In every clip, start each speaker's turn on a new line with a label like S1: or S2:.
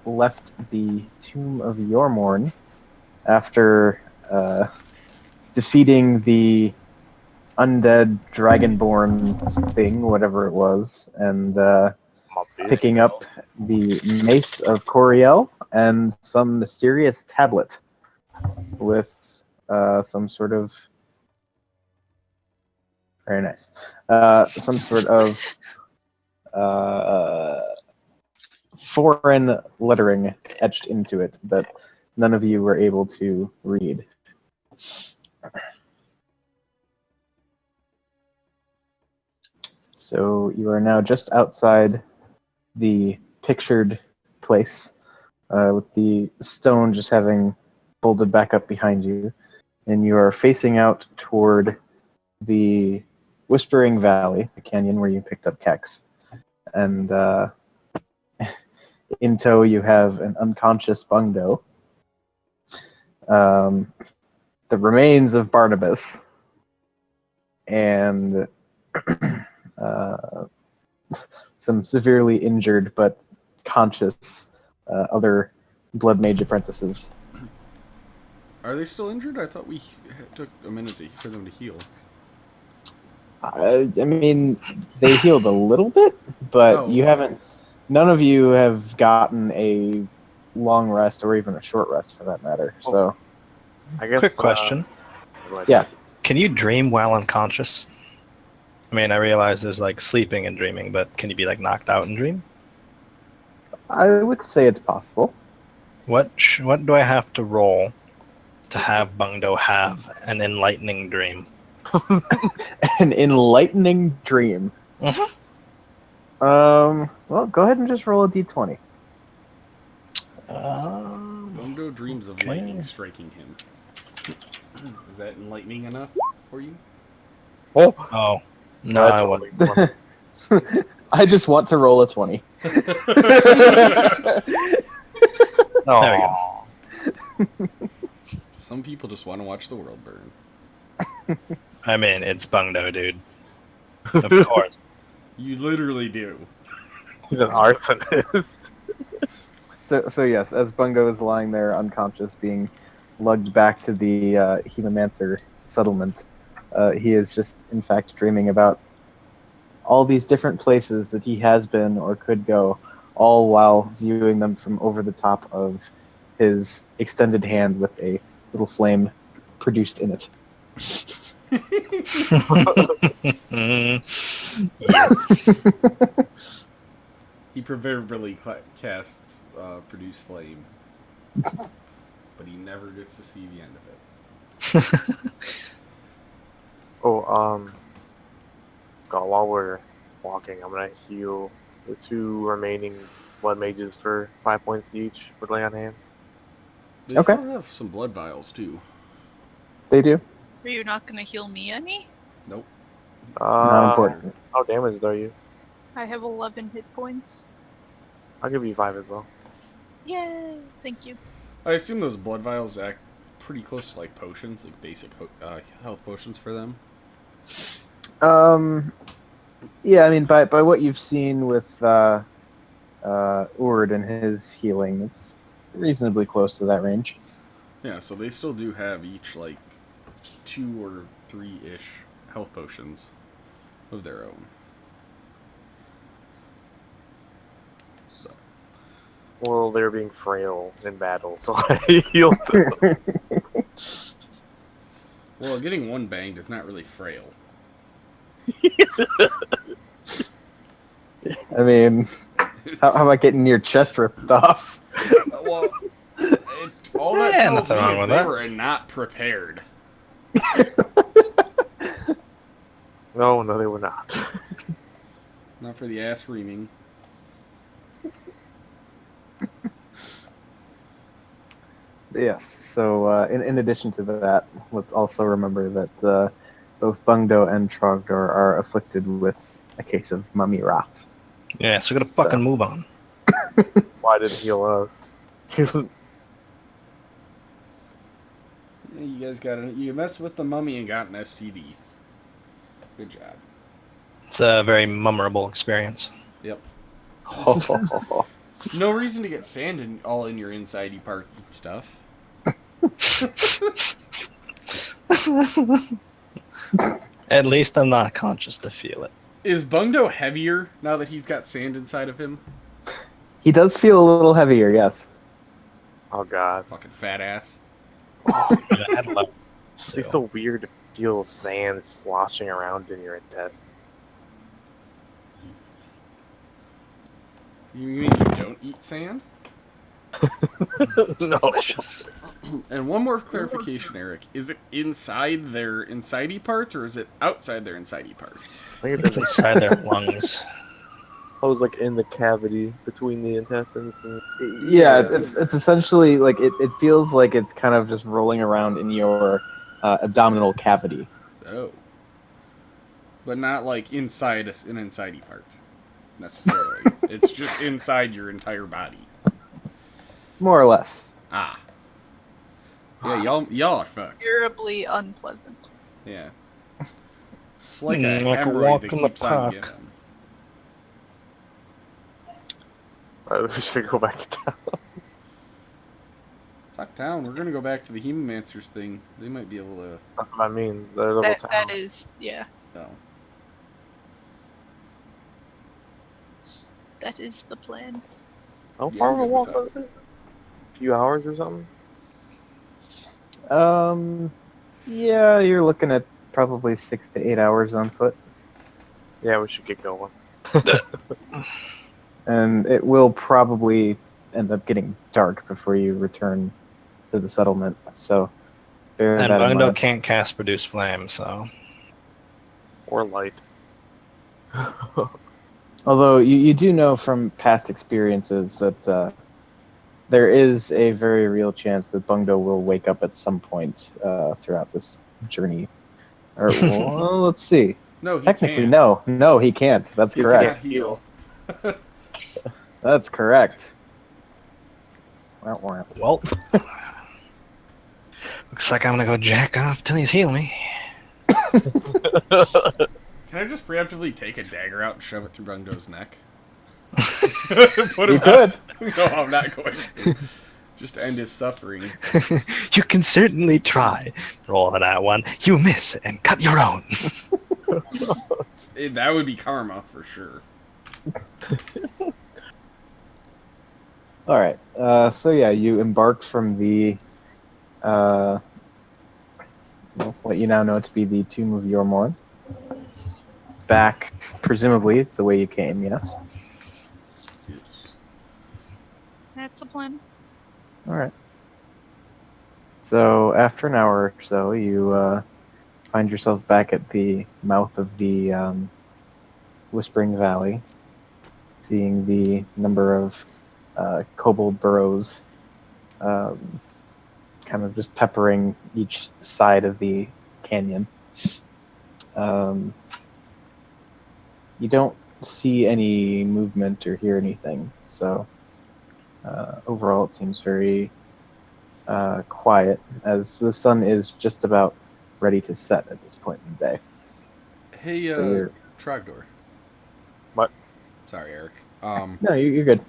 S1: left the Tomb of Yormorn after defeating the undead dragonborn thing, whatever it was, and picking up the Mace of Coriel and some mysterious tablet with some sort of very nice, some sort of foreign lettering etched into it that none of you were able to read. So you are now just outside the pictured place, with the stone just having folded back up behind you, and you are facing out toward the Whispering Valley, the canyon where you picked up Kex. And in tow you have an unconscious Bungdo, the remains of Barnabas, and some severely injured but conscious other Blood Mage apprentices.
S2: Are they still injured? I thought we took a minute for them to heal.
S1: I mean, they healed a little bit, but you haven't. None of you have gotten a long rest or even a short rest, for that matter. So,
S3: I guess.
S4: Quick question.
S1: Yeah.
S4: Can you dream while unconscious? I mean, I realize there's like sleeping and dreaming, but can you be like knocked out and dream?
S1: I would say it's possible.
S4: What do I have to roll to have Bungdo have an enlightening dream?
S1: An enlightening dream.
S4: Mm-hmm.
S1: Well, go ahead and just roll a d20.
S2: Bungdo dreams of lightning striking him. Is that enlightening enough for you?
S4: Oh. No, I wasn't.
S1: I just want to roll a 20.
S4: There we go.
S2: Some people just want to watch the world burn.
S4: I mean, it's Bungdo, dude. Of course.
S2: You literally do.
S3: He's an arsonist.
S1: So yes, as Bungo is lying there unconscious, being lugged back to the Hemomancer settlement, he is just, in fact, dreaming about all these different places that he has been or could go, all while viewing them from over the top of his extended hand with a little flame produced in it.
S4: Yes.
S2: He proverbially casts produce flame, but he never gets to see the end of it.
S3: While we're walking, I'm gonna heal the 2 remaining blood mages for 5 points each for lay on hands.
S2: They still have some blood vials too.
S1: They do.
S5: Are you not gonna heal me any?
S2: Nope.
S1: Not important.
S3: How damaged are you?
S5: I have 11 hit points.
S3: I'll give you 5 as well.
S5: Yay! Thank you.
S2: I assume those blood vials act pretty close to like potions, like basic health potions for them.
S1: Yeah, I mean, by what you've seen with Ord and his healing, it's reasonably close to that range.
S2: Yeah, so they still do have each like 2 or 3-ish health potions of their own. So.
S3: Well, they're being frail in battle, so I healed them.
S2: Well, getting one banged is not really frail.
S1: I mean, how about getting your chest ripped off?
S2: Well, all that tells me is they were not prepared.
S3: No, they were not.
S2: Not for the ass reaming.
S1: Yes, so in addition to that, let's also remember that both Bungdo and Trogdor are afflicted with a case of mummy rot.
S4: Yeah, so we gotta fucking move on.
S3: That's why I didn't heal us.
S2: Yeah, you guys you messed with the mummy and got an STD. Good job.
S4: It's a very memorable experience.
S2: Yep. No reason to get sand all in your insidey parts and stuff.
S4: At least I'm not conscious to feel it.
S2: Is Bungdo heavier now that he's got sand inside of him?
S1: He does feel a little heavier, yes.
S3: Oh god.
S2: Fucking fat ass.
S3: Oh,
S4: But I had a level
S3: it'd be
S4: too.
S3: so weird to feel sand sloshing around in your intestines.
S2: You mean you don't eat sand?
S4: It's
S3: No.
S4: delicious.
S2: And one more clarification, Eric. Is it inside their insidey parts or is it outside their insidey parts?
S3: I think
S4: It's inside their lungs.
S3: I was like in the cavity between the intestines and
S1: Yeah, it's essentially like it feels like it's kind of just rolling around in your abdominal cavity.
S2: Oh. But not like inside an insidey part, necessarily. It's just inside your entire body.
S1: More or less.
S2: Ah. Yeah, y'all are fucked.
S5: Terribly unpleasant.
S2: Yeah. It's like a
S4: Like a
S2: hemorrhoid
S4: walk
S2: that
S4: in the
S2: keeps on
S4: park.
S2: giving.
S3: we should go back to town.
S2: Fuck town. We're gonna go back to the Hemomancers thing. They might be able to.
S3: That's what I mean. The little town.
S5: That is, yeah,
S2: Oh.
S5: that is the plan.
S3: How
S2: Yeah,
S3: far
S2: I'm
S3: of a
S2: good
S3: walk
S2: with
S3: was it? A few hours or something?
S1: Yeah, you're looking at probably 6 to 8 hours on foot,
S3: Yeah, we should get going.
S1: and it will probably end up getting dark before you return to the settlement. So bear
S4: And
S1: that in
S4: Bungdo
S1: mind.
S4: can't cast Produce Flame, so.
S3: Or light.
S1: Although you do know from past experiences that there is a very real chance that Bungdo will wake up at some point throughout this journey. Or well, let's see.
S2: No, he
S1: Technically,
S2: can't.
S1: no, he can't. That's
S3: He
S1: correct.
S2: Can't heal.
S1: That's correct. Wah, wah.
S4: Well. Looks like I'm gonna go jack off till he's heal me.
S2: Can I just preemptively take a dagger out and shove it through Bungdo's neck? Put him
S1: You could.
S2: out. No, I'm not going to. Just to end his suffering.
S4: You can certainly try. Roll that one. You miss and cut your own.
S2: That would be karma for sure.
S1: All right. So yeah, you embarked from the what you now know to be the Tomb of Yormorn. Back, presumably, the way you came. Yes.
S2: Yes.
S5: That's the plan.
S1: All right. So after an hour or so, you find yourself back at the mouth of the Whispering Valley, seeing the number of kobold burrows kind of just peppering each side of the canyon. You don't see any movement or hear anything, so overall it seems very quiet, as the sun is just about ready to set at this point in the day.
S2: Hey,
S1: So you're...
S2: Trogdor.
S3: What?
S2: Sorry, Eric.
S1: No, you're good.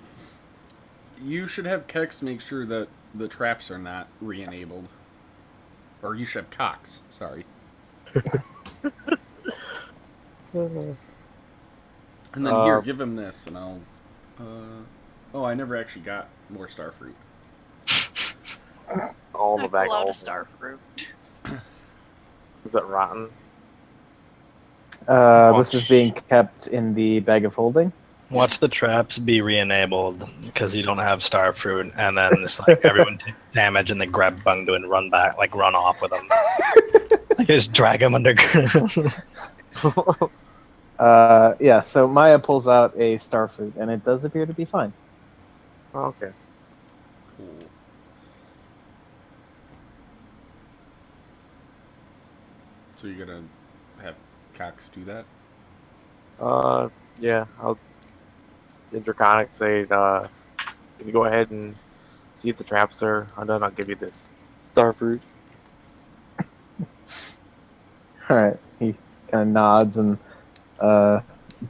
S2: You should have Kex make sure that the traps are not re-enabled. Or you should have Cox, sorry. And then here, give him this, and I'll... oh, I never actually got more starfruit.
S3: All in the
S5: I
S3: bag.
S5: pull out
S3: All
S5: a star fruit.
S3: Is it rotten?
S1: This is being kept in the bag of holding.
S4: Watch
S2: Yes.
S4: the traps be re-enabled because you don't have star fruit, and then it's like everyone takes damage and they grab Bungdo and run back, like run off with them. Like just drag him underground.
S1: Yeah, so Maya pulls out a starfruit, and it does appear to be fine.
S3: Okay.
S2: Cool. So you're gonna have Cox do that?
S3: Yeah, I'll. In Draconic say, can you go ahead and see if the traps are undone? I'll give you this starfruit.
S1: All right, he kind of nods and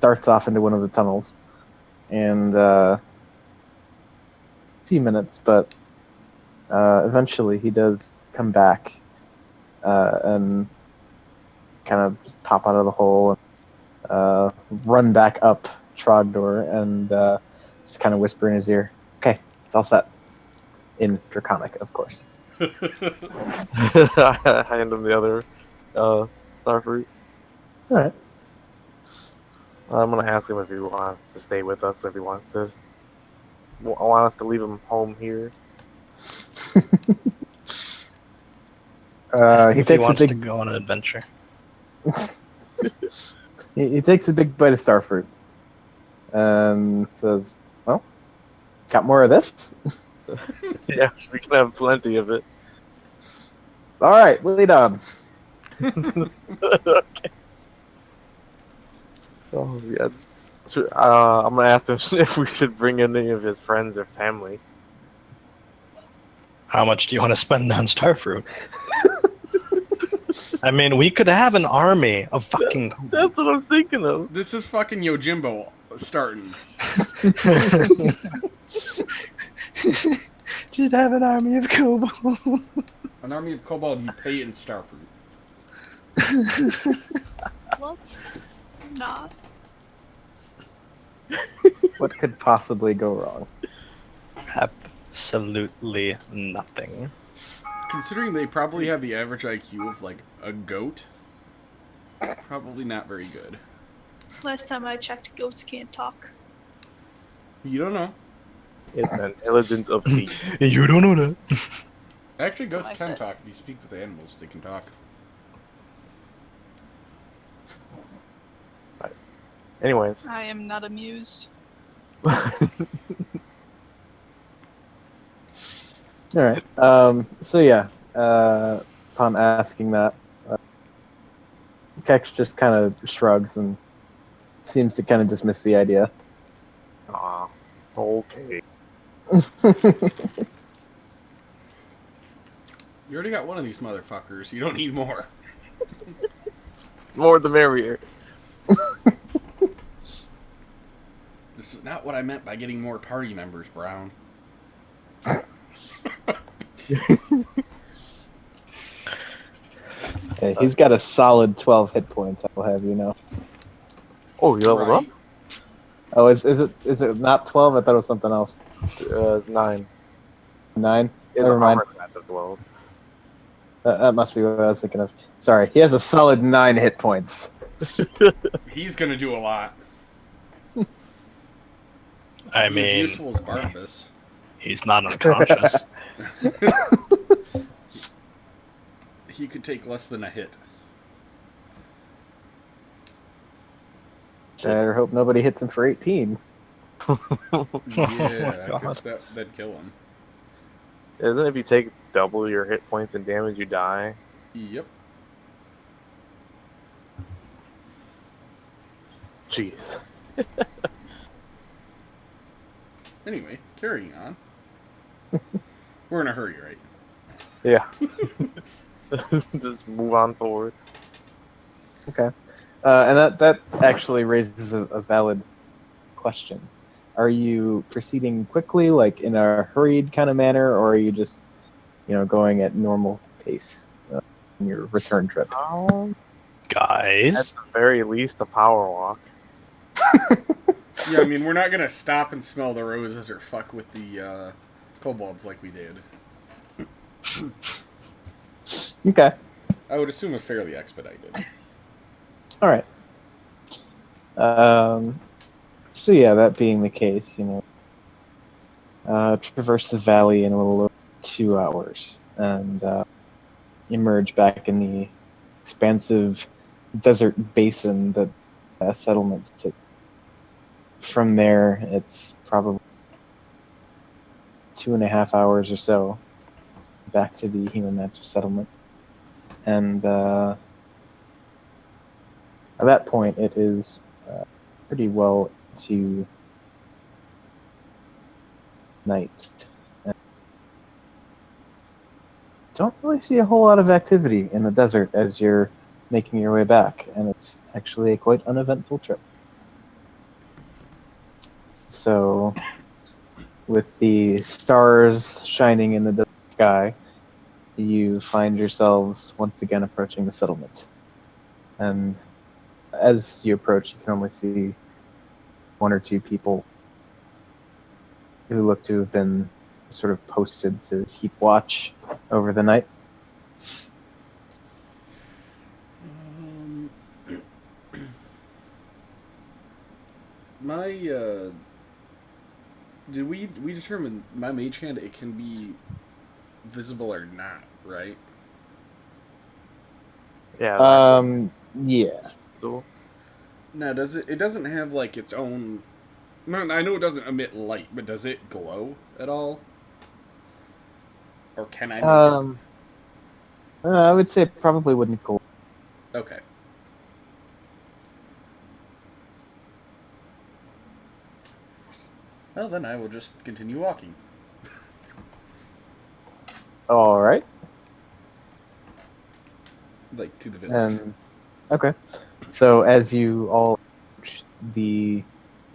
S1: darts off into one of the tunnels, and few minutes, but eventually he does come back and kind of just pop out of the hole and run back up Trogdor and just kind of whisper in his ear, "Okay, it's all set." In Draconic, of course.
S3: I hand him the other starfruit.
S1: All right.
S3: I'm gonna ask him if he wants to stay with us, or if he wants to. I want us to leave him home here.
S4: Ask him
S1: He
S4: if he
S1: takes a
S4: wants to
S1: big.
S4: go on an adventure.
S1: He takes a big bite of starfruit and says, "Well, got more of this?
S3: Yes, we can have plenty of it.
S1: All right, lead on."
S3: Okay. Oh yeah. I'm gonna ask him if we should bring any of his friends or family.
S4: How much do you want to spend on Starfruit? I mean, we could have an army of fucking.
S3: That's what I'm thinking of.
S2: This is fucking Yojimbo starting.
S4: Just have an army of kobolds.
S2: An army of kobold you pay in starfruit.
S5: Let's not.
S1: What could possibly go wrong?
S4: Absolutely nothing.
S2: Considering they probably have the average IQ of like a goat, probably not very good.
S5: Last time I checked, goats can't talk.
S2: You don't know.
S3: It's the intelligence of beasts.
S4: You don't know that.
S2: Actually, goats
S5: I
S2: can
S5: said.
S2: talk. If you speak with animals, they can talk.
S3: Anyways,
S5: I am not amused.
S1: All right. So yeah, upon asking that, Kex just kind of shrugs and seems to kind of dismiss the idea.
S3: ah, okay.
S2: You already got one of these motherfuckers. You don't need more.
S3: More the merrier.
S2: This is not what I meant by getting more party members, Brown.
S1: Okay, he's got a solid 12 hit points. I will have you know.
S3: Oh, you leveled
S2: Right?
S1: Oh, is it not 12? I thought it was something else.
S3: up? 9.
S1: 9.
S3: It's
S1: Never
S3: a
S1: mind.
S3: armor class of 12.
S1: That must be what I was thinking of. Sorry, he has a solid 9 hit points.
S2: He's gonna do a lot.
S4: I
S2: He's
S4: mean,
S2: useful as Barnabas.
S4: he's not unconscious.
S2: He could take less than a hit.
S1: Better hope nobody hits him for 18.
S2: Yeah,
S4: God.
S2: because that'd kill him.
S3: Isn't it if you take double your hit points and damage, you die?
S2: Yep.
S3: Jeez.
S2: Anyway, carrying on. We're in a hurry, right?
S3: Yeah. Just move on forward.
S1: Okay. And that actually raises a valid question. Are you proceeding quickly, like in a hurried kind of manner, or are you just, going at normal pace in your return trip?
S3: At
S4: Guys,
S3: the very least, a power walk.
S2: Yeah, I mean, we're not gonna stop and smell the roses or fuck with the kobolds like we did.
S1: Okay.
S2: I would assume a fairly expedited.
S1: All right. So yeah, that being the case, traverse the valley in a little over 2 hours and emerge back in the expansive desert basin that settlements sit. From there, it's probably 2.5 hours or so back to the Human settlement, and at that point, it is pretty well to night. And don't really see a whole lot of activity in the desert as you're making your way back, and it's actually a quite uneventful trip. So with the stars shining in the sky, you find yourselves once again approaching the settlement. And as you approach, you can only see one or two people who look to have been sort of posted to keep watch over the night.
S2: Um, my did we determine my mage hand? It can be visible or not, right?
S3: Yeah.
S1: Yeah.
S3: So,
S2: Now, does it? It doesn't have like its own. No, I know it doesn't emit light, but does it glow at all? Or can I make it?
S1: I would say it probably wouldn't go.
S2: Okay. Well, then I will just continue walking.
S1: All right.
S2: Like, to the village.
S1: Okay. So as you all approach the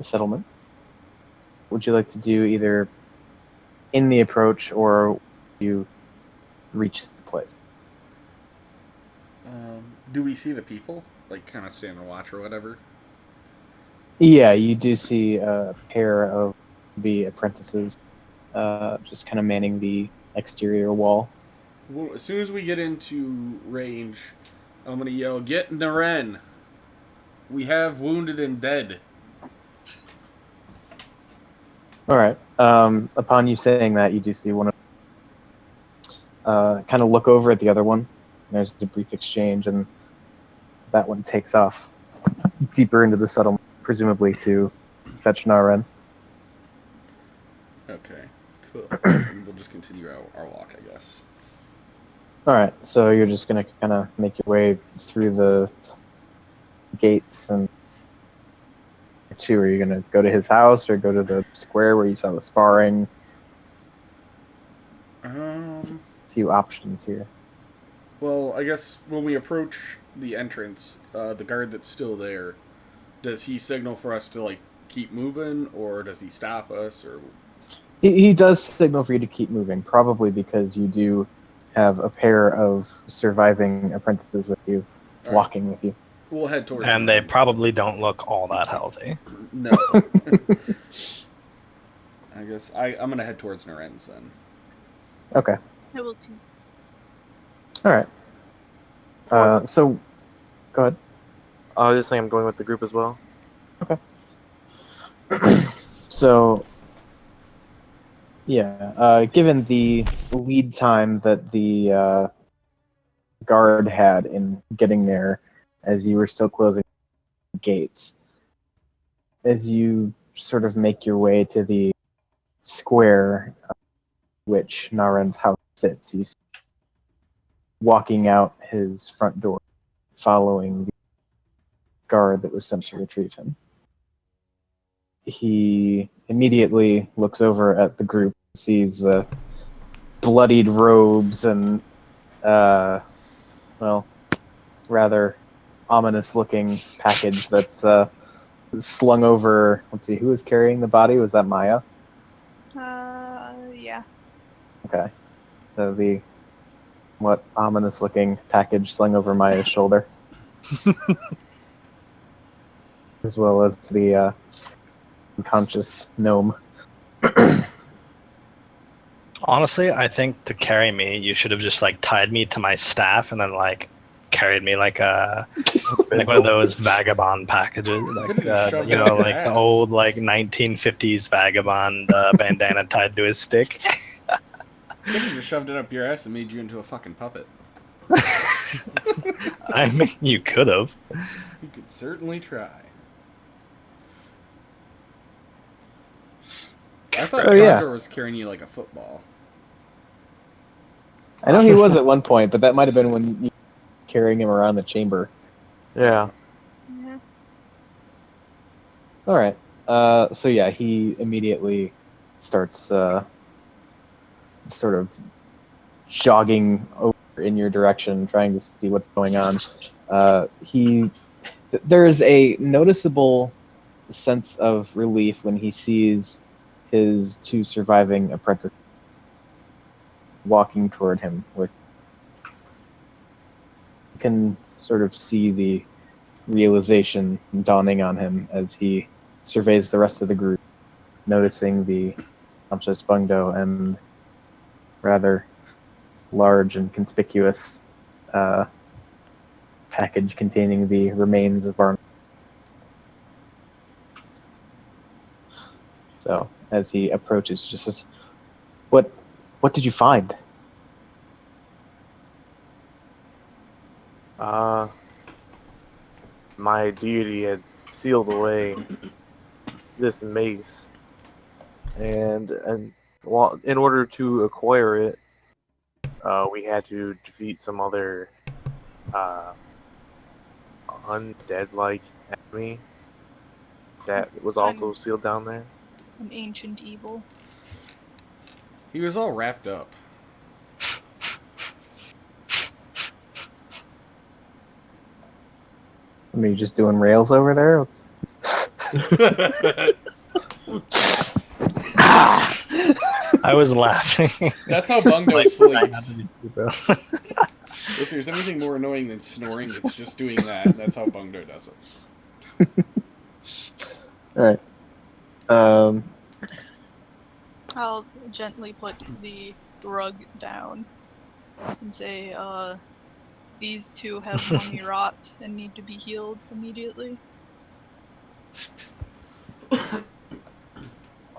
S1: settlement, would you like to do either in the approach or you reach the place?
S2: Do we see the people? Like, kind of stand and watch or whatever?
S1: Yeah, you do see a pair of the apprentices just kind of manning the exterior wall.
S2: Well, as soon as we get into range, I'm gonna yell, "Get Naren! We have wounded and dead."
S1: All right. Upon you saying that, you do see one of kind of look over at the other one. There's a brief exchange, and that one takes off deeper into the settlement, presumably to fetch Naren.
S2: Okay, cool. And we'll just continue our walk, I guess.
S1: All right. So you're just gonna kind of make your way through the gates and two. Are you gonna go to his house or go to the square where you saw the sparring? Few options here.
S2: Well, I guess when we approach the entrance, the guard that's still there, does he signal for us to, like, keep moving, or does he stop us, or...
S1: He does signal for you to keep moving, probably because you do have a pair of surviving apprentices with you,
S2: All
S1: walking
S2: right.
S1: with you.
S2: We'll head towards
S4: And they
S2: Naren's.
S4: probably don't look all that healthy.
S2: No. I guess I'm gonna head towards Naren's then.
S1: Okay.
S5: I will too.
S1: All right. So, go ahead.
S3: I was just saying I'm going with the group as well.
S1: So, yeah, given the lead time that the guard had in getting there, as you were still closing gates, as you sort of make your way to the square which Naren's house sits, you see walking out his front door, following the guard that was sent to retrieve him. He immediately looks over at the group, sees the bloodied robes and, well, rather ominous-looking package that's slung over. Let's see, who was carrying the body? Was that Maya?
S5: Yeah.
S1: Okay. So the what ominous-looking package slung over Maya's shoulder, as well as the unconscious gnome.
S4: Honestly, I think to carry me, you should have just like tied me to my staff and then like carried me like like one of those vagabond packages, like
S2: Could've just shoved
S4: you
S2: it
S4: know,
S2: up your
S4: like the
S2: ass.
S4: old like 1950s vagabond bandana tied to his stick.
S2: Could have just shoved it up your ass and made you into a fucking puppet.
S4: I mean, you could have.
S2: You could certainly try. I thought
S1: Oh, yeah.
S2: Condor was carrying you like a football.
S1: I know he was at one point, but that might have been when you were carrying him around the chamber.
S3: Yeah.
S5: Yeah.
S1: All right. So yeah, he immediately starts sort of jogging over in your direction, trying to see what's going on. There's a noticeable sense of relief when he sees his two surviving apprentices walking toward him with. You can sort of see the realization dawning on him as he surveys the rest of the group, noticing the conscious Bungdo and rather large and conspicuous package containing the remains of Barn. So as he approaches, he just says, "What did you find?"
S3: My deity had sealed away this mace, and well, in order to acquire it, we had to defeat some other undead-like enemy that was also sealed down there.
S5: An ancient evil.
S2: He was all wrapped up.
S1: I mean, you just doing rails over there?
S4: I was laughing.
S2: That's how Bungdo
S4: Like,
S2: sleeps. If there's anything more annoying than snoring, it's just doing that. That's how Bungdo does it.
S1: Alright.
S5: I'll gently put the rug down and say, these two have mummy rot and need to be healed immediately.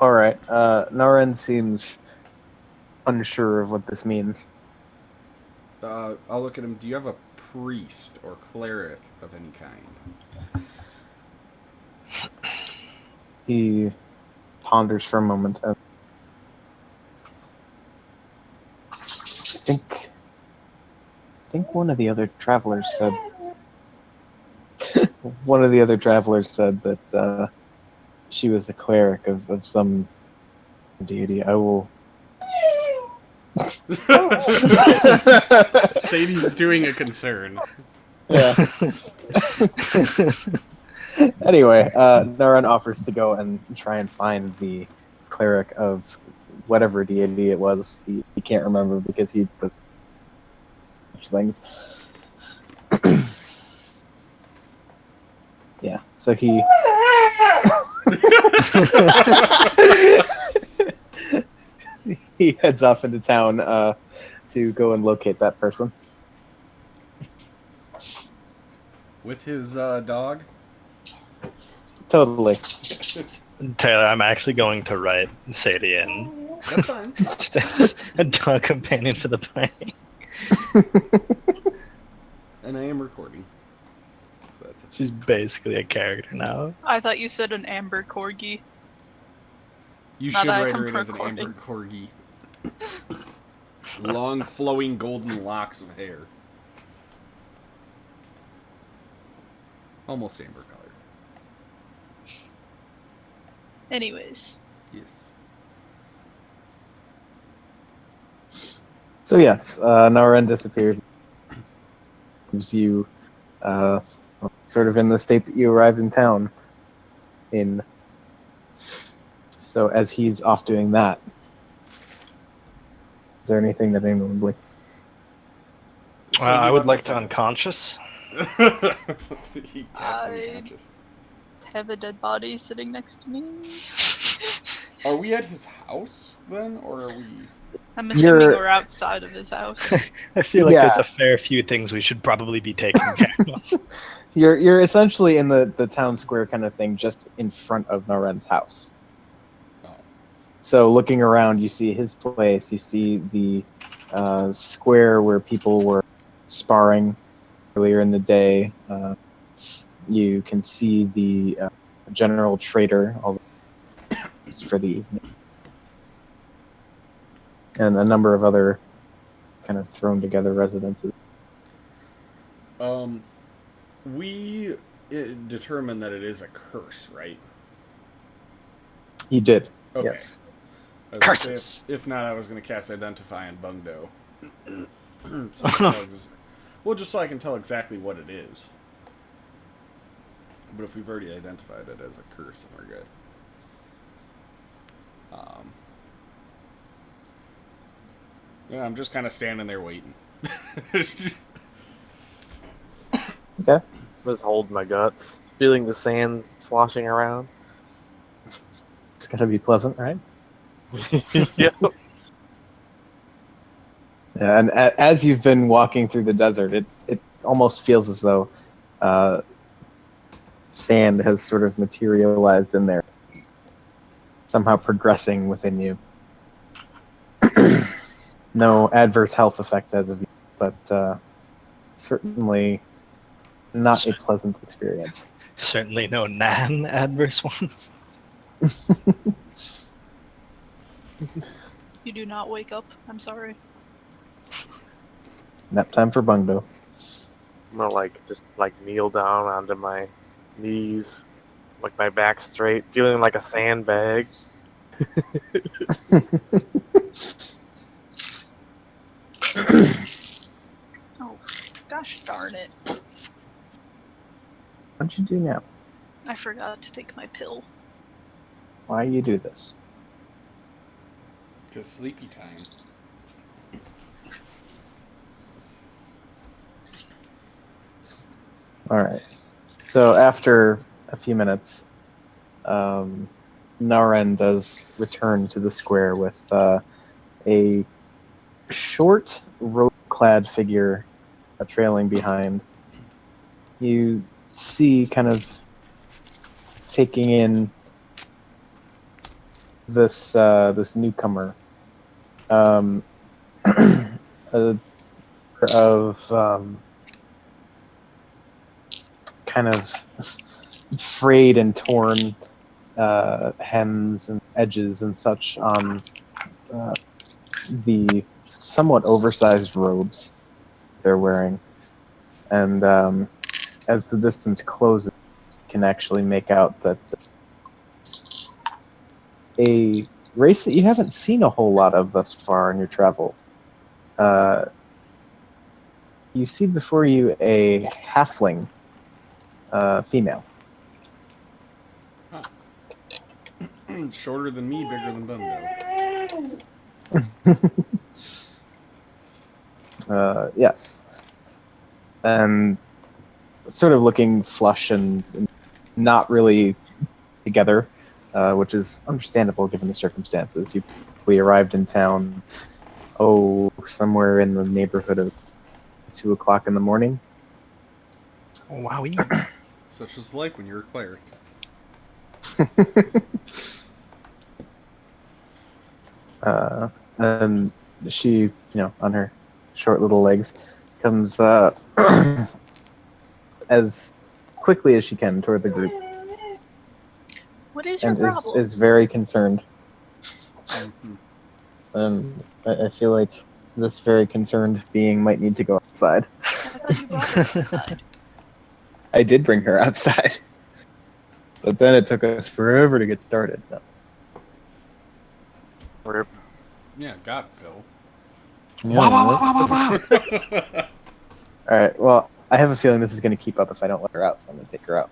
S1: Alright. Naren seems unsure of what this means.
S2: I'll look at him. Do you have a priest or cleric of any kind?
S1: He ponders for a moment. I think one of the other travelers said. One of the other travelers said that she was a cleric of some deity. I will.
S2: Sadie's doing a concern.
S1: Yeah. Anyway, Naren offers to go and try and find the cleric of whatever deity it was. He can't remember because he took things. Yeah, so he he heads off into town to go and locate that person.
S2: With his dog?
S1: Totally.
S4: Taylor, I'm actually going to write Sadie in.
S2: That's fine.
S4: Just as a dog companion for the play.
S2: And I am recording. So that's it.
S4: She's basically a character now.
S5: I thought you said an amber corgi.
S2: You
S5: Not
S2: should
S5: that I
S2: write
S5: am
S2: her in as an
S5: recording.
S2: amber corgi. Long, flowing golden locks of hair. Almost amber color.
S5: Anyways.
S2: Yes.
S1: So yes, Naren disappears. Leaves you sort of in the state that you arrived in town in. So as he's off doing that, is there anything that anyone would like?
S2: So
S4: I
S2: he
S4: would like
S2: left
S4: to
S2: us
S4: unconscious.
S2: He cast unconscious.
S5: Have a dead body sitting next to me.
S2: Are we at his house then, or are we?
S5: I'm assuming
S1: You're-
S5: we're outside of his house.
S4: I feel like
S1: Yeah.
S4: there's a fair few things we should probably be taking care of.
S1: You're essentially in the town square kind of thing, just in front of Naren's house.
S2: Oh.
S1: So looking around, you see his place. You see the square where people were sparring earlier in the day. You can see the general trader for the evening, and a number of other kind of thrown together residences.
S2: We determined that it is a curse, right?
S1: He did.
S2: Okay.
S1: Yes.
S2: I was gonna say,
S4: Curses.
S2: if not, I was going to cast Identify on Bungdo. So I can tell well, just so I can tell exactly what it is. But if we've already identified it as a curse, then we're good. Um, yeah, I'm just kind of standing there waiting.
S1: Okay.
S3: Just holding my guts, feeling the sand sloshing around.
S1: It's gotta be pleasant, right?
S3: Yep.
S1: Yeah, and as you've been walking through the desert, it almost feels as though sand has sort of materialized in there, somehow progressing within you. No adverse health effects as of yet, but certainly not a pleasant experience.
S4: Certainly no non-adverse ones.
S5: You do not wake up. I'm sorry.
S1: Nap time for Bungo.
S3: I'm gonna just kneel down onto my knees, like my back straight, feeling like a sandbag.
S5: Oh, gosh darn it.
S1: What'd you do now?
S5: I forgot to take my pill.
S1: Why you do this?
S2: Because sleepy time.
S1: All right. So after a few minutes, Naren does return to the square with a short, robe-clad figure trailing behind. You see, kind of taking in this newcomer, a of kind of frayed and torn hems and edges and such on the somewhat oversized robes they're wearing. And as the distance closes, you can actually make out that a race that you haven't seen a whole lot of thus far in your travels. Uh, you see before you a halfling female.
S2: Huh. Shorter than me, bigger than Bungo.
S1: Yes. And sort of looking flush and not really together, which is understandable given the circumstances. You probably arrived in town, somewhere in the neighborhood of 2 o'clock in the morning.
S4: Wowie.
S2: Such is life when you're a cleric.
S1: And she, on her short little legs, comes as quickly as she can toward the group
S5: What is your
S1: and
S5: problem?
S1: is very concerned.
S2: Mm-hmm.
S1: And I feel like this very concerned being might need to go outside.
S5: I thought you brought her outside.
S1: I did bring her outside, but then it took us forever to get started. No.
S3: Rip.
S2: Yeah, God, Phil.
S4: Wow, wow,
S1: Yeah.
S4: wow, wow, wow, wow.
S1: All right. Well, I have a feeling this is going to keep up if I don't let her out, so I'm going to take her out.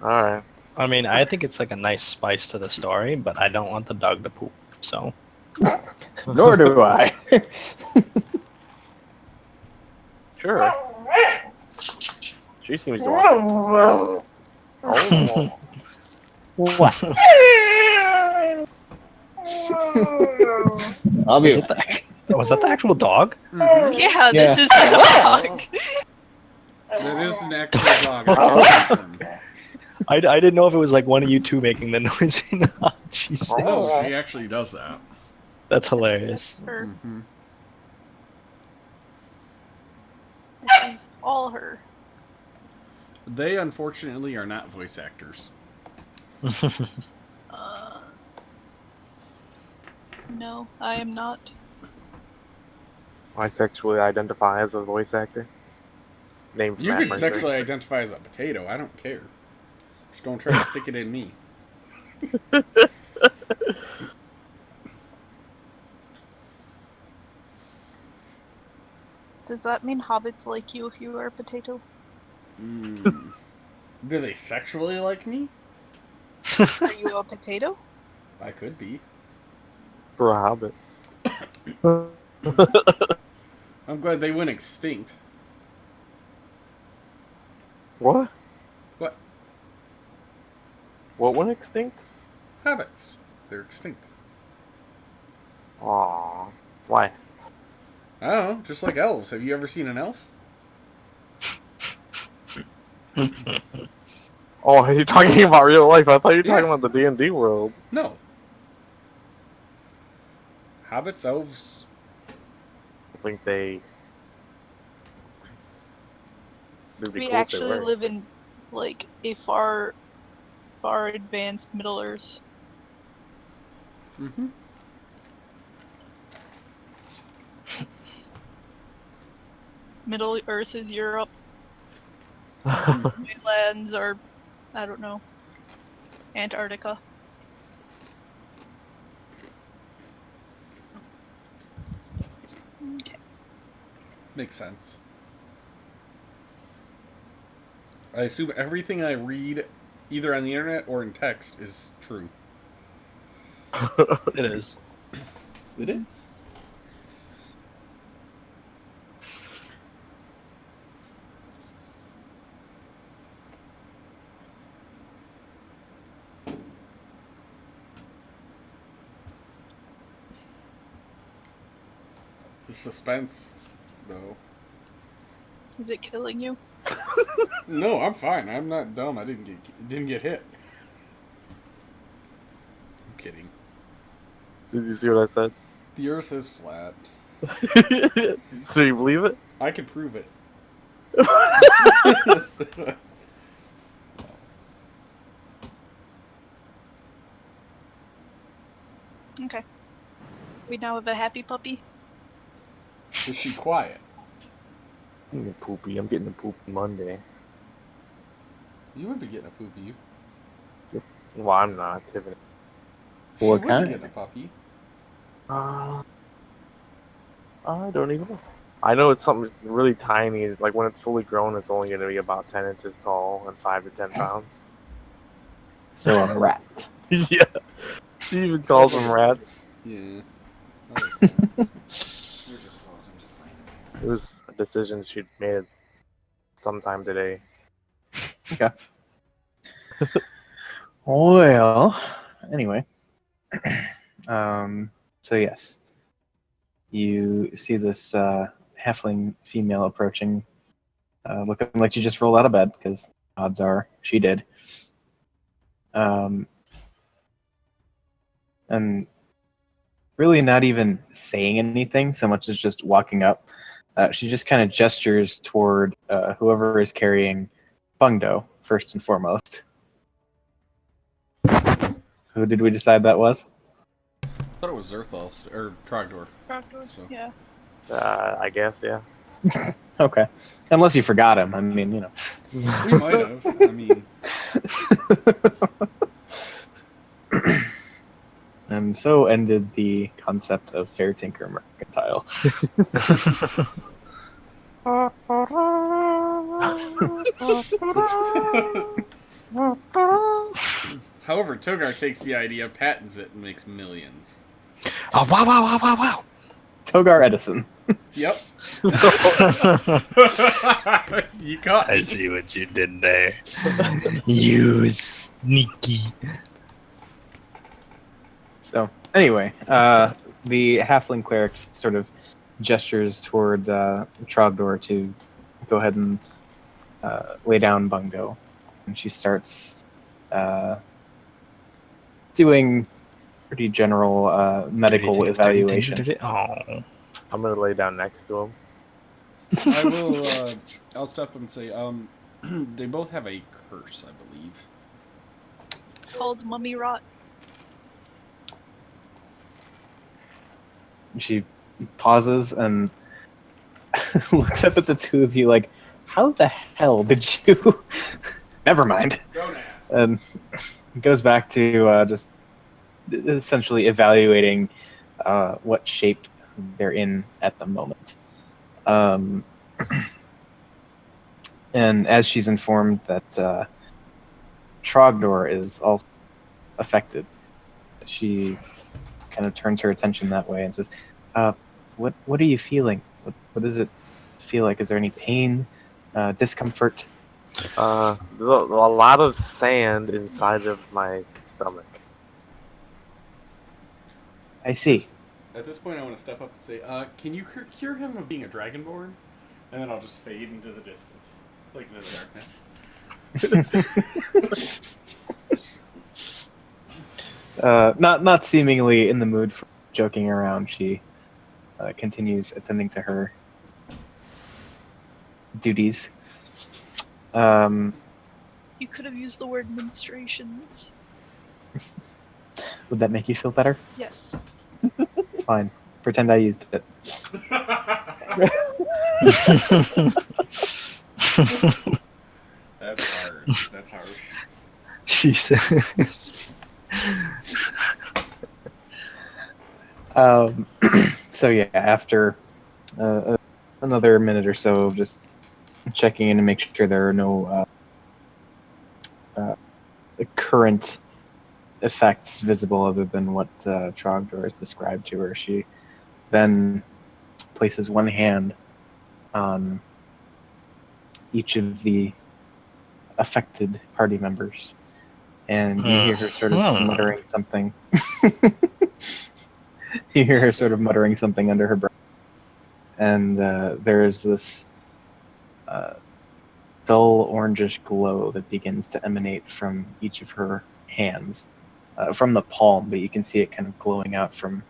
S3: All right.
S4: I mean, I think it's like a nice spice to the story, but I don't want the dog to poop. So
S1: Nor do I.
S3: Sure. She seems to want. Oh.
S1: What? I'll be
S4: was
S1: right
S4: that
S1: back.
S4: was that the actual dog?
S2: Mm-hmm.
S5: Yeah,
S1: Yeah.
S5: this is the dog.
S2: That is an actual dog. I can confirm.
S4: I didn't know if it was like one of you two making the noise or not. Jesus,
S2: No, he actually does that.
S4: that's hilarious.
S5: Her.
S2: Mm-hmm.
S5: It is all her.
S2: They unfortunately are not voice actors.
S5: No, I am not.
S3: I sexually identify as a voice actor. Name from
S2: You
S3: Matt
S2: can
S3: Mercer.
S2: sexually identify as a potato. I don't care. Just don't try to stick it in me.
S5: Does that mean hobbits like you if you are a potato?
S2: Mm. Do they sexually like me?
S5: Are you a potato?
S2: I could be.
S3: For a hobbit.
S2: I'm glad they went extinct.
S3: What?
S2: What?
S3: What went extinct?
S2: Hobbits. They're extinct.
S3: Aww. Why?
S2: I don't know, just like elves. Have you ever seen an elf?
S3: Oh, are you talking about real life? I thought you were talking
S2: Yeah.
S3: about the D&D world.
S2: No. Hobbits, elves.
S3: I think they... It'd be
S5: We
S3: cool if they
S5: actually
S3: were.
S5: live in like a far advanced Middle Earth.
S2: Mm-hmm.
S5: Middle Earth is Europe. Mainlands are, I don't know, Antarctica. Okay.
S2: Makes sense. I assume everything I read, either on the internet or in text, is true.
S4: It is.
S2: It is. The suspense, though.
S5: Is it killing you?
S2: No, I'm fine. I'm not dumb. I didn't get hit. I'm kidding.
S3: Did you see what I said?
S2: The Earth is flat.
S3: So you believe it?
S2: I can prove it.
S5: Okay. We now have a happy puppy.
S2: Is she quiet?
S3: I'm getting poopy. I'm getting a poopy Monday.
S2: You would be getting a poopy.
S3: Well, I'm not. Tiffany.
S2: She
S1: What
S2: would
S1: kind?
S2: be getting a puppy.
S3: I don't even know. I know it's something really tiny. Like when it's fully grown, it's only going to be about 10 inches tall and 5 to 10 pounds.
S1: So a rat.
S3: Yeah. She even calls them rats.
S2: Yeah. I like that. Here's your clothes. I'm just laying it
S3: It was a decision she made sometime today.
S1: Okay. Well, anyway. So yes, you see this halfling female approaching, looking like she just rolled out of bed, because odds are she did. And really not even saying anything so much as just walking up. She just kind of gestures toward whoever is carrying Bungdo, first and foremost. Who did we decide that was?
S2: I thought it was Zerthal or Trogdor. So.
S5: Yeah.
S3: I guess, yeah.
S1: Okay. Unless you forgot him. I mean, you know.
S2: We might have. I mean,
S1: And so ended the concept of Fair Tinker Mercantile.
S2: however, Togar takes the idea, patents it, and makes millions.
S4: Oh, wow, wow, wow, wow, wow.
S1: Togar Edison.
S2: Yep. You caught me.
S4: I see what you did there. You sneaky.
S1: So, anyway, the halfling cleric sort of gestures toward Trogdor to go ahead and lay down Bungo. And she starts doing pretty general medical evaluation.
S4: Oh.
S3: I'm going to lay down next to him.
S2: I will. I'll step up and say, they both have a curse, I believe.
S5: Called mummy rot.
S1: She pauses and looks up at the two of you like, how the hell did you... Never mind.
S2: Don't ask.
S1: And goes back to just essentially evaluating what shape they're in at the moment. And as she's informed that Trogdor is also affected, she kind of turns her attention that way and says, "What are you feeling? What does it feel like? Is there any pain, discomfort?"
S3: There's a lot of sand inside of my stomach.
S1: I see.
S2: At this point, I want to step up and say, "Can you cure him of being a dragonborn?" And then I'll just fade into the distance, like into the darkness.
S1: Not seemingly in the mood for joking around, she continues attending to her duties.
S5: You could have used the word menstruations.
S1: Would that make you feel better?
S5: Yes.
S1: Fine. Pretend I used it.
S2: That's hard. That's harsh.
S4: Jesus.
S1: So yeah, after another minute or so of just checking in to make sure there are no current effects visible other than what Trogdor has described to her, she then places one hand on each of the affected party members, and you hear her sort of muttering something. You hear her sort of muttering something under her breath, and there is this dull orangish glow that begins to emanate from each of her hands, from the palm, but you can see it kind of glowing out from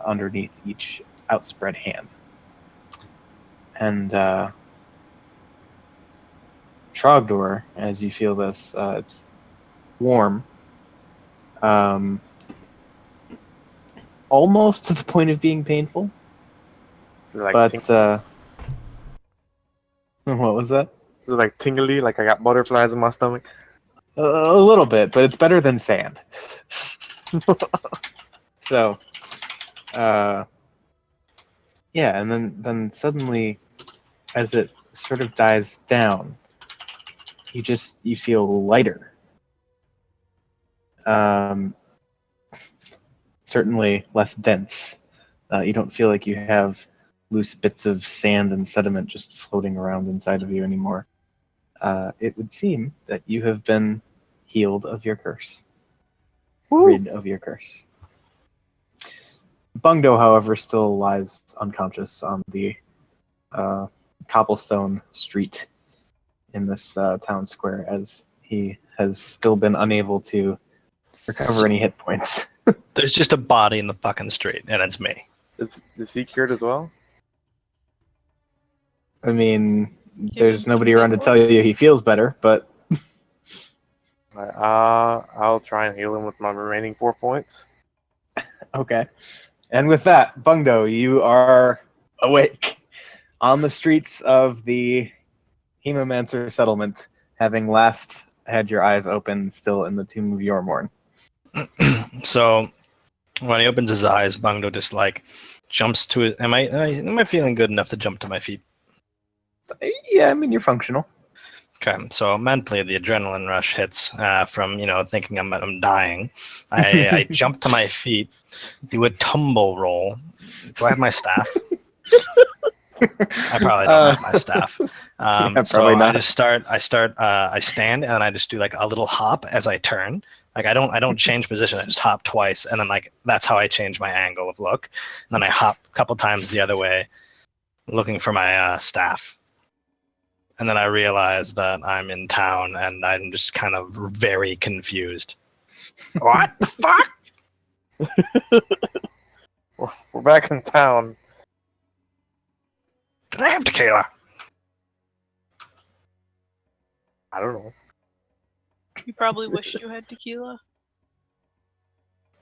S1: underneath each outspread hand. And Trogdor, as you feel this, it's warm, almost to the point of being painful.
S3: Like
S1: But
S3: ting-
S1: what was that?
S3: is it like tingly, like I got butterflies in my stomach.
S1: A little bit, but it's better than sand. So, yeah, and then suddenly, as it sort of dies down, you feel lighter. Certainly less dense. You don't feel like you have loose bits of sand and sediment just floating around inside of you anymore. It would seem that you have been healed of your curse, rid of your curse. Bungdo, however, still lies unconscious on the cobblestone street in this town square, as he has still been unable to recover any hit points.
S4: There's just a body in the fucking street, and it's me.
S3: Is he cured as well?
S1: I mean,
S5: Give
S1: there's
S5: him some
S1: nobody
S5: hit
S1: around to tell
S5: points.
S1: you he feels better, but
S3: I'll try and heal him with my remaining 4 points.
S1: okay. And with that, Bungdo, you are awake on the streets of the Hemomancer settlement, having last had your eyes open, still in the Tomb of Yormorn.
S4: So when he opens his eyes, Bungdo just like jumps to it. Am I feeling good enough to jump to my feet?
S1: Yeah, I mean, you're functional.
S4: Okay, so mentally the adrenaline rush hits from thinking I'm dying. I jump to my feet, do a tumble roll. Do I have my staff? I probably don't have my staff.
S1: Yeah,
S4: So
S1: probably
S4: I
S1: not.
S4: just I stand and I just do like a little hop as I turn. Like I don't change position. I just hop twice, and then like that's how I change my angle of look. And then I hop a couple times the other way, looking for my staff. And then I realize that I'm in town, and I'm just kind of very confused. What the fuck?
S3: We're back in town.
S4: Did I have tequila?
S3: I don't know.
S5: You probably wished you had tequila.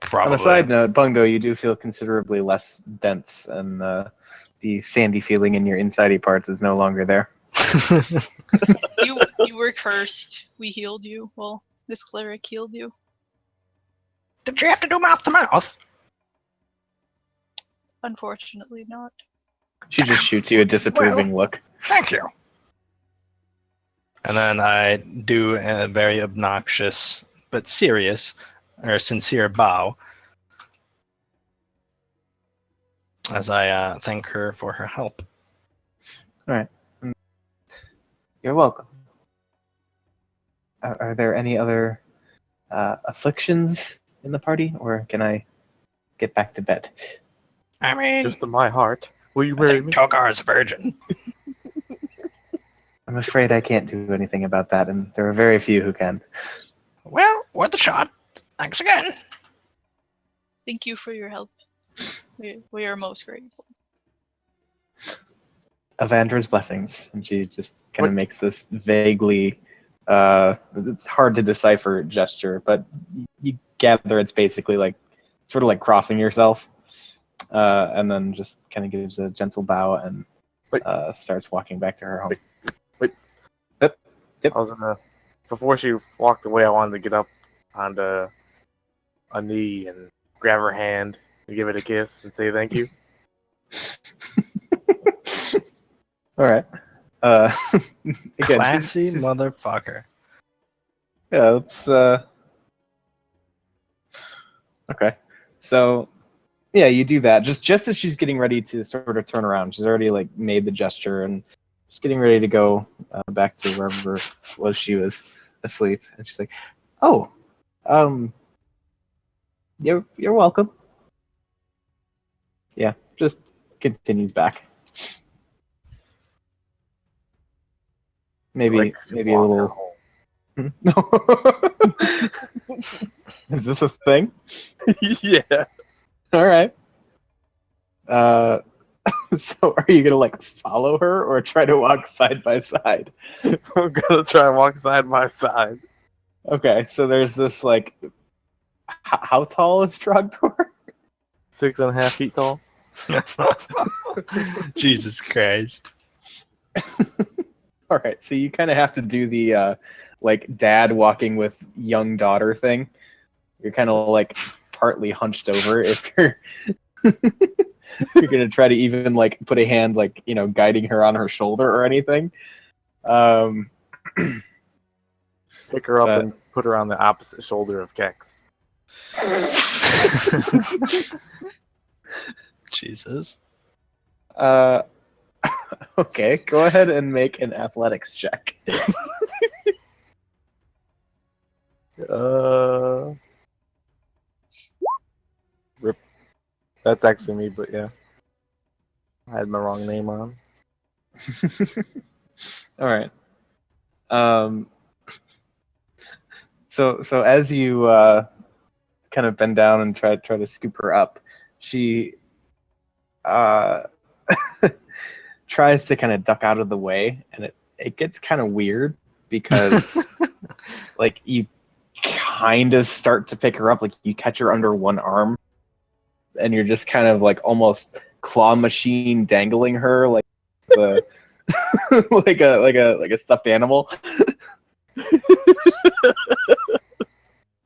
S4: Probably.
S1: On a side note, Bungo, you do feel considerably less dense, and the sandy feeling in your insidey parts is no longer there.
S5: You were cursed. We healed you. Well, this cleric healed you.
S4: Did you have to do mouth to mouth?
S5: Unfortunately, not.
S1: She just shoots you a disapproving look.
S4: Thank you. And then I do a very obnoxious but serious or sincere bow. as I thank her for her help.
S1: All right. You're welcome. Are there any other afflictions in the party, or can I get back to bed?
S4: I mean,
S3: Just in my heart. Will you
S4: I
S3: marry
S4: think
S3: me?
S4: Tokar is a virgin.
S1: I'm afraid I can't do anything about that, and there are very few who can.
S4: Well, worth a shot. Thanks again.
S5: Thank you for your help. We are most grateful.
S1: Avandra's blessings, and she just kind
S3: What?
S1: of makes this vaguely, it's hard to decipher gesture, but you gather it's basically like sort of like crossing yourself, and then just kind of gives a gentle bow and
S3: Wait.
S1: starts walking back to her home.
S3: Wait.
S1: Yep.
S3: I was gonna. Before she walked away, I wanted to get up onto a knee and grab her hand and give it a kiss and say thank you.
S1: All right. Again,
S4: Classy
S1: she's
S4: motherfucker.
S1: yeah. It's okay. So yeah, you do that just as she's getting ready to sort of turn around. She's already like made the gesture and she's getting ready to go back to wherever it was she was asleep. And she's like, "Oh, um, you're welcome." Yeah, just continues back. Maybe
S3: Like to
S1: maybe a
S3: walk her
S1: little. Is this a thing?
S3: home. Yeah.
S1: All right. Uh, so are you gonna like follow her or try to walk side by side?
S3: I'm gonna try and walk side by side.
S1: Okay, so there's this like, how tall is Trogdor?
S3: 6.5 feet tall.
S4: Jesus Christ.
S1: All right, so you kind of have to do the like dad walking with young daughter thing. You're kind of like partly hunched over if you're you're gonna try to even like put a hand like guiding her on her shoulder or anything. Um,
S3: Pick her up
S1: But-
S3: and put her on the opposite shoulder of Kex.
S4: Jesus.
S1: okay, go ahead and make an athletics check.
S3: Rip. That's actually me, but yeah. I had my wrong name on.
S1: All right. So as you kind of bend down and try to scoop her up, she uh, tries to kind of duck out of the way, and it gets kind of weird because like you kind of start to pick her up, like you catch her under one arm, and you're just kind of like almost claw machine dangling her like the like a stuffed animal.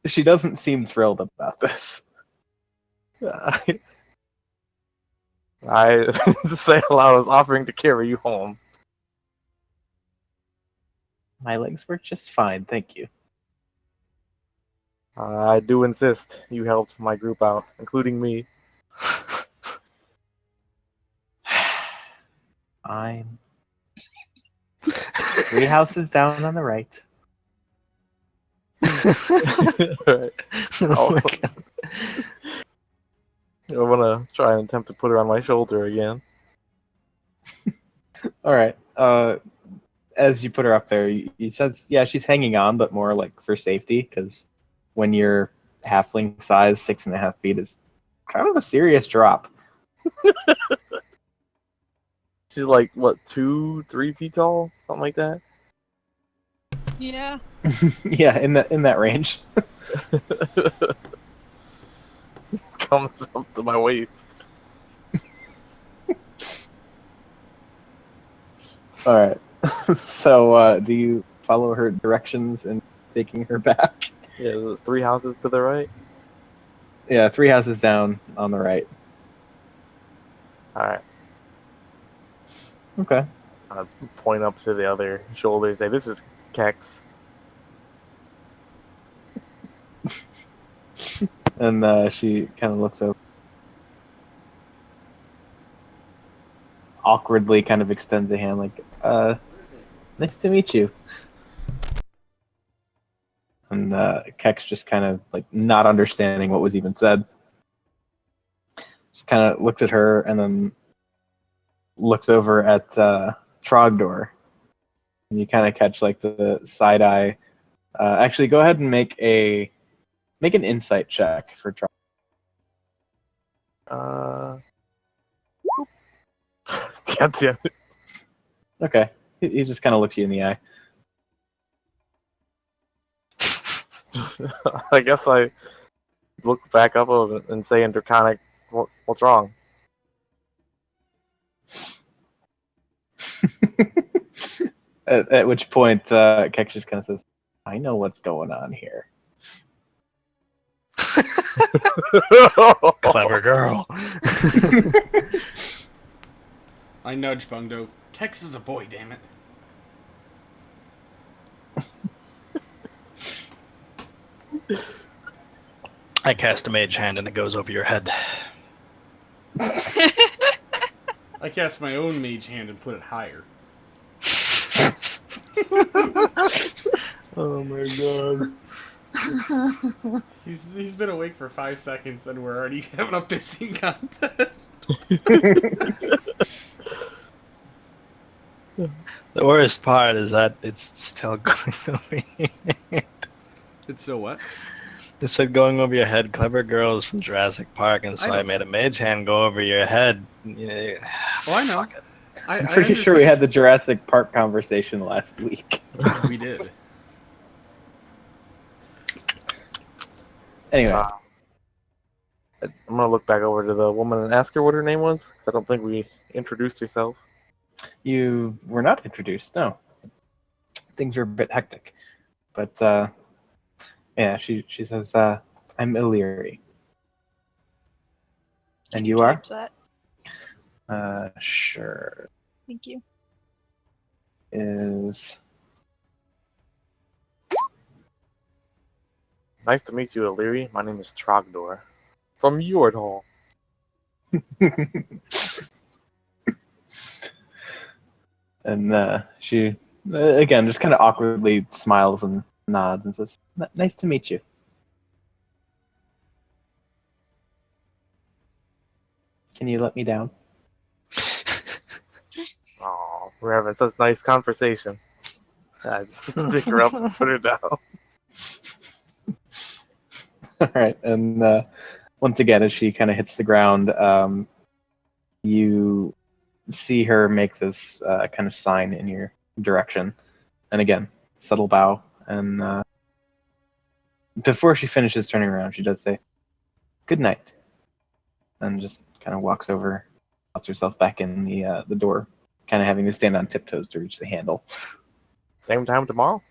S1: She doesn't seem thrilled about this.
S3: I to say aloud, I was offering to carry you home.
S1: My legs work just fine, thank you.
S3: I do insist you helped my group out, including me.
S1: I'm 3 houses down on the right.
S3: Alright.
S4: Oh my God.
S3: I want to try and attempt to put her on my shoulder again.
S1: All right. As you put her up there, you says, yeah, she's hanging on, but more like for safety, because when you're halfling size, 6.5 feet is kind of a serious drop.
S3: She's like, what, 2-3 feet tall? Something like that?
S5: Yeah.
S1: Yeah, in that range.
S3: Comes up to my waist.
S1: All right. So, do you follow her directions in taking her back?
S3: Yeah, there's 3 houses to the right.
S1: Yeah, 3 houses down on the right.
S3: Alright.
S1: Okay.
S3: Point up to the other shoulder and say, this is Kex.
S1: And she kind of looks over. awkwardly kind of extends a hand, like, nice to meet you. And Kex just kind of like not understanding what was even said. Just kind of looks at her and then looks over at Trogdor. And you kind of catch like the side eye. Actually, go ahead and make an insight check for Trogdor.
S3: God damn it.
S1: Okay, he just kind of looks you in the eye.
S3: I guess I look back up and say in Draconic, what's wrong?
S1: At which point, Kex just kind of says, "I know what's going on here."
S4: Clever girl.
S2: I nudge Bungo. Kex is a boy, damn it.
S4: I cast a mage hand and it goes over your head.
S2: I cast my own mage hand and put it higher.
S4: Oh my god.
S2: He's been awake for 5 seconds and we're already having a pissing contest.
S4: The worst part is that it's still going over your head.
S2: It's so what?
S4: It said going over your head, clever girls from Jurassic Park, and so
S2: I
S4: I,
S2: know
S4: made
S2: that.
S4: a mage hand go over your head. Yeah,
S2: Oh, I know.
S4: fuck it.
S1: I'm pretty sure we had the Jurassic Park conversation last week.
S2: We did.
S1: Anyway,
S3: I'm gonna look back over to the woman and ask her what her name was, because I don't think we introduced herself.
S1: you were not introduced. No, things are a bit hectic, but yeah, she says, "I'm Illyri."
S5: Can
S1: And
S5: you
S1: you are?
S5: type that?
S1: Sure.
S5: Thank you.
S1: Is
S3: Nice to meet you, Illyri. My name is Trogdor. From Yordhall.
S1: and she again just kind of awkwardly smiles and nods and says, "Nice to meet you." Can you let me down?
S3: Oh, we're having such nice conversation. I pick her up and put her down.
S1: All right, and once again, as she kind of hits the ground, you see her make this kind of sign in your direction, and again, subtle bow. And before she finishes turning around, she does say, "Good night," and just kind of walks over, puts herself back in the door, kind of having to stand on tiptoes to reach the handle.
S3: Same time tomorrow?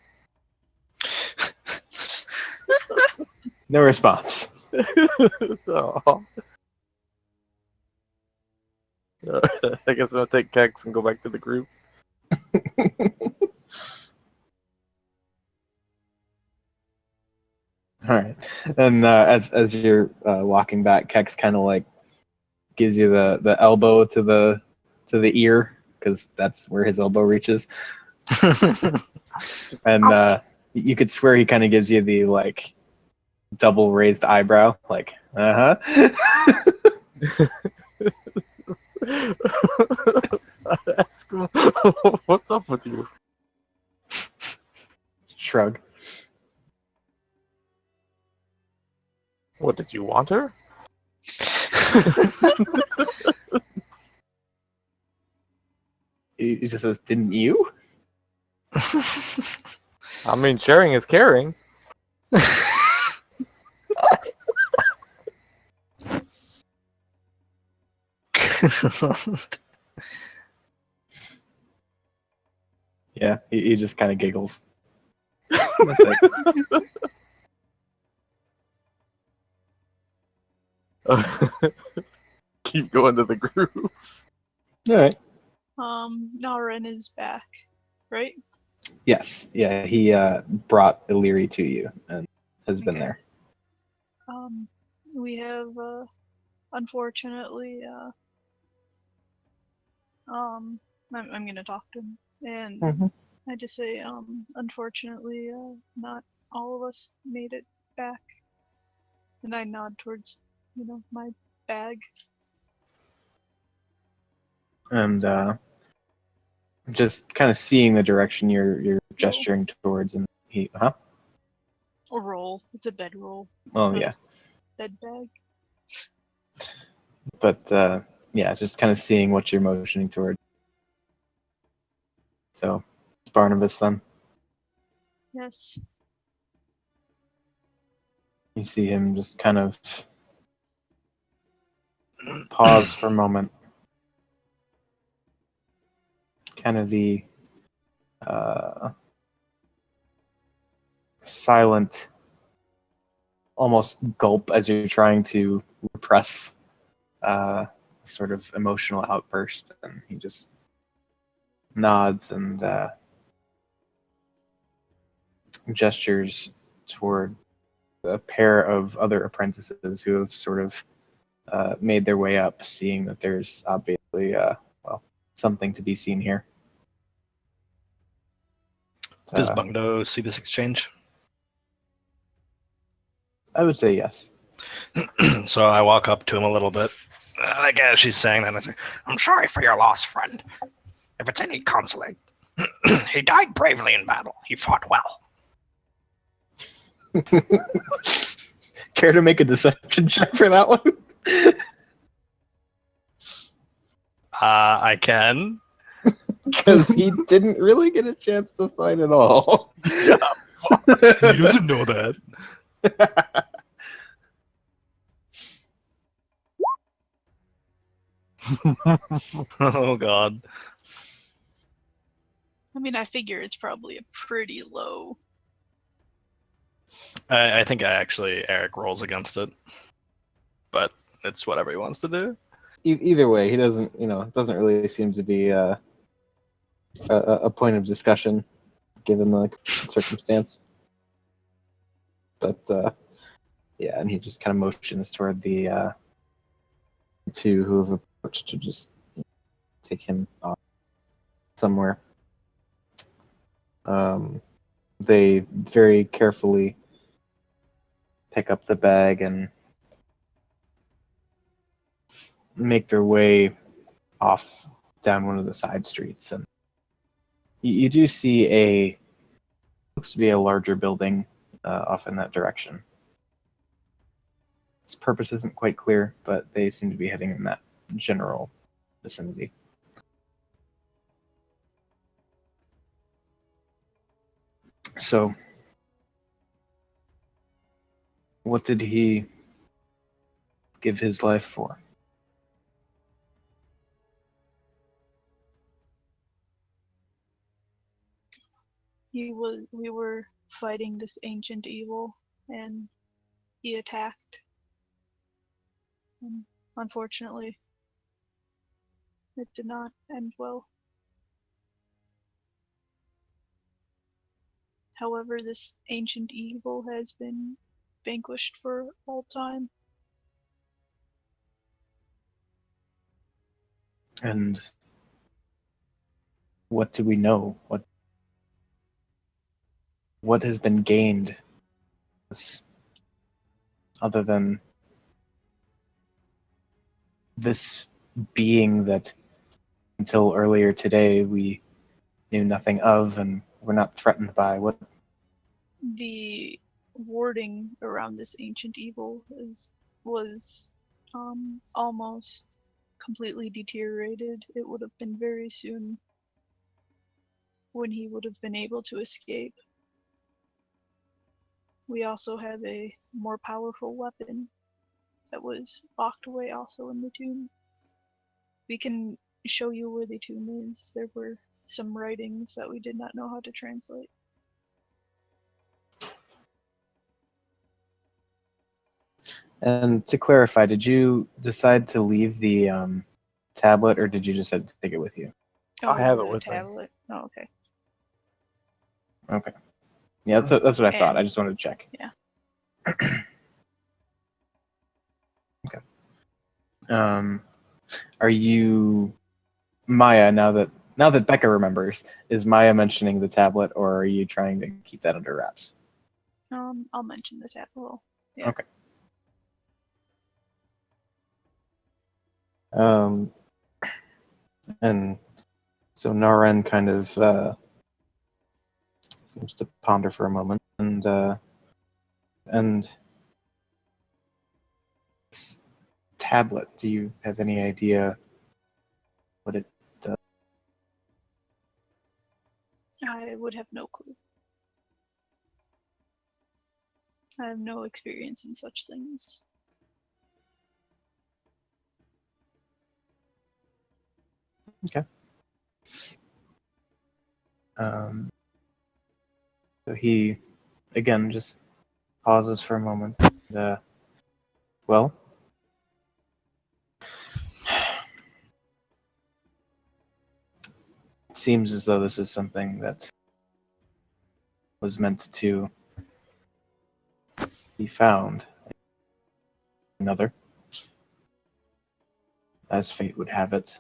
S1: No response.
S3: Oh. I guess I'm gonna take Kex and go back to the group.
S1: All right, and as you're walking back, Kex kind of like gives you the elbow to the ear, because that's where his elbow reaches, and you could swear he kind of gives you the like double raised eyebrow, like
S3: Ask him, what's up with you?
S1: shrug.
S3: What, did you want her?
S1: He just says, "Didn't you?"
S3: I mean, sharing is caring.
S1: Yeah, he just kind of giggles. That's it.
S3: Keep going to the group.
S1: All right.
S5: Naren is back, right?
S1: Yes. Yeah. He brought Illyri to you and has been
S5: Okay.
S1: there.
S5: We have unfortunately I'm gonna talk to him, and
S1: Mhm.
S5: I just say, unfortunately, not all of us made it back. And I nod towards, my bag.
S1: And just kind of seeing the direction you're gesturing towards, and he,
S5: A roll. It's a bedroll.
S1: oh
S5: Not
S1: yeah,
S5: a bed bag.
S1: but yeah, just kind of seeing what you're motioning towards. So it's Barnabas then.
S5: Yes.
S1: You see him just kind of pause for a moment. Kind of the silent, almost gulp as you're trying to repress sort of emotional outburst, and he just nods and gestures toward a pair of other apprentices who have sort of made their way up, seeing that there's obviously well, something to be seen here.
S4: Does Bungo see this exchange?
S1: I would say yes.
S4: So I walk up to him a little bit. I guess she's saying that. And I say, "I'm sorry for your loss, friend. If it's any consolation, he died bravely in battle. He fought well."
S1: Care to make a deception check for that one?
S4: I can.
S1: Because he didn't really get a chance to fight at all.
S4: Yeah, he doesn't know that. Oh God.
S5: I mean, I figure it's probably a pretty low.
S4: I think Eric rolls against it, but it's whatever he wants to do.
S1: Either way, he doesn't. It doesn't really seem to be a point of discussion given the circumstance. But yeah, and he just kind of motions toward the two who have approached to just take him off somewhere. They very carefully pick up the bag and make their way off down one of the side streets. And you do see looks to be a larger building off in that direction. Its purpose isn't quite clear, but they seem to be heading in that general vicinity. So, what did he give his life for?
S5: We were fighting this ancient evil, and he attacked. And unfortunately, it did not end well. However, this ancient evil has been vanquished for all time.
S1: And what do we know? What has been gained other than this being that until earlier today we knew nothing of and were not threatened by? What?
S5: The warding around this ancient evil was almost completely deteriorated. It would have been very soon when he would have been able to escape. We also have a more powerful weapon that was locked away also in the tomb. We can show you where the tomb is. There were some writings that we did not know how to translate.
S1: And to clarify, did you decide to leave the tablet, or did you decide to take it with you?
S5: Oh,
S3: I have it
S5: the
S3: with me.
S5: tablet. Oh, okay.
S1: Okay. Yeah, that's what I thought.
S5: And-
S1: I just wanted to check.
S5: Yeah.
S1: Okay. Are you Maya, now that Becca remembers, is Maya mentioning the tablet, or are you trying to keep that under wraps?
S5: I'll mention the tableau. Yeah.
S1: Okay. Um, and so Naren kind of seems to ponder for a moment, and this tablet. Do you have any idea what it does?
S5: I would have no clue. I have no experience in such things.
S1: Okay. So he, again, just pauses for a moment. Well, it seems as though this is something that was meant to be found. Another, as fate would have it,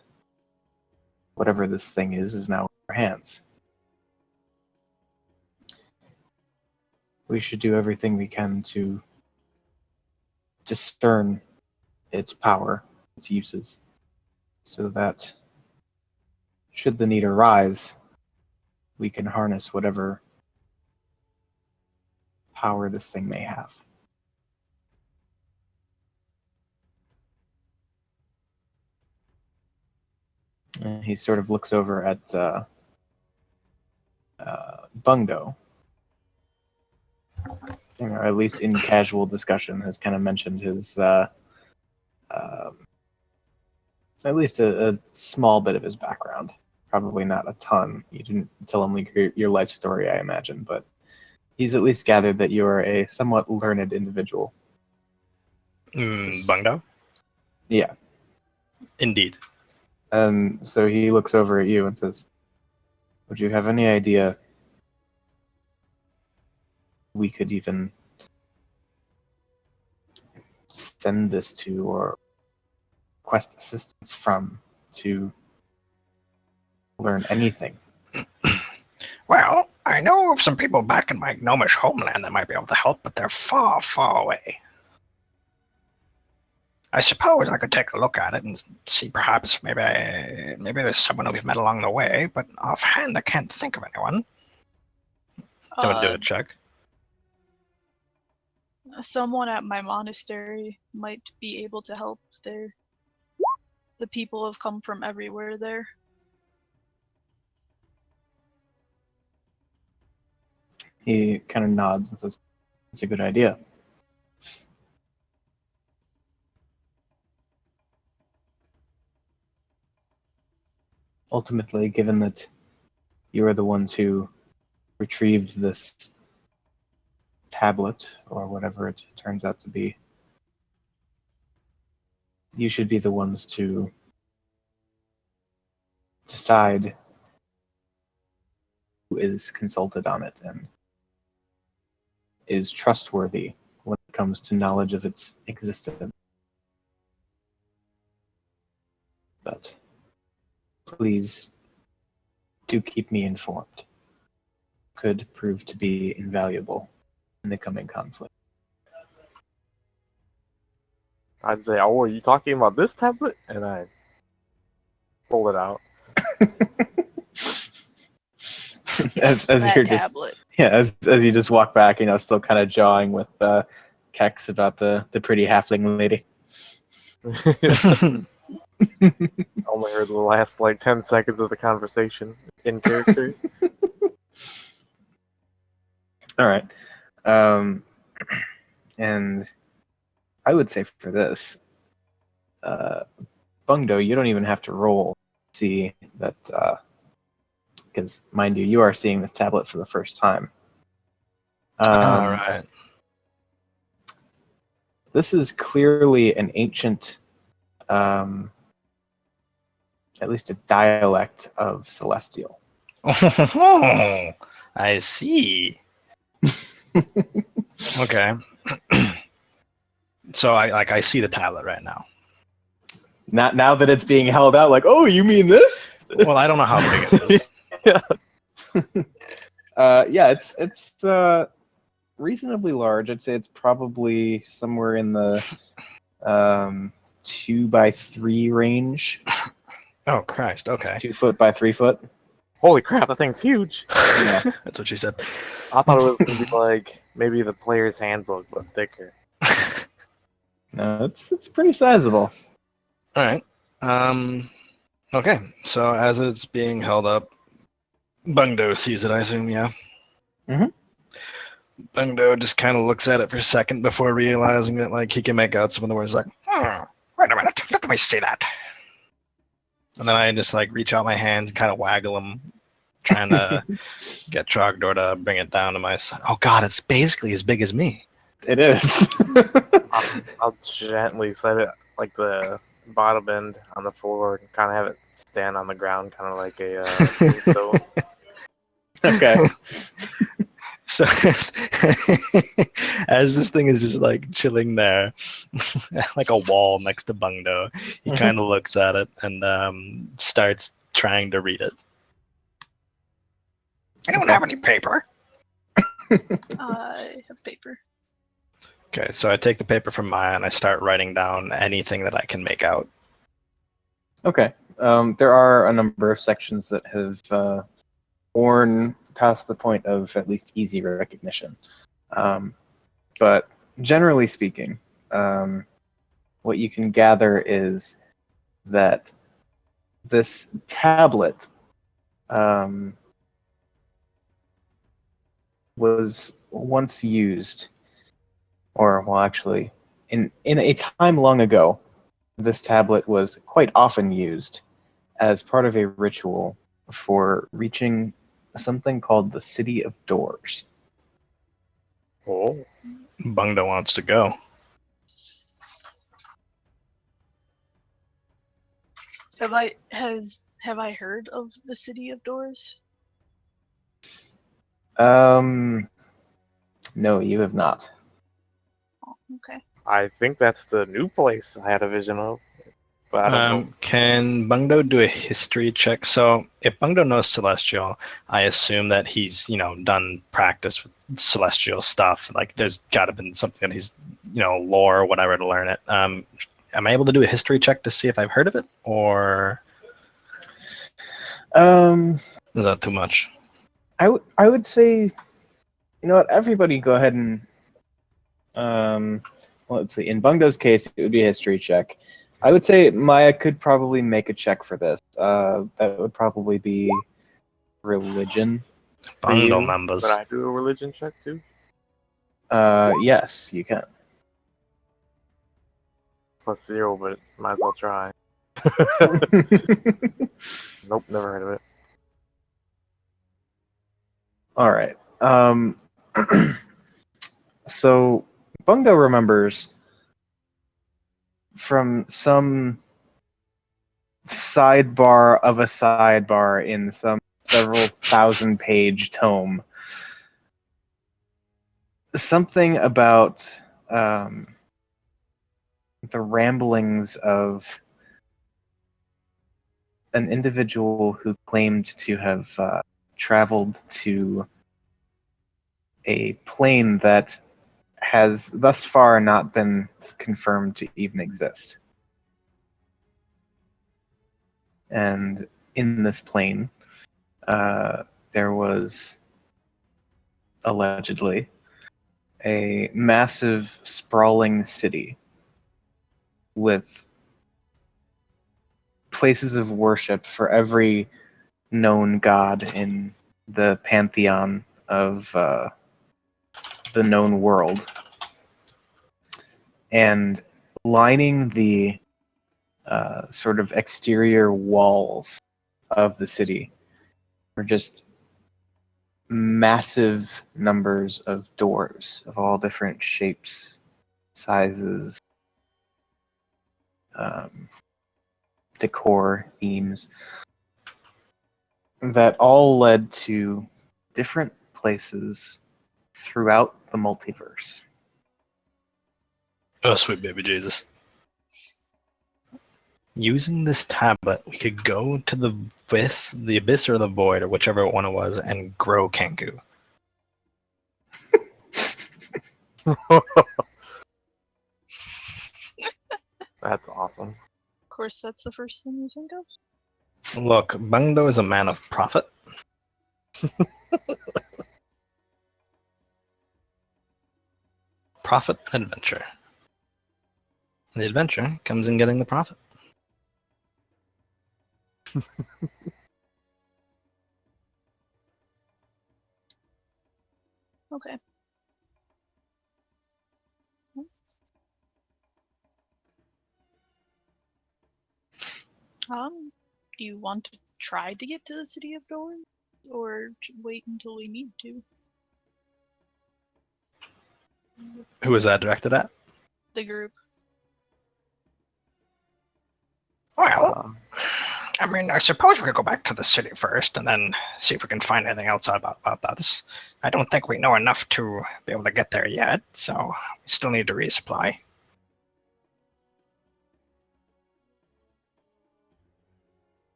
S1: whatever this thing is now in our hands. We should do everything we can to discern its power, its uses, so that should the need arise, we can harness whatever power this thing may have. And he sort of looks over at Bungo, or at least in casual discussion, has kind of mentioned his, at least a small bit of his background. Probably not a ton. You didn't tell him like your life story, I imagine, but he's at least gathered that you are a somewhat learned individual.
S4: Bungdo?
S1: Yeah.
S4: Indeed.
S1: And so he looks over at you and says, would you have any idea we could even send this to or request assistance from to learn anything?
S4: Well, I know of some people back in my gnomish homeland that might be able to help, but they're far, far away. I suppose I could take a look at it and see perhaps maybe there's someone we've met along the way, but offhand I can't think of anyone. Don't do it, Chuck.
S5: Someone at my monastery might be able to help there. The people have come from everywhere there.
S1: He kind of nods and says, it's a good idea. Ultimately, given that you are the ones who retrieved this tablet, or whatever it turns out to be, you should be the ones to decide who is consulted on it and is trustworthy when it comes to knowledge of its existence. But please do keep me informed. Could prove to be invaluable in the coming conflict.
S3: I'd say, oh, are you talking about this tablet? And I pull it out.
S1: as
S5: that
S1: you're
S5: tablet.
S1: as you just walk back, still kind of jawing with Kex about the pretty halfling lady.
S3: Only heard the last 10 seconds of the conversation in character.
S1: All right, and I would say for this, Bungdo, you don't even have to roll to see that, because mind you are seeing this tablet for the first time.
S4: All right.
S1: This is clearly an ancient, at least a dialect of Celestial.
S4: Oh, I see. Okay. So I see the tablet right now.
S1: Not now that it's being held out, like, oh, you mean this?
S4: Well, I don't know how big it is.
S1: Yeah, it's reasonably large. I'd say it's probably somewhere in the 2 by 3 range.
S4: Oh Christ! Okay.
S1: 2 foot by 3 foot.
S3: Holy crap, that thing's huge.
S1: Yeah.
S4: That's what she said.
S3: I thought it was gonna be like maybe the player's handbook, but thicker.
S1: No, it's pretty sizable.
S4: All right. Okay. So as it's being held up, Bungdo sees it. I assume, yeah.
S1: Mhm.
S4: Bungdo just kind of looks at it for a second before realizing that, like, he can make out some of the words, like, wait a minute, let me see that. And then I just like reach out my hands and kind of waggle them, trying to get Trogdor to bring it down to my side. Oh God, it's basically as big as me.
S1: It is.
S3: I'll gently set it like the bottom end on the floor and kind of have it stand on the ground, kind of like a tombstone.
S1: Okay.
S4: So as this thing is just like chilling there, like a wall next to Bungdo, he
S1: Mhm.
S4: kind of looks at it and starts trying to read it. Anyone have any paper?
S5: I have paper.
S4: Okay, so I take the paper from Maya and I start writing down anything that I can make out.
S1: Okay. There are a number of sections that have worn past the point of at least easy recognition. But generally speaking, what you can gather is that this tablet was once used, or well, actually, in a time long ago, this tablet was quite often used as part of a ritual for reaching something called the City of Doors.
S3: Oh,
S4: Bungdo wants to go.
S5: Have I heard of the City of Doors?
S1: No, you have not.
S5: Okay.
S3: I think that's the new place I had a vision of, but I don't know.
S4: Can Bungdo do a history check? So if Bungdo knows Celestial, I assume that he's, done practice with Celestial stuff. Like there's got to been something that he's, lore or whatever to learn it. Am I able to do a history check to see if I've heard of it, or
S1: Um,
S4: is that too much?
S1: I would say, you know what? Everybody, go ahead and well, let's see. In Bungo's case, it would be a history check. I would say Maya could probably make a check for this. That would probably be religion for
S4: Bungdo
S1: you.
S4: members.
S3: But I do a religion check too.
S1: Yes, you can.
S3: +0, but might as well try. Nope, never heard of it.
S1: All right. So Bungo remembers from some sidebar of a sidebar in some several thousand-page tome something about the ramblings of an individual who claimed to have traveled to a plane that has thus far not been confirmed to even exist. And in this plane, there was allegedly a massive, sprawling city with places of worship for every known god in the pantheon of the known world. And lining the sort of exterior walls of the city were just massive numbers of doors of all different shapes, sizes, um, decor, themes, that all led to different places throughout the multiverse.
S4: Oh, sweet baby Jesus. Using this tablet, we could go to the abyss or the void, or whichever one it was, and grow Kenku.
S3: That's awesome.
S5: Of course, that's the first thing you think of.
S4: Look, Bungdo is a man of profit. Profit and adventure. The adventure comes in getting the profit.
S5: Okay. Do you want to try to get to the city of Dorn, or wait until we need to?
S4: Who is that directed at?
S5: The group.
S4: Well, I mean, I suppose we could go back to the city first and then see if we can find anything else about this. I don't think we know enough to be able to get there yet, so we still need to resupply.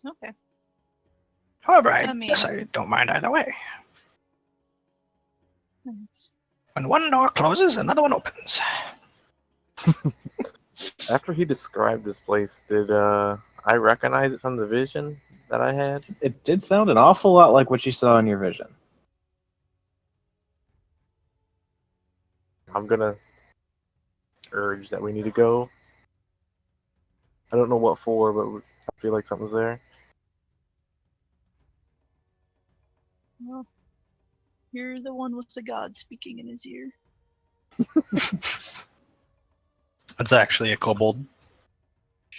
S5: Okay.
S4: However,
S5: I
S4: guess I
S5: mean-
S4: don't mind either way.
S5: Thanks.
S4: When one door closes, another one opens.
S3: After he described this place, did I recognize it from the vision that I had?
S1: It did sound an awful lot like what you saw in your vision.
S3: I'm gonna urge that we need to go. I don't know what for, but I feel like something's there.
S5: Well, you're the one with the god speaking in his ear.
S4: It's actually a kobold.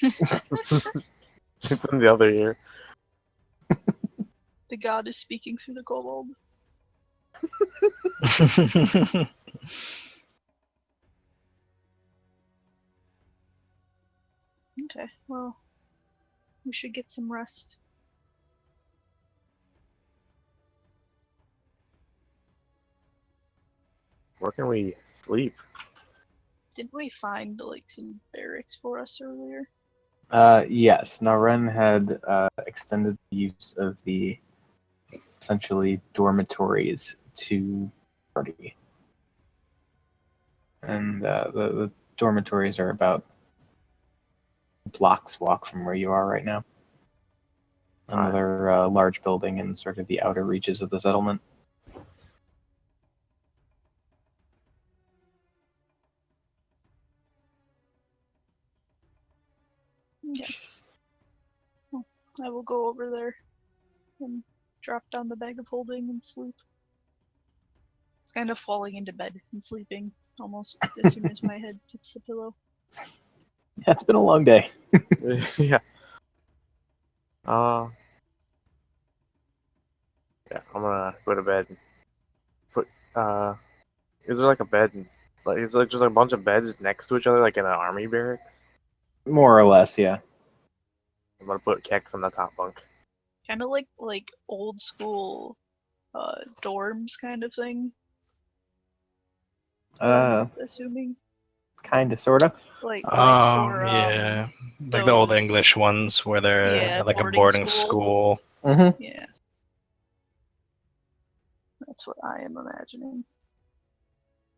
S3: It's in the other ear.
S5: The god is speaking through the kobold. Okay, well, we should get some rest.
S3: Where can we sleep?
S5: Didn't we find like some barracks for us earlier?
S1: Yes, Naren had extended the use of the essentially dormitories to party. And the dormitories are about blocks walk from where you are right now. Another large building in sort of the outer reaches of the settlement.
S5: Okay. Well, I will go over there and drop down the bag of holding and sleep. It's kind of falling into bed and sleeping almost as soon as my head hits the pillow.
S1: Yeah, it's been a long day.
S3: Yeah. Yeah, I'm gonna go to bed. Put is there like a bed and like is there just a bunch of beds next to each other like in an army barracks?
S1: More or less, yeah.
S3: I'm gonna put Kex on the top bunk.
S5: Kind of like old school dorms kind of thing. Assuming
S1: Kinda, sorta.
S5: like
S4: Oh,
S5: for
S4: yeah. Like the old
S5: those-
S4: English ones where they're
S5: Yeah,
S4: like a
S5: boarding
S4: boarding
S5: school.
S4: school.
S1: Mm-hmm.
S5: Yeah. That's what I am imagining.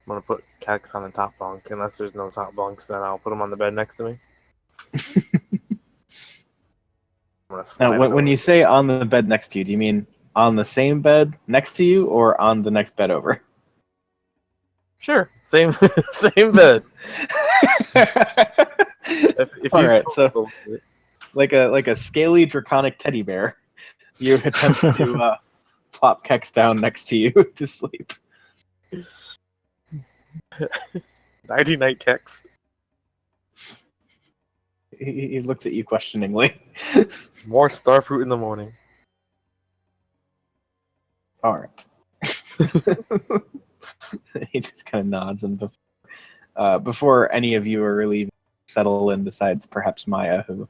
S3: I'm gonna put Kex on the top bunk. Unless there's no top bunks, then I'll put him on the bed next to me. I'm gonna
S1: Now,
S3: slam it
S1: when you
S3: over.
S1: say on the bed next to you, do you mean on the same bed next to you, or on the next bed over?
S3: Sure, same same bed. If
S1: All
S3: he's
S1: right, so
S3: comfortable with it.
S1: like a scaly draconic teddy bear, you attempt to plop Kex down next to you to sleep.
S3: Nighty night Kex.
S1: He looks at you questioningly.
S3: More starfruit in the morning.
S1: All right. He just kind of nods, and before any of you are really settled in, besides perhaps Maya, who,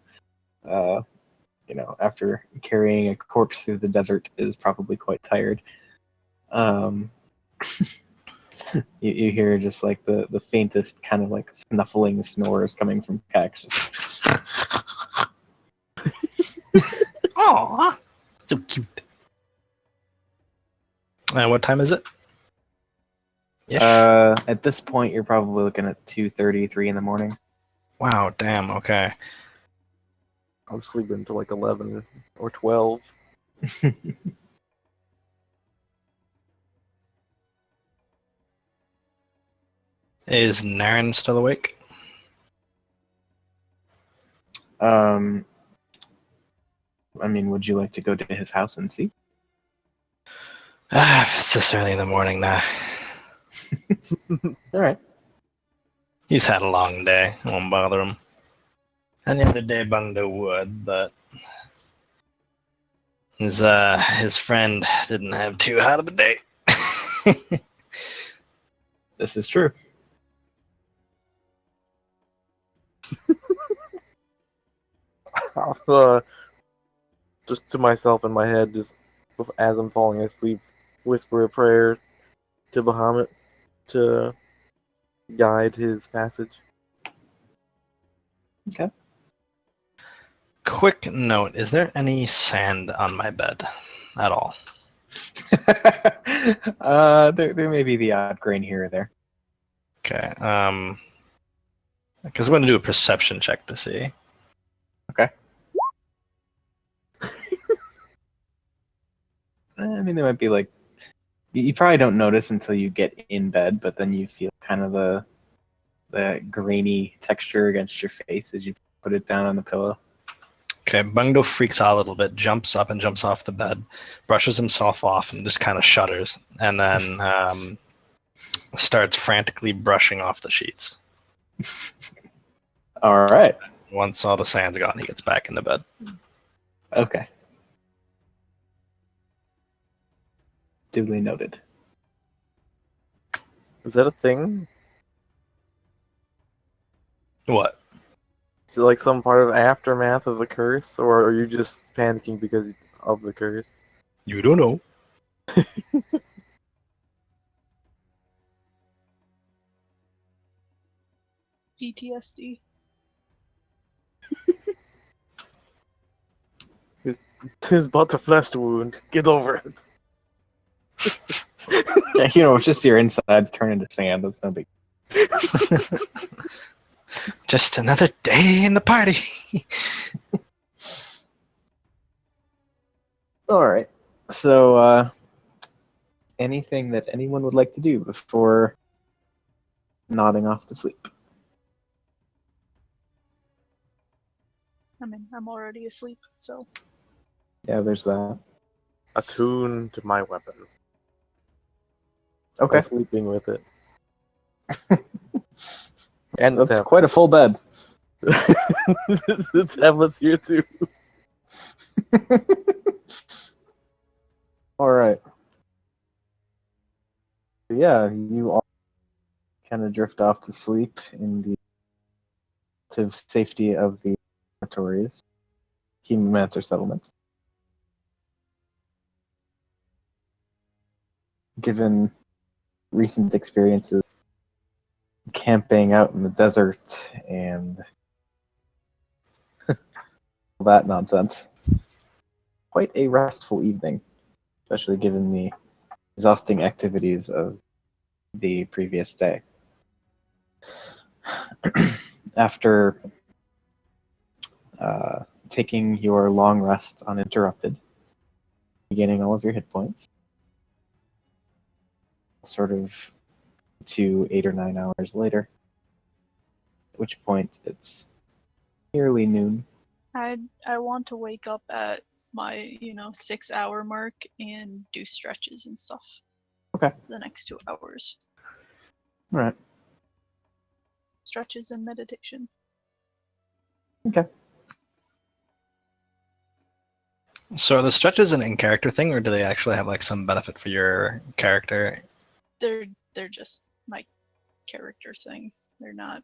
S1: after carrying a corpse through the desert, is probably quite tired. You hear just like the faintest kind of like snuffling snores coming from Kex.
S4: Aw, so cute. And what time is it? Ish.
S1: At this point, you're probably looking at 2:30, 3 in the morning.
S4: Wow, damn. Okay.
S3: I'm sleeping until like 11 or 12.
S4: Is Naren still awake?
S1: I mean, would you like to go to his house and see?
S4: If it's this early in the morning, nah.
S1: All right.
S4: He's had a long day. I won't bother him. Any other day, Bungdo would, but his friend didn't have too hot of a day.
S1: This is true.
S3: Just to myself in my head, just as I'm falling asleep, whisper a prayer to Bahamut to guide his passage.
S1: Okay.
S4: Quick note: is there any sand on my bed at all?
S1: There may be the odd grain here or there.
S4: Okay. Because I'm going to do a perception check to see.
S1: Okay. I mean, there might be like you probably don't notice until you get in bed, but then you feel kind of the grainy texture against your face as you put it down on the pillow.
S4: Okay, Bungdo freaks out a little bit, jumps up and jumps off the bed, brushes himself off, and just kind of shudders, and then starts frantically brushing off the sheets.
S1: All right.
S4: Once all the sand's gone, he gets back into bed.
S1: Okay. Duly noted.
S3: Is that a thing?
S4: What?
S3: Is it like some part of aftermath of the curse, or are you just panicking because of the curse?
S4: You don't know.
S5: PTSD.
S3: His butt's a flesh wound. Get over it.
S1: Yeah, it's just your insides turn into sand. That's no big.
S4: Just another day in the party.
S1: All right. So, anything that anyone would like to do before nodding off to sleep?
S5: I mean, I'm already asleep, so
S1: Yeah, there's that.
S3: Attune to my weapon.
S1: Okay.
S3: By sleeping with it. And the
S1: That's
S3: tablet.
S1: quite a full bed.
S3: The tablet's here too.
S1: All right. Yeah, you all kind of drift off to sleep in the relative safety of the laboratories, Chemomancer settlement. Given recent experiences camping out in the desert and all that nonsense, quite a restful evening, especially given the exhausting activities of the previous day. After taking your long rest uninterrupted, regaining all of your hit points, sort of to 8 or 9 hours later, at which point it's nearly noon.
S5: I want to wake up at my 6 hour mark and do stretches and stuff.
S1: Okay.
S5: The next 2 hours.
S1: All right.
S5: Stretches and meditation.
S1: Okay.
S4: So are the stretches an in-character thing, or do they actually have like some benefit for your character?
S5: They're just my character thing. They're not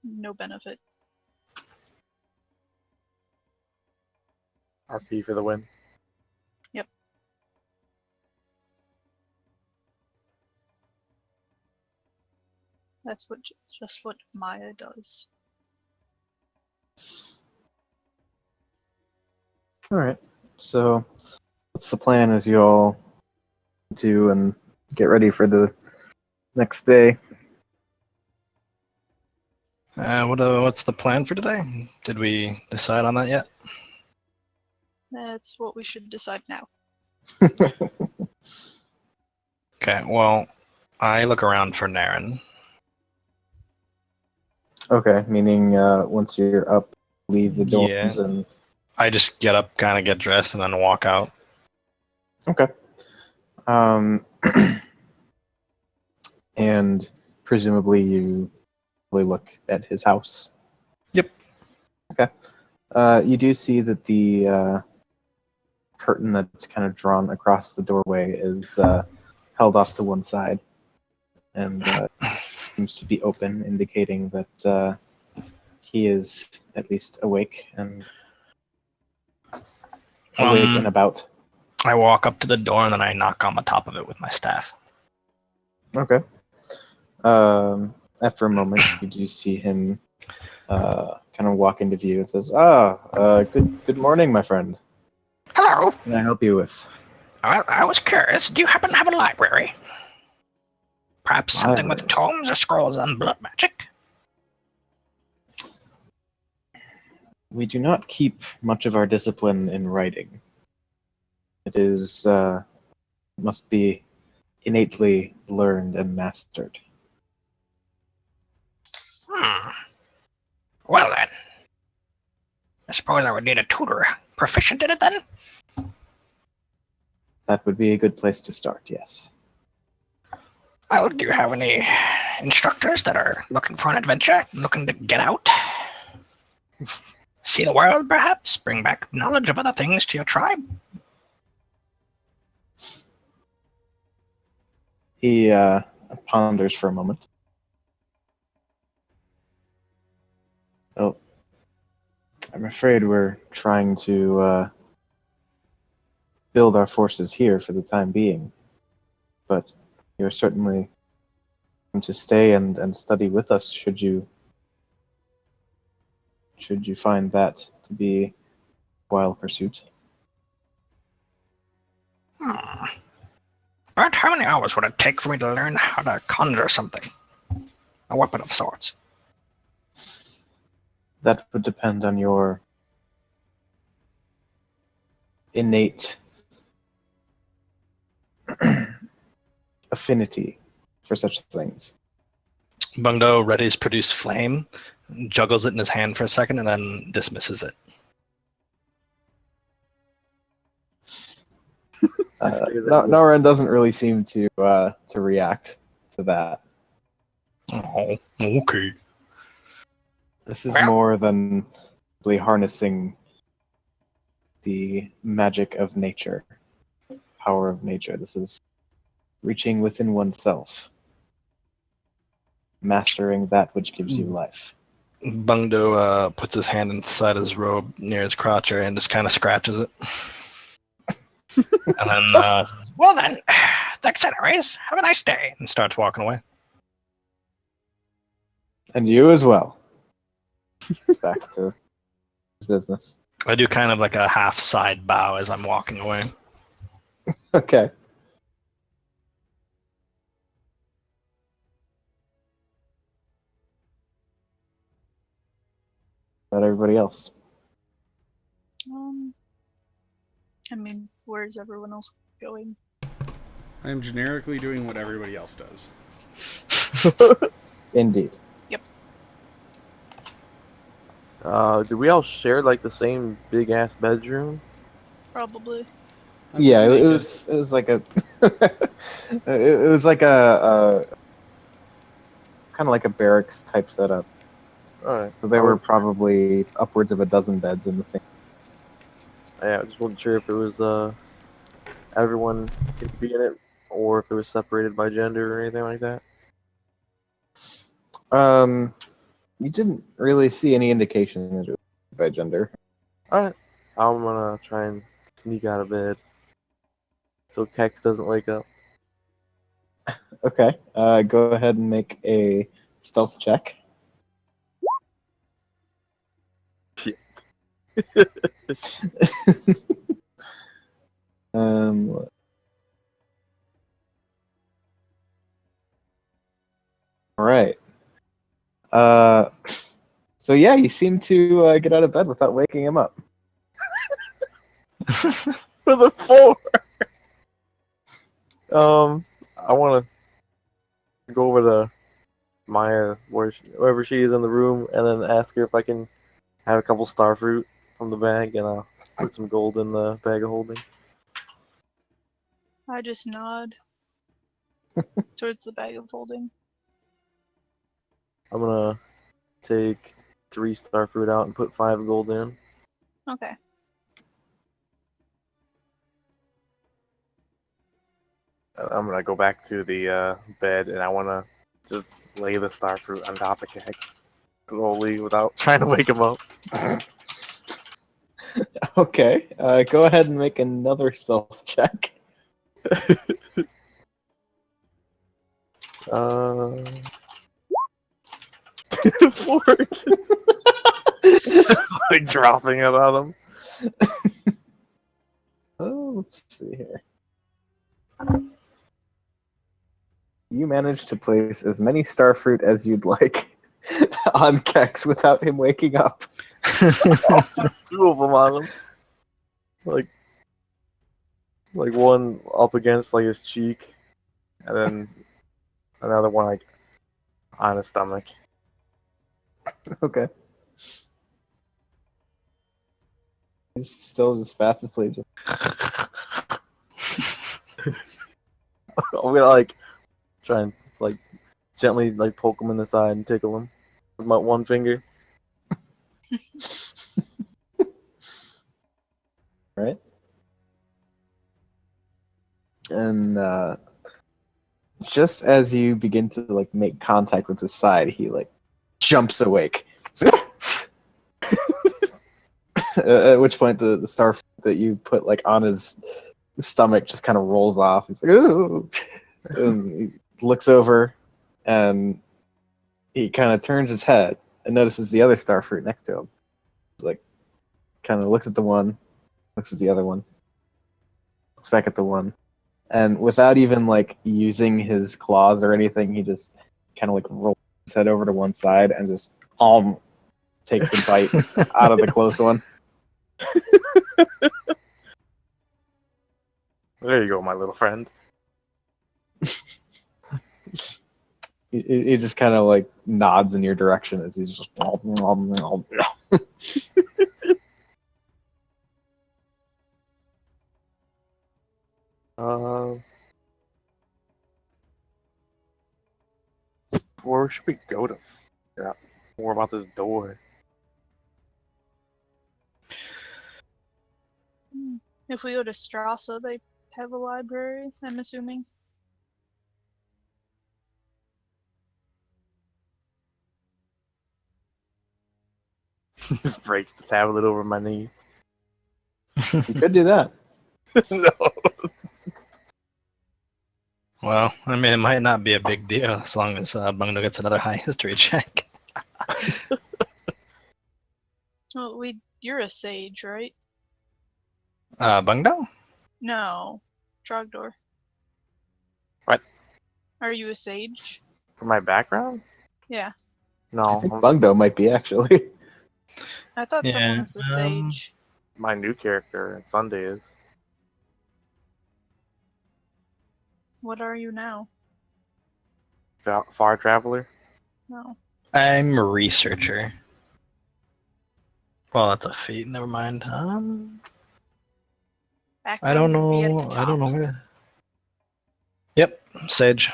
S5: no benefit.
S3: RP for the win.
S5: Yep. That's just what Maya does.
S1: All right. So, what's the plan as you all do and get ready for the next day?
S4: What's the plan for today? Did we decide on that yet?
S5: That's what we should decide now.
S4: Okay, well, I look around for Naren.
S1: Okay, meaning once you're up, leave the
S4: Yeah.
S1: dorms and.
S4: I just get up, kind of get dressed, and then walk out.
S1: Okay. Um, and presumably you really look at his house.
S4: Yep.
S1: Okay. You do see that the curtain that's kind of drawn across the doorway is held off to one side and seems to be open, indicating that he is at least awake and about.
S4: I walk up to the door and then I knock on the top of it with my staff.
S1: Okay. After a moment, you do see him kind of walk into view and says, good morning, my friend.
S6: Hello.
S1: What can I help you with?
S6: I was curious. Do you happen to have a library? Perhaps something with
S1: Library.
S6: tomes or scrolls on blood magic?
S1: We do not keep much of our discipline in writing. It is must be innately learned and mastered.
S6: Well then. I suppose I would need a tutor proficient in it then?
S1: That would be a good place to start, yes.
S6: Well, do you have any instructors that are looking for an adventure? Looking to get out? See the world, perhaps? Bring back knowledge of other things to your tribe?
S1: He ponders for a moment. Oh, I'm afraid we're trying to build our forces here for the time being. But you're certainly going to stay and study with us should you find that to be a wild pursuit.
S6: But how many hours would it take for me to learn how to conjure something? A weapon of sorts.
S1: That would depend on your innate affinity for such things.
S4: Bungdo readies produce flame, juggles it in his hand for a second, and then dismisses it.
S1: Noran doesn't really seem to react to that.
S4: Oh, okay.
S1: This is more than simply harnessing the magic of nature, power of nature. This is reaching within oneself, mastering that which gives you life.
S4: Bungdo puts his hand inside his robe near his crotch area and just kind of scratches it. And then says,
S6: Well then, thanks anyways. Have a nice day.
S4: and starts walking away.
S1: And you as well. Back to business.
S4: I do kind of like a half side bow as I'm walking away.
S1: Okay. About everybody else.
S5: I mean, where's everyone else going?
S2: I am generically doing what everybody else does.
S1: Indeed.
S5: Yep.
S3: Do we all share like the same big ass bedroom?
S5: Probably.
S1: Yeah, it was like a it was like a kind of like a barracks type setup.
S3: Alright.
S1: So there were probably upwards of a dozen beds in the same.
S3: Yeah, I just wasn't sure if it was everyone could be in it or if it was separated by gender or anything like that.
S1: You didn't really see any indication that it was by gender.
S3: Alright. I'm gonna try and sneak out of bed so Kex doesn't wake up.
S1: Okay. Go ahead and make a stealth check. um, all right. So yeah, you seem to get out of bed without waking him up.
S3: For the 4. I want to go over to Maya, wherever she is in the room, and then ask her if I can have a couple star fruit from the bag, and I'll put some gold in the bag of holding.
S5: I just nod towards the bag of holding.
S3: I'm gonna take 3 star fruit out and put 5 gold in.
S5: Okay.
S3: I'm gonna go back to the bed, and I wanna just lay the star fruit on top of Kek slowly without trying to wake him up.
S1: Okay. Go ahead and make another stealth check.
S3: Uh, 4. Like dropping it on him.
S1: Oh, let's see here. You managed to place as many starfruit as you'd like on Kex without him waking up.
S3: There's 2 of them on him. Like one up against like his cheek, and then another one like on his stomach.
S1: Okay. He's still just fast asleep. Just...
S3: I'm gonna like try and like gently like poke him in the side and tickle him with my one finger.
S1: Right? And just as you begin to like make contact with his side, he like jumps awake. At which point the starfruit that you put like on his stomach just kind of rolls off. He's like, ooh, and he looks over, and he kind of turns his head and notices the other starfruit next to him. Like, kind of looks at the one, looks at the other one, looks back at the one, and without even like using his claws or anything, he just kind of like rolls his head over to one side and just takes a bite out of the close one.
S3: There you go, my little friend.
S1: He just kind of like nods in your direction as he's just.
S3: Uh, where should we go to figure out more about this door?
S5: If we go to Strasa, they have a library, I'm assuming.
S3: Just break the tablet over my knee.
S1: You could do that.
S3: No.
S4: Well, I mean, it might not be a big deal as long as Bungno gets another high history check.
S5: Well, you're a sage, right?
S4: Bungno?
S5: No, Trogdor.
S3: What?
S5: Are you a sage?
S3: For my background?
S5: Yeah,
S1: I
S3: No,
S1: think Bungdo might be actually.
S5: I thought someone
S4: Yeah,
S5: was a sage.
S3: my new character Sunday is.
S5: What are you now?
S3: Far Traveler.
S5: No.
S4: I'm a researcher. Well, that's a feat. Never mind. I don't
S5: Background would be at the
S4: know. I don't
S5: top.
S4: know where. Yep, Sage.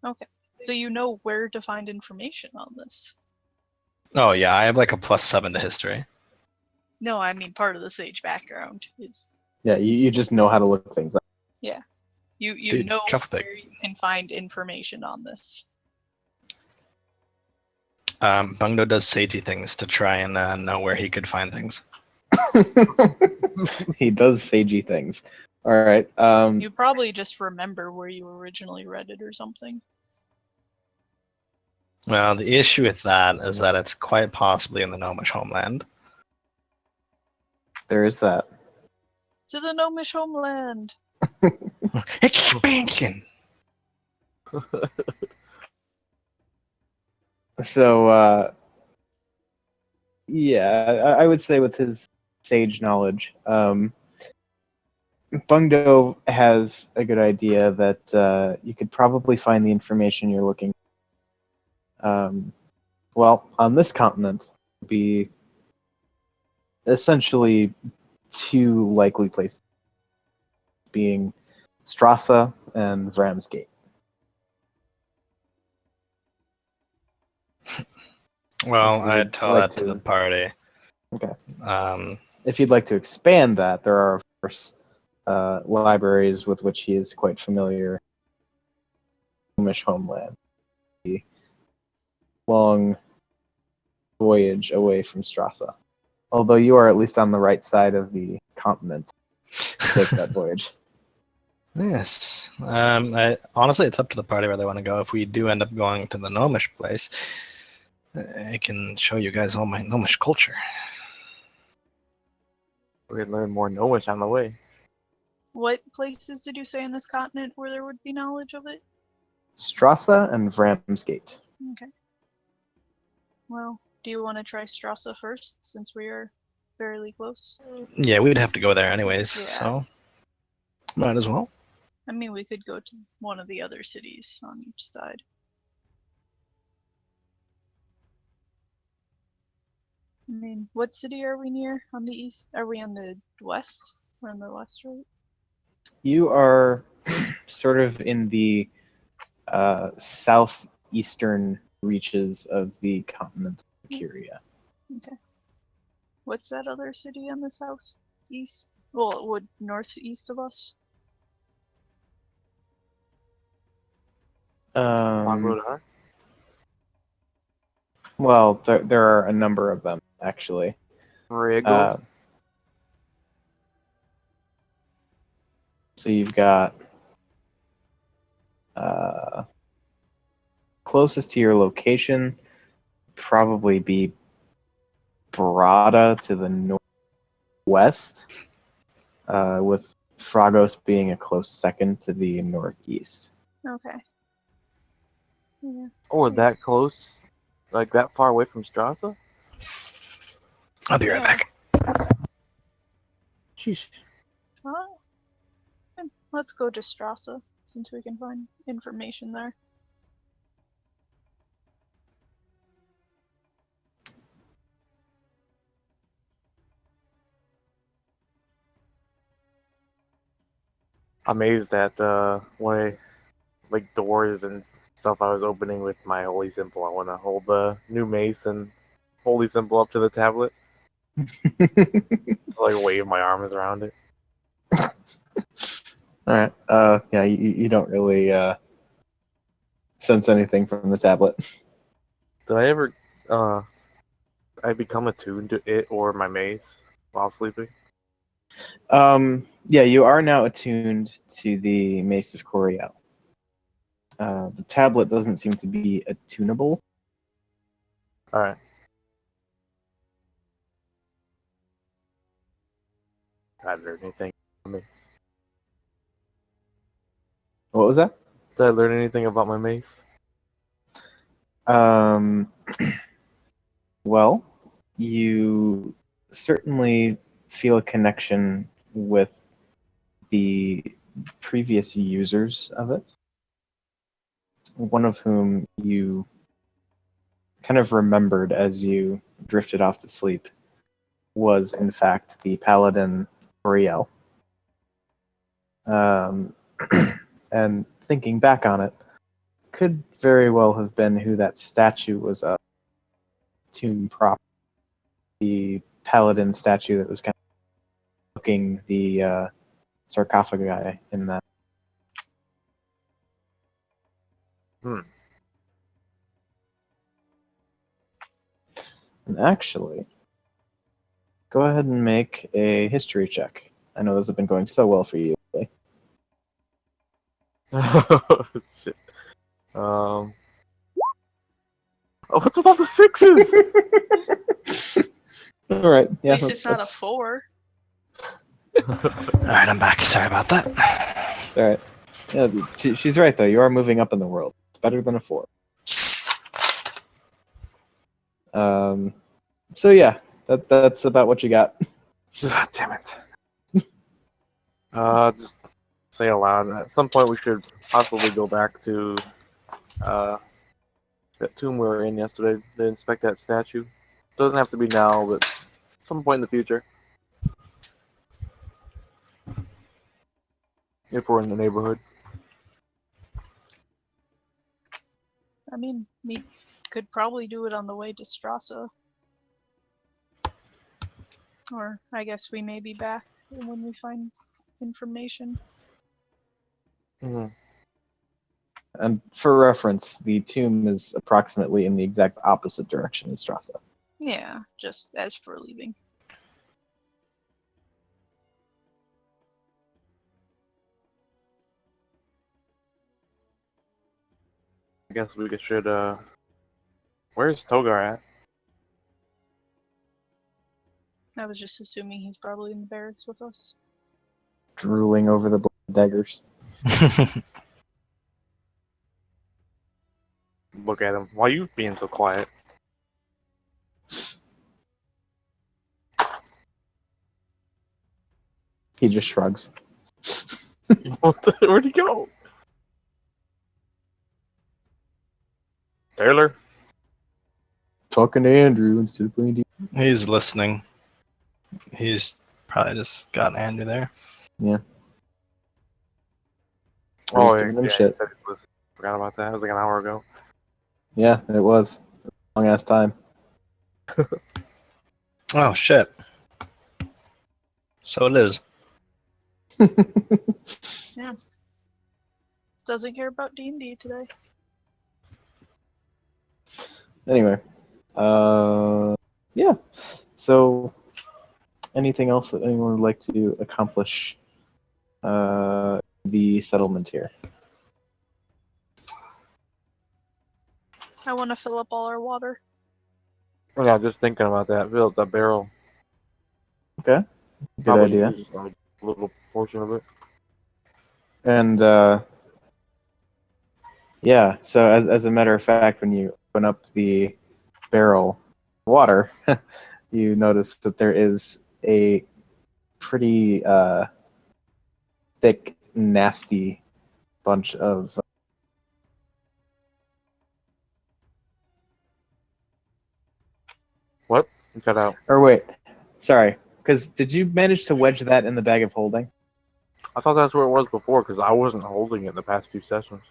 S5: Okay. So you know where to find information on this.
S4: Oh yeah, I have like a +7 to history.
S5: No, I mean part of the sage background is
S1: Yeah, you just know how to look things up.
S5: you
S4: Dude,
S5: know
S4: truffle pig.
S5: where you can find information on this.
S4: Bungno does sagey things to try and know where he could find things.
S1: He does sagey things. All right.
S5: You probably just remember where you originally read it or something.
S4: Well, the issue with that is that it's quite possibly in the Gnomish homeland.
S1: There is that.
S5: To the Gnomish homeland.
S6: Expansion.
S1: So, yeah, I would say with his sage knowledge, Bungdo has a good idea that you could probably find the information you're looking. Well, on this continent, would be essentially two likely places, being Strasa and Ramsgate.
S4: Well,
S1: If you
S4: I'd
S1: would
S4: tell
S1: like
S4: that to the
S1: to,
S4: party.
S1: okay.
S4: Um,
S1: If you'd like to expand that, there are of course libraries with which he is quite familiar. Gnomish homeland, the long voyage away from Strasa. Although you are at least on the right side of the continent to take that voyage.
S4: yes. Honestly, it's up to the party where they want to go. If we do end up going to the Gnomish place, I can show you guys all my Gnomish culture.
S3: We could learn more Gnomish on the way.
S5: What places did you say in this continent where there would be knowledge of it?
S1: Strasa and Ramsgate.
S5: Okay. Well, do you want to try Strasa first, since we are fairly close?
S4: Yeah, we'd have to go there anyways,
S5: Yeah.
S4: so might as well.
S5: I mean, we could go to one of the other cities on each side. I mean, what city are we near on the east? Are we on the west? We're on the west, right?
S1: You are sort of in the southeastern reaches of the continent of Kyria.
S5: Okay. What's that other city on the southeast? Well, northeast of us?
S3: Logrodar?
S1: Well, there are a number of them actually.
S3: Rigo?
S1: So you've got closest to your location, probably be Brada to the northwest, with Fragos being a close second to the northeast.
S5: Okay. Yeah.
S3: Oh, we're that
S5: Nice.
S3: close? Like that far away from Strasa?
S6: I'll be right
S5: Yeah.
S6: back.
S3: Sheesh.
S5: Well, let's go to Strasa, since we can find information there.
S3: Amazed at why, like doors and stuff I was opening with my holy symbol. I want to hold the new mace and holy symbol up to the tablet, like wave my arms around it.
S1: All right. Yeah, you don't really sense anything from the tablet.
S3: Did I ever I become attuned to it or my mace while sleeping?
S1: Yeah, you are now attuned to the Mace of Coriel. The tablet doesn't seem to be attunable.
S3: All right. Did I learn anything about my mace?
S1: What was that?
S3: Did I learn anything about my mace?
S1: Um, well, you certainly feel a connection with the previous users of it, one of whom you kind of remembered as you drifted off to sleep was, in fact, the paladin Oriel. And thinking back on it, could very well have been who that statue was of. Tomb prop, the paladin statue that was kind of looking the sarcophagi in that.
S3: Hmm.
S1: And actually, go ahead and make a history check. I know this has been going so well for you lately.
S3: Shit. Oh, what's with all the sixes?
S1: All right. Yeah.
S5: At least it's not a 4.
S4: All right, I'm back. Sorry about that.
S1: It's all right. Yeah, she's right though. You are moving up in the world. It's better than a 4. So yeah, that's about what you got.
S3: Damn it. Just say aloud. At some point, we should possibly go back to that tomb we were in yesterday to inspect that statue. Doesn't have to be now, but some point in the future. If we're in the neighborhood.
S5: I mean, we could probably do it on the way to Strasa. Or I guess we may be back when we find information.
S3: Mhm.
S1: And for reference, the tomb is approximately in the exact opposite direction as Strasa.
S5: Yeah, just as for leaving.
S3: I guess we should. Where's Togar at?
S5: I was just assuming he's probably in the barracks with us.
S1: Drooling over the daggers.
S3: Look at him. Why are you being so quiet?
S1: He just shrugs.
S3: Where'd he go? Taylor?
S1: Talking to Andrew instead of playing D.
S4: He's listening. He's probably just got Andrew there.
S1: Yeah.
S3: Oh,
S1: Just
S3: yeah,
S1: giving him
S3: yeah,
S1: shit.
S3: he said he was- Forgot about that. It was like an hour ago.
S1: Yeah, it was. Long ass time.
S4: Oh shit. So it is.
S5: Yeah. Doesn't care about D&D today.
S1: Anyway. Yeah. So anything else that anyone would like to accomplish the settlement here?
S5: I want to fill up all our water.
S3: Yeah, just thinking about that. Fill up that barrel.
S1: Okay. Good
S3: Probably
S1: idea.
S3: use a little portion of it.
S1: And yeah, so as a matter of fact, when you open up the barrel of water, you notice that there is a pretty thick, nasty bunch of.
S3: What? You cut out.
S1: Or wait, sorry, because did you manage to wedge that in the bag of holding?
S3: I thought that's where it was before because I wasn't holding it the past few sessions.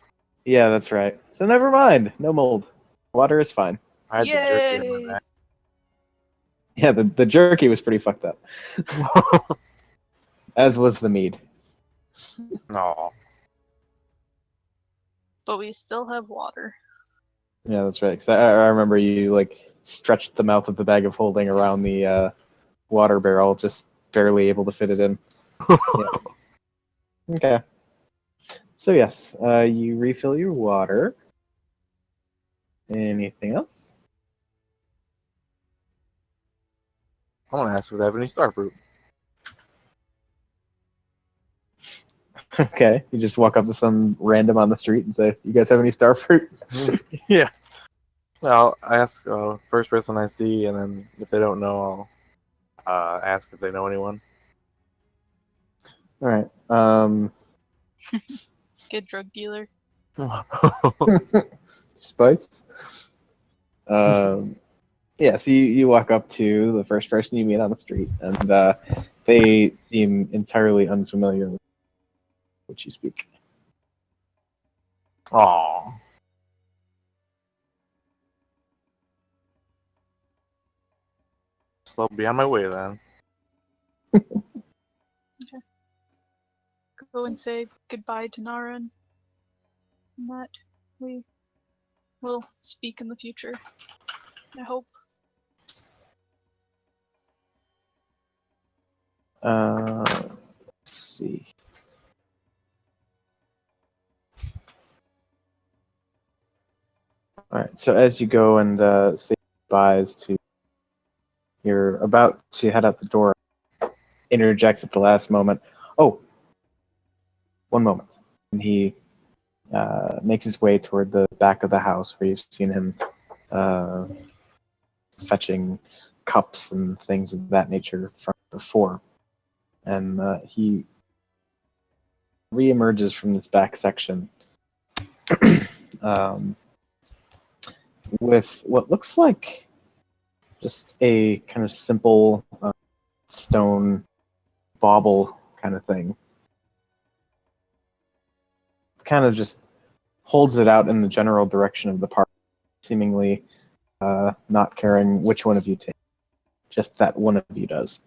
S1: Yeah, that's right. So never mind. No mold. Water is fine.
S3: I had the jerky in
S5: Yay!
S3: my
S1: Yeah, the jerky was pretty fucked up,
S3: bag.
S1: as was the mead.
S3: No.
S5: But we still have water.
S1: Yeah, that's right. 'Cause I remember you like stretched the mouth of the bag of holding around the water barrel, just barely able to fit it in. Yeah. Okay. So yes, you refill your water. Anything else?
S3: I want to ask if they have any star fruit.
S1: Okay. You just walk up to some random on the street and say, "You guys have any star fruit?"
S3: Yeah. Well, I ask first person I see, and then if they don't know, I'll ask if they know anyone.
S1: All right.
S5: Good drug dealer.
S1: Spice. Yeah, so you walk up to the first person you meet on the street, and they seem entirely unfamiliar with what you speak.
S3: Aw. So I'll be on my way then.
S5: Go and say goodbye to Nara and that we will speak in the future. I hope.
S1: Let's see. All right. So as you go and say goodbyes to, you're about to head out the door. interjects at the last moment. Oh, one moment. And he makes his way toward the back of the house where you've seen him fetching cups and things of that nature from before. And he reemerges from this back section with what looks like just a kind of simple stone bauble kind of thing. Kind of just holds it out in the general direction of the park, seemingly not caring which one of you take. Just that one of you does.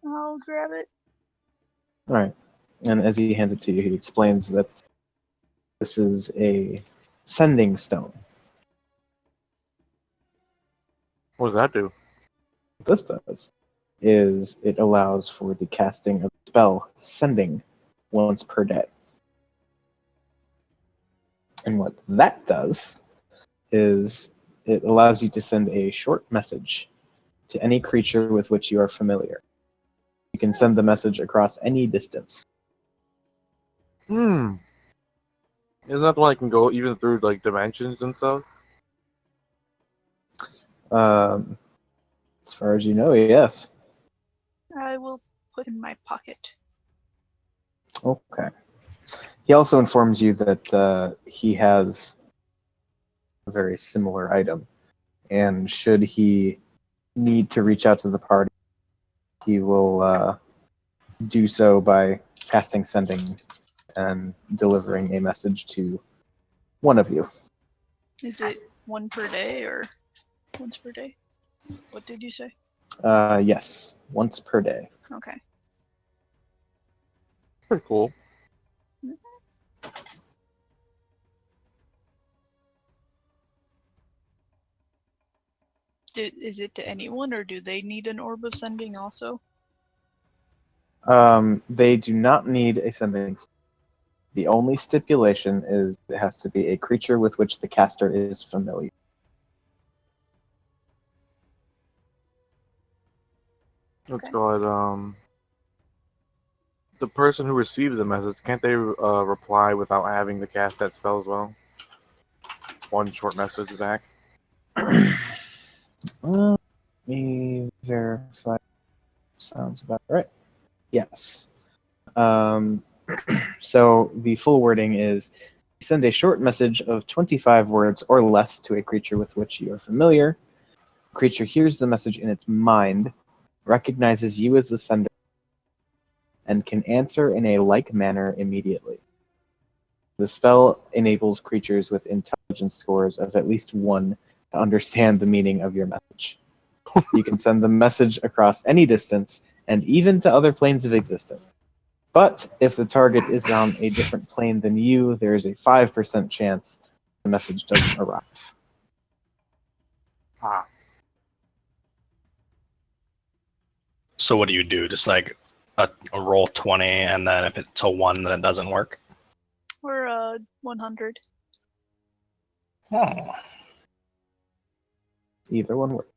S5: I'll grab it.
S1: All right. And as he hands it to you, he explains that this is a sending stone.
S3: What does that do?
S1: What this does is it allows for the casting of the spell sending once per day. And what that does is it allows you to send a short message to any creature with which you are familiar. You can send the message across any distance.
S3: Isn't that the one I can go even through like dimensions and stuff?
S1: As far as you know, yes.
S5: I will put in my pocket.
S1: Okay. He also informs you that he has a very similar item, and should he need to reach out to the party, he will do so by casting sending and delivering a message to one of you.
S5: Is it one per day or once per day? What did you say?
S1: Yes, once per day.
S5: Okay.
S3: Pretty cool.
S5: Is it to anyone, or do they need an orb of sending also?
S1: They do not need a sending. The only stipulation is it has to be a creature with which the caster is familiar.
S3: Let's
S5: Okay.
S3: go ahead. The person who receives the message, can't they reply without having to cast that spell as well? One short message back.
S1: Let me verify. Sounds about right. Yes. So the full wording is send a short message of 25 words or less to a creature with which you are familiar. The creature hears the message in its mind, recognizes you as the sender, and can answer in a like manner immediately. The spell enables creatures with intelligence scores of at least 1 to understand the meaning of your message. You can send the message across any distance and even to other planes of existence. But if the target is on a different plane than you, there is a 5% chance the message doesn't arrive.
S3: Ah.
S4: So what do you do? Just like a roll 20, and then if it's a 1, then it doesn't work?
S5: Or 100.
S4: Oh.
S1: Either one works.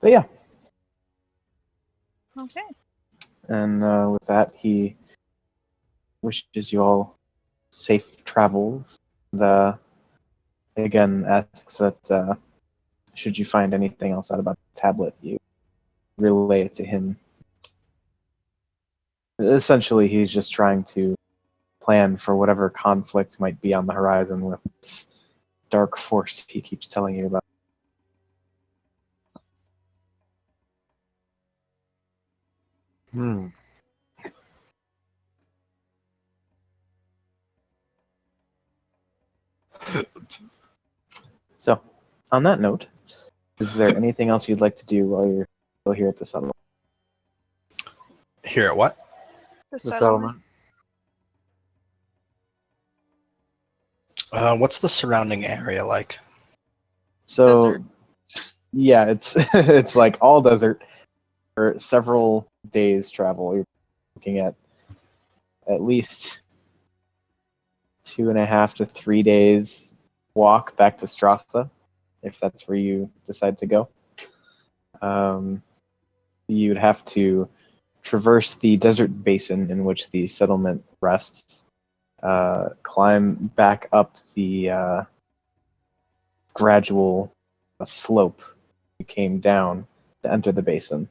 S1: But yeah,
S5: Okay.
S1: and with that, he wishes you all safe travels. And again, asks that should you find anything else out about the tablet, you relay it to him. Essentially, he's just trying to plan for whatever conflict might be on the horizon with this dark force he keeps telling you about.
S3: Hmm.
S1: So, on that note, is there anything else you'd like to do while you're still here at the settlement?
S4: Here at what?
S5: The
S3: The
S5: settlement.
S3: settlement.
S4: What's the surrounding area like?
S1: So,
S5: Desert.
S1: yeah, it's it's like all desert for several days travel. You're looking at least 2.5 to 3 days walk back to Strasa. if that's where you decide to go. You'd have to traverse the desert basin in which the settlement rests, climb back up the gradual slope you came down to enter the basin,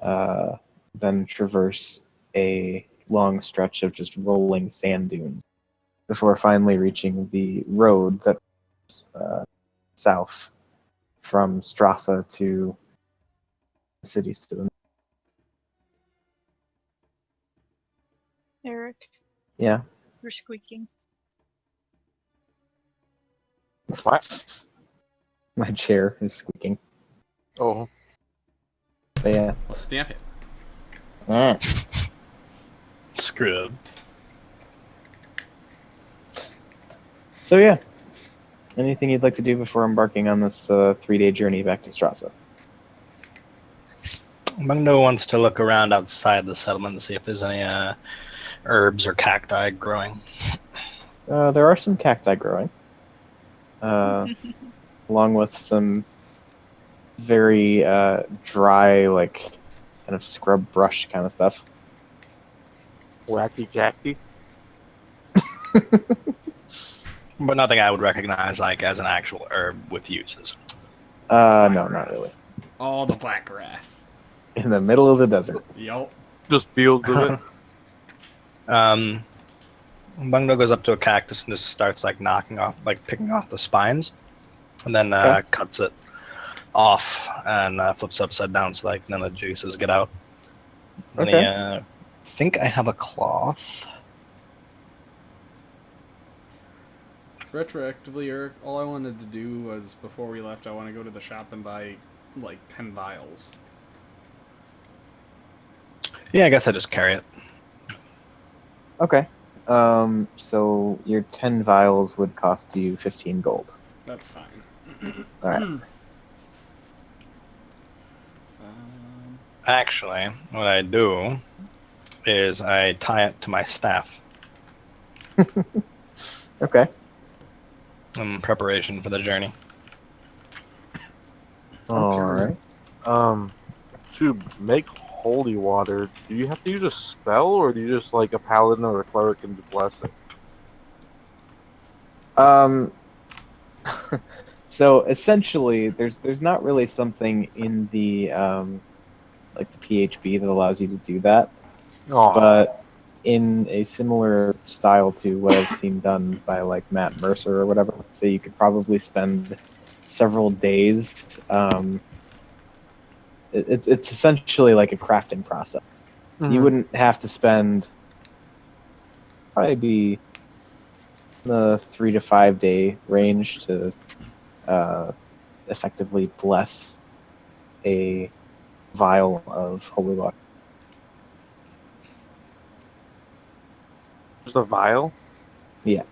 S1: then traverse a long stretch of just rolling sand dunes before finally reaching the road that south from Strasa to the cities to the north.
S5: Eric,
S1: Yeah.
S5: you're squeaking.
S3: What?
S1: My chair is squeaking.
S3: Oh,
S1: But yeah.
S2: Well, stamp it.
S4: Screwed.
S1: So yeah. Anything you'd like to do before embarking on this 3-day journey back to Strasa?
S4: Mungno wants to look around outside the settlement and see if there's any herbs or cacti growing.
S1: There are some cacti growing, along with some very dry, like kind of scrub brush kind of stuff.
S3: wacky jacky.
S4: But nothing I would recognize like as an actual herb with uses.
S1: No, not really.
S2: All the black grass.
S1: In the middle of the desert.
S2: Yup.
S3: Just fields of it.
S4: Mungno goes up to a cactus and just starts like knocking off, like picking off the spines, and then
S1: Okay.
S4: cuts it off and flips upside down so like none of the juices get out. And
S1: Okay.
S4: I think I have a cloth.
S2: Retroactively, Eric, all I wanted to do was, before we left, I want to go to the shop and buy, like, 10 vials.
S4: Yeah, I guess I just carry it.
S1: Okay. So your 10 vials would cost you 15 gold.
S2: That's fine.
S1: Alright.
S4: Actually, what I do is I tie it to my staff
S1: Okay.
S4: in preparation for the journey.
S1: Alright.
S3: To make holy water, do you have to use a spell, or do you just like a paladin or a cleric can bless it?
S1: So essentially, there's not really something in the like the PHB that allows you to do that,
S3: Oh,
S1: but in a similar style to what I've seen done by like Matt Mercer or whatever, so you could probably spend several days. It's essentially like a crafting process. You wouldn't have to spend probably be in the 3 to 5 day range to effectively bless a vial of holy water.
S3: just a vial.
S1: Yeah.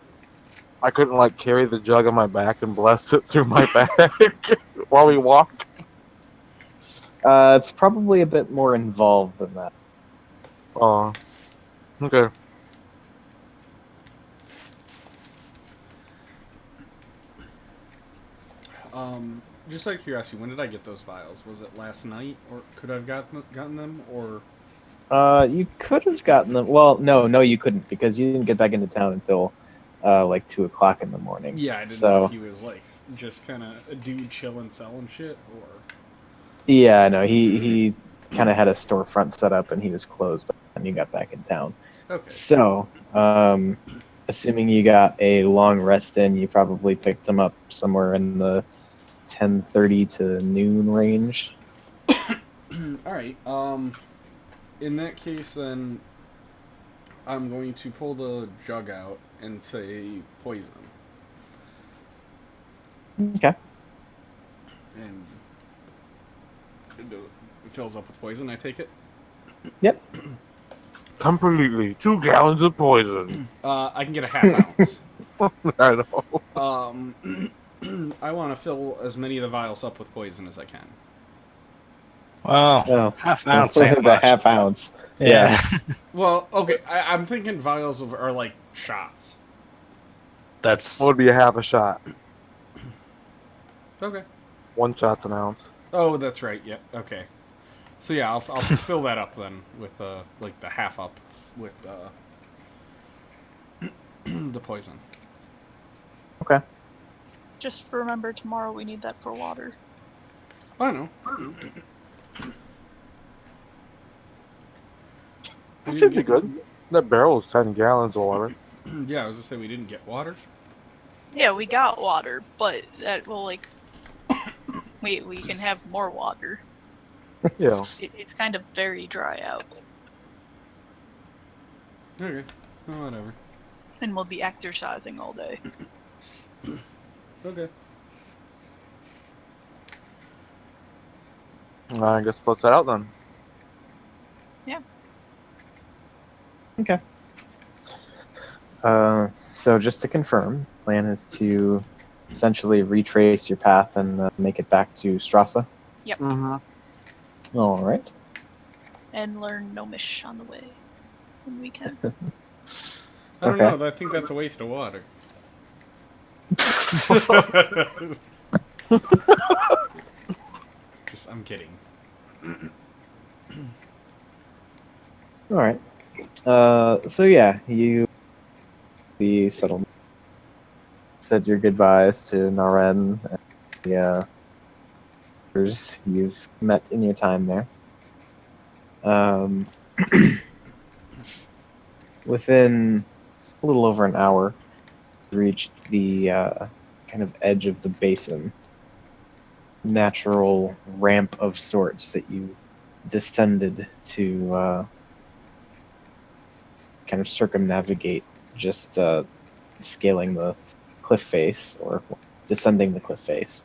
S3: I couldn't like carry the jug on my back and bless it through my back while we walk.
S1: It's probably a bit more involved than that.
S3: Oh, okay.
S2: Just out of curiosity, when did I get those vials? Was it last night, or could I have gotten them, or...
S1: You could have gotten them. Well, no, you couldn't because you didn't get back into town until like 2 o'clock in the morning.
S2: Yeah, I didn't
S1: So
S2: know if he was, like, just kind of a dude chilling, selling shit, or...
S1: yeah, no, he kind of had a storefront set up and he was closed, but then you got back in town.
S2: Okay.
S1: So, assuming you got a long rest in, you probably picked him up somewhere in the 10:30 to noon range.
S2: Alright, in that case, then, I'm going to pull the jug out and say poison.
S1: Okay.
S2: And it fills up with poison, I take it?
S1: Yep.
S3: Completely. 2 gallons of poison.
S2: I can get a half ounce.
S3: I know.
S2: I want to fill as many of the vials up with poison as I can.
S4: Well,
S1: Oh,
S4: half ounce
S1: the
S4: ain't much.
S1: half ounce.
S4: Yeah.
S2: Well, okay, I'm thinking vials are like shots.
S4: That's
S3: What would be a half a shot?
S2: Okay.
S3: 1 shot's an ounce.
S2: Oh, that's right. Yep. Okay. So yeah, I'll fill that up then with like the half up with the poison.
S1: Okay.
S5: Just remember, tomorrow we need that for water.
S2: I know. We
S3: That
S2: didn't
S3: should be
S2: get.
S3: good. That barrel is 10 gallons of water.
S2: Yeah, I was just saying we didn't get water.
S5: Yeah, we got water, but that will like we can have more water.
S3: Yeah.
S5: It's kind of very dry out,
S2: Okay. Oh, whatever.
S5: and we'll be exercising all day.
S2: Okay.
S3: I guess let's head out then.
S5: Yeah.
S1: Okay. So just to confirm, the plan is to essentially retrace your path and make it back to Strasa.
S5: Yep.
S3: Mm-hmm.
S1: All right.
S5: And learn Gnomish on the way when we can.
S2: I don't
S1: Okay.
S2: know. I think that's a waste of water. Just, I'm kidding.
S1: All right. So yeah, you the settlement said your goodbyes to Naren and the others you've met in your time there. Um, within a little over an hour, you reached the kind of edge of the basin, natural ramp of sorts that you descended to kind of circumnavigate, just scaling the cliff face or descending the cliff face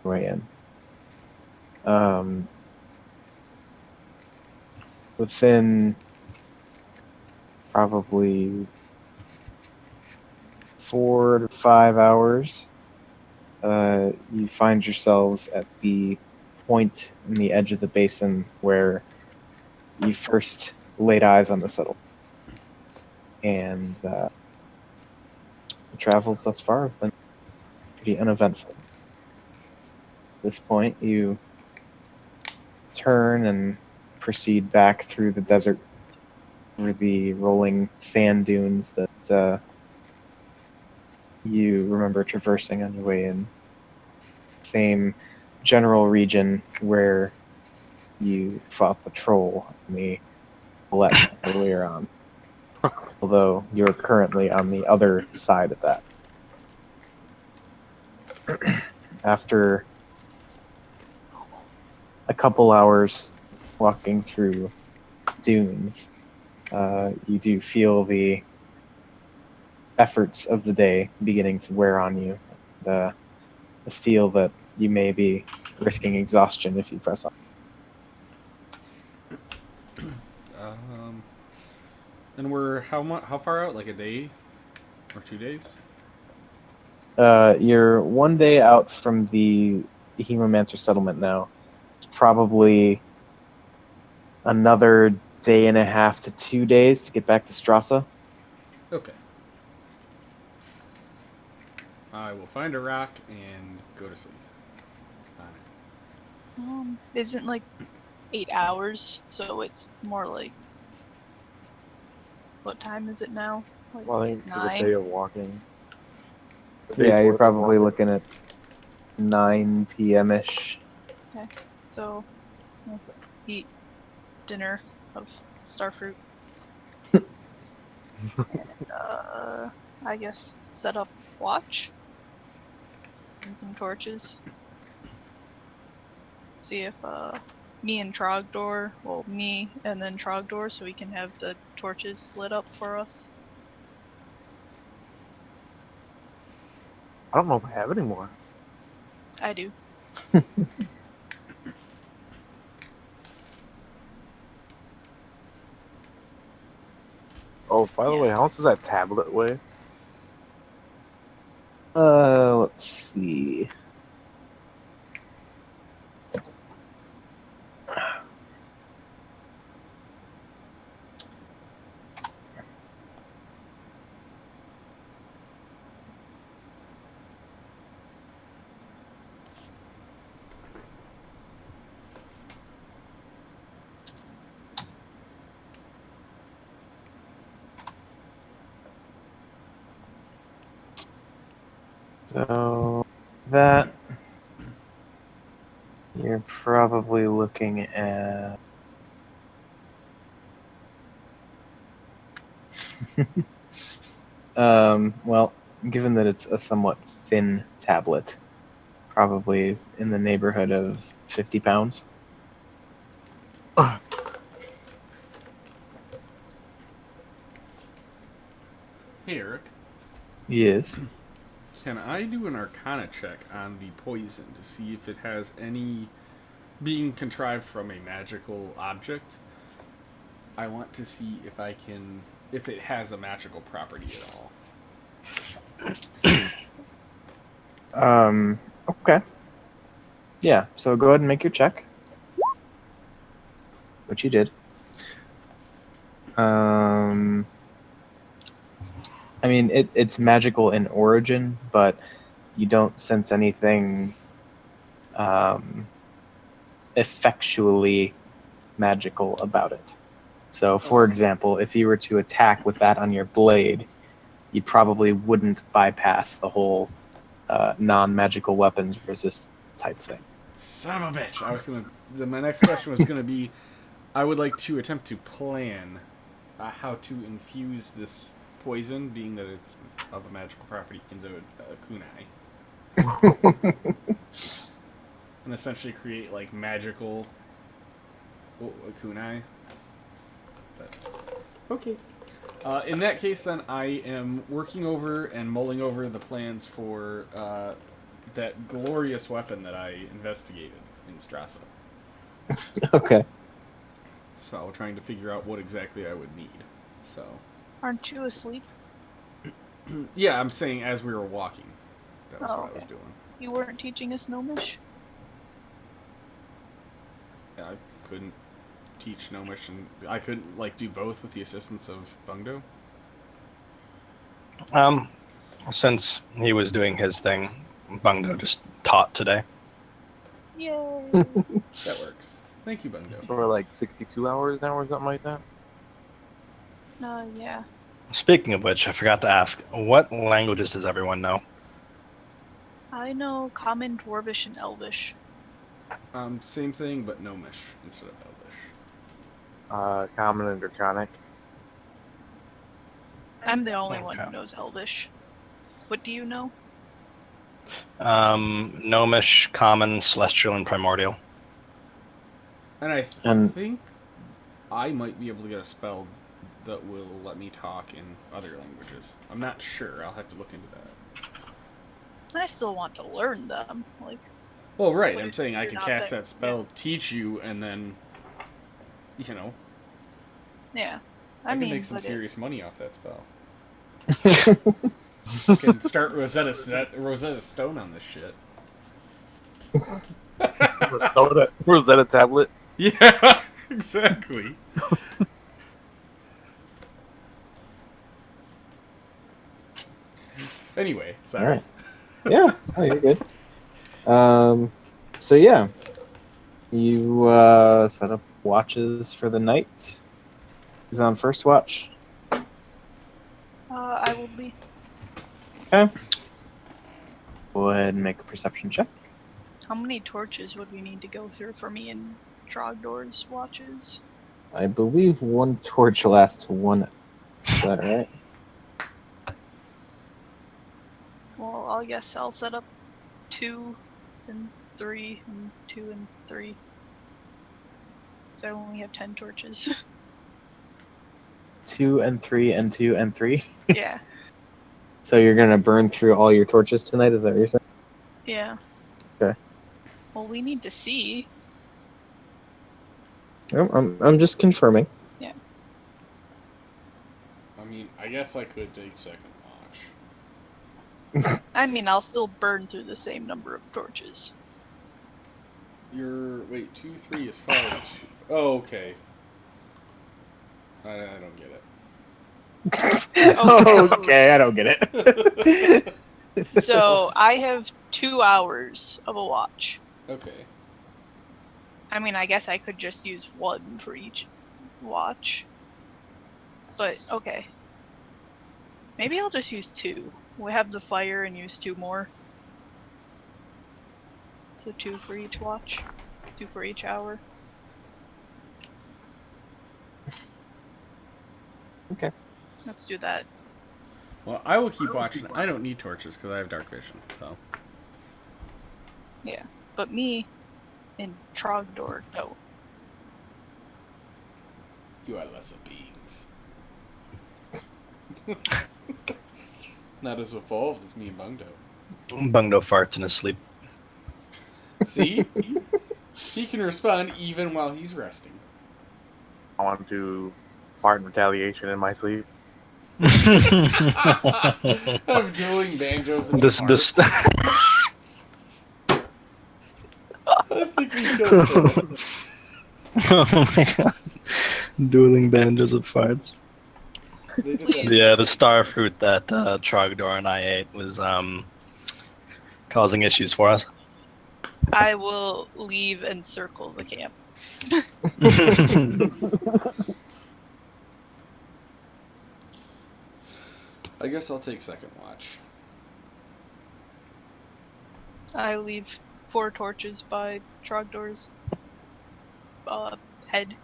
S1: way in. Within probably 4 to 5 hours, you find yourselves at the point in the edge of the basin where you first laid eyes on the settlement. And the travels thus far have been pretty uneventful. At this point, you turn and proceed back through the desert, through the rolling sand dunes that you remember traversing on your way in. Same general region where you fought the troll in the Colette earlier on, although you're currently on the other side of that. After a couple hours walking through dunes, you do feel the efforts of the day beginning to wear on you. The feel that you may be risking exhaustion if you press on.
S2: Um, and we're how far out? Like a day or 2 days?
S1: You're 1 day out from the Hemomancer settlement now. It's probably another day and a half to 2 days to get back to Strasa.
S2: Okay. I will find a rock and go to sleep.
S5: Isn't like 8 hours, so it's more like, what time is it now? Like
S3: Well, I think for the
S5: 9?
S3: day of walking. The
S1: Yeah,
S3: day's
S1: you're
S3: worth of
S1: probably
S3: walking.
S1: looking at 9 p.m. ish.
S5: Okay, so we'll eat dinner of starfruit. I guess set up watch and some torches. See if me and Trogdor, well, me and then Trogdor, so we can have the torches lit up for us.
S3: I don't know if I have any more.
S5: I do.
S3: Oh, by the
S5: Yeah.
S3: way, how much does that tablet weigh?
S1: Let's see. So that you're probably looking at well, given that it's a somewhat thin tablet, probably in the neighborhood of 50 pounds.
S2: Hey, Eric.
S1: Yes.
S2: Can I do an Arcana check on the poison to see if it has any being contrived from a magical object? I want to see if it has a magical property at all.
S1: Okay. Yeah, so go ahead and make your check. Which you did. I mean, it's magical in origin, but you don't sense anything effectually magical about it. So, for example, if you were to attack with that on your blade, you probably wouldn't bypass the whole non-magical weapons resist type thing.
S2: Son of a bitch! My next question was gonna be, I would like to attempt to plan how to infuse this poison, being that it's of a magical property, into a kunai, and essentially create like magical kunai. But okay. In that case, then I am working over and mulling over the plans for that glorious weapon that I investigated in Strasa.
S1: Okay.
S2: So trying to figure out what exactly I would need. So
S5: Aren't you asleep?
S2: yeah, I'm saying as we were walking, that was what
S5: okay.
S2: I was doing.
S5: You weren't teaching us Gnomish?
S2: Yeah, I couldn't teach Gnomish, and I couldn't like do both with the assistance of Bungdo.
S4: Since he was doing his thing, Bungdo just taught today.
S5: Yay!
S2: That works. Thank you, Bungdo.
S3: For like 62 hours now or something like that.
S5: Yeah.
S4: Speaking of which, I forgot to ask, what languages does everyone know?
S5: I know Common, Dwarvish, and Elvish.
S2: Same thing, but Gnomish instead of Elvish.
S3: Common and Draconic.
S5: I'm the only one
S4: Okay.
S5: who knows Elvish. What do you know?
S4: Gnomish, Common, Celestial, and Primordial.
S2: And I think I might be able to get a spell that will let me talk in other languages. I'm not sure. I'll have to look into that.
S5: I still want to learn them.
S2: Well, right.
S5: What
S2: I'm
S5: if
S2: saying I
S5: you're
S2: could
S5: not
S2: cast
S5: that-
S2: that spell, teach you, and then,
S5: Yeah.
S2: I can
S5: mean,
S2: make some
S5: but
S2: serious money off that spell. Can start Rosetta Stone on this shit.
S3: Rosetta tablet.
S2: Yeah, exactly. Anyway, sorry.
S1: All right. Yeah, oh, you're good. So yeah, you set up watches for the night. Who's on first watch?
S5: I will be.
S1: Okay. Go ahead and make a perception check.
S5: How many torches would we need to go through for me and Trogdor's watches?
S1: I believe one torch lasts 1 hour. Is that right?
S5: Well, I guess I'll set up 2 and 3 and 2 and 3. So I only have 10 torches.
S1: 2 and 3 and 2 and 3.
S5: Yeah.
S1: So you're gonna burn through all your torches tonight? Is that what you're saying?
S5: Yeah.
S1: Okay.
S5: Well, we need to see.
S1: Oh, I'm just confirming.
S5: Yeah.
S2: I mean, I guess I could take second watch.
S5: I mean, I'll still burn through the same number of torches.
S2: Wait, 2, 3 is 5. Oh, okay. I don't get it.
S1: Okay, I don't get it.
S5: So I have 2 hours of a watch.
S2: Okay.
S5: I mean, I guess I could just use 1 for each watch. But, okay. Maybe I'll just use 2. We'll have the fire and use 2 more. So 2 for each watch. 2 for each hour.
S1: Okay.
S5: Let's do that.
S2: Well, I will keep watching. I don't need torches because I have dark vision. So
S5: Yeah. But me and Trogdor, no.
S2: you are lesser beings. Not as evolved as me and Bungdo.
S4: Bungdo farts in his sleep.
S2: See? He can respond even while he's resting.
S3: I want to fart in retaliation in my sleep.
S2: Have dueling banjos and
S4: this
S2: farts. I think we killed Phil.
S4: Oh my god. Dueling banjos of farts.
S2: They did that.
S4: Yeah, the star fruit that Trogdor and I ate was causing issues for us.
S5: I will leave and circle the camp.
S2: I guess I'll take second watch.
S5: I leave 4 torches by Trogdor's head.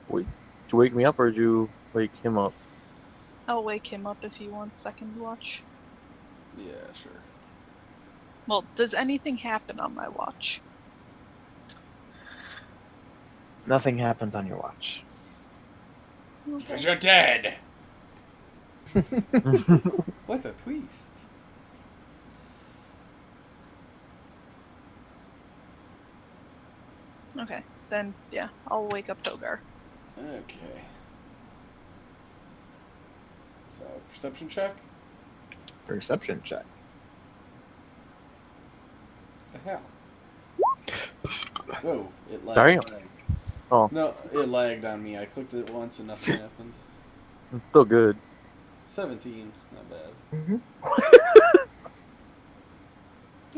S3: Wait, did you wake me up or did you wake him up?
S5: I'll wake him up if he wants second watch.
S2: Yeah, sure.
S5: Well, does anything happen on my watch?
S1: Nothing happens on your watch.
S2: Because you're dead! What a twist.
S5: Okay, then yeah, I'll wake up Togar.
S2: Okay. So, perception check?
S1: Perception check.
S2: The hell? Whoa, it lagged.
S3: Sorry? Oh,
S2: No, it lagged on me. I clicked it once and nothing happened.
S3: it's still good.
S2: 17, not bad.
S1: Mm-hmm.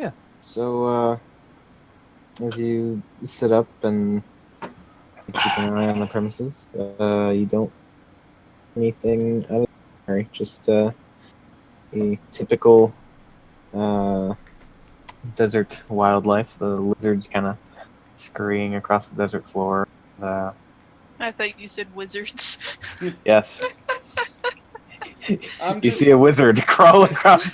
S1: Yeah. So, as you sit up and keep an eye on the premises, you don't anything out of the ordinary. Just a typical desert wildlife. The lizards kind of scurrying across the desert floor.
S5: I thought you said wizards.
S1: Yes.
S2: I'm
S1: You
S2: just-
S1: see a wizard crawl across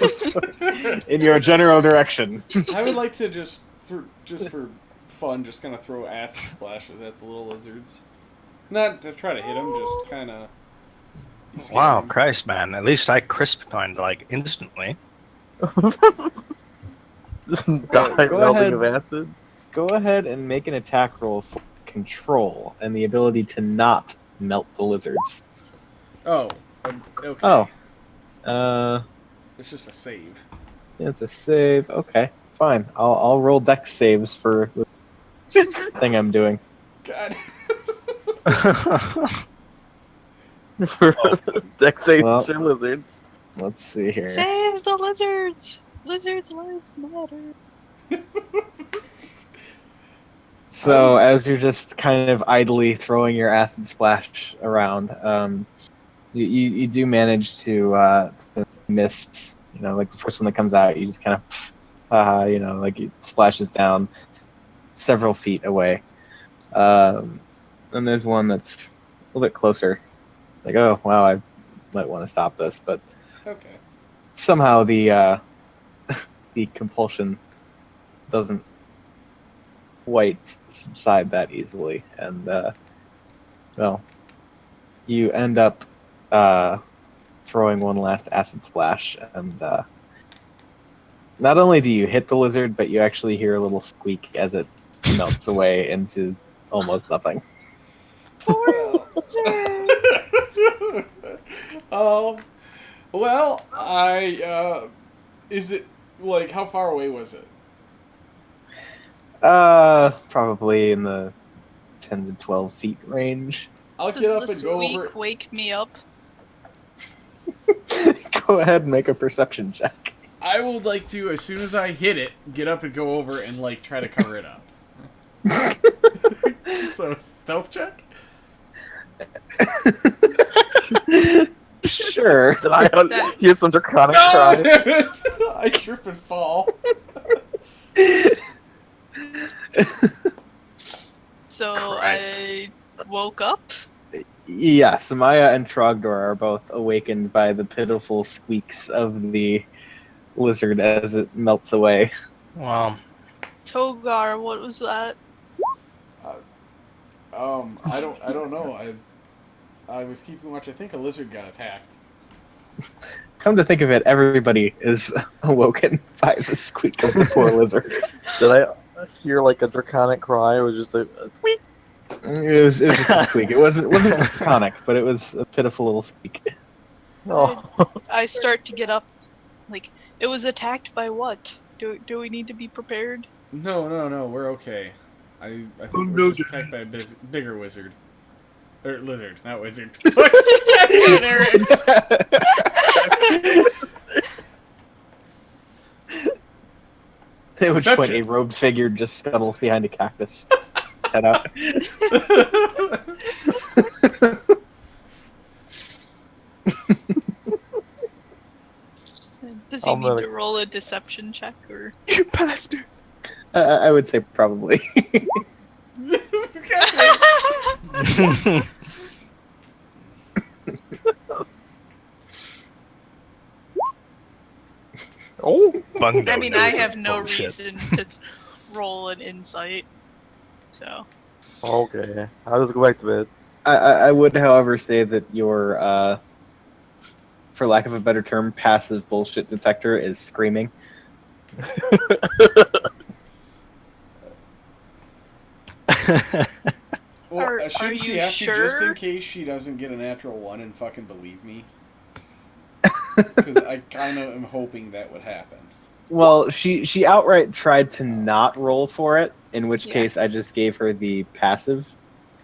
S1: in your general direction.
S2: I would like to just for fun, just kind of throw acid splashes at the little lizards. Not to try to hit them, just kind of.
S4: Wow, Christ, man. At least I crisp mine like instantly.
S3: Just
S1: Go
S3: die melting
S1: ahead.
S3: of acid.
S1: Go ahead and make an attack roll for control and the ability to not melt the lizards.
S2: Oh, okay.
S1: Oh.
S2: It's just a save.
S1: It's a save. Okay, fine. I'll roll dex saves for the thing I'm doing.
S2: God.
S3: For Dexation
S1: Well.
S3: lizards.
S1: Let's see here.
S5: Save the lizards! Lizards' lives matter.
S1: So as you're just kind of idly throwing your acid splash around, you do manage to miss. You know, like the first one that comes out, you just kind of, like it splashes down several feet away. And there's one that's a little bit closer. Like, oh wow, I might want to stop this, but
S2: Okay.
S1: somehow the the compulsion doesn't quite subside that easily, and well, you end up throwing one last acid splash, and not only do you hit the lizard, but you actually hear a little squeak as it melts away into almost nothing.
S2: Well, is it, like, how far away was it?
S1: Probably in the 10 to 12 feet range.
S2: I'll
S5: Does
S2: get up
S5: the
S2: and go over.
S5: squeak wake me up?
S1: Go ahead and make a perception check.
S2: I would like to, as soon as I hit it, get up and go over and, like, try to cover it up. So, stealth check?
S1: Sure.
S3: Did I hear some draconic
S2: No,
S3: cries?
S2: damn it! I trip and fall.
S5: So
S4: Christ.
S5: I woke up.
S1: Yes, Maya and Trogdor are both awakened by the pitiful squeaks of the lizard as it melts away.
S4: Well,
S5: Togar, what was that?
S2: I don't know. I was keeping watch. I think a lizard got attacked.
S1: Come to think of it, everybody is awoken by the squeak of the poor lizard.
S3: Did I hear like a draconic cry? It was just a squeak.
S1: It was just a squeak. It wasn't draconic, but it was a pitiful little squeak.
S3: Oh,
S5: I start to get up. Like, it was attacked by what? Do we need to be prepared?
S2: No, we're okay. I think
S3: Oh,
S2: it was
S3: no,
S2: just attacked by a bigger wizard. Or lizard, not wizard. Fuck! God damn it, Eric!
S1: At which point,
S2: Inception.
S1: a robed figure just scuttles behind a cactus. Head out.
S5: Does he
S3: I'm
S5: need
S3: gonna-
S5: to roll a deception check or?
S4: you bastard.
S1: I would say probably.
S3: oh,
S4: Bungo
S5: I mean,
S4: knows
S5: I
S4: it's
S5: have no
S4: bullshit.
S5: reason to roll an insight. So
S3: okay. I'll just go back to bed.
S1: I would, however, say that your, for lack of a better term, passive bullshit detector is screaming.
S2: Well,
S5: Are
S2: shouldn't she
S5: you
S2: have to just in
S5: sure?
S2: case she doesn't get a natural one and fucking believe me? Because I kind of am hoping that would happen.
S1: Well, she outright tried to not roll for it, in which
S5: Yeah.
S1: case I just gave her the passive
S2: Yeah,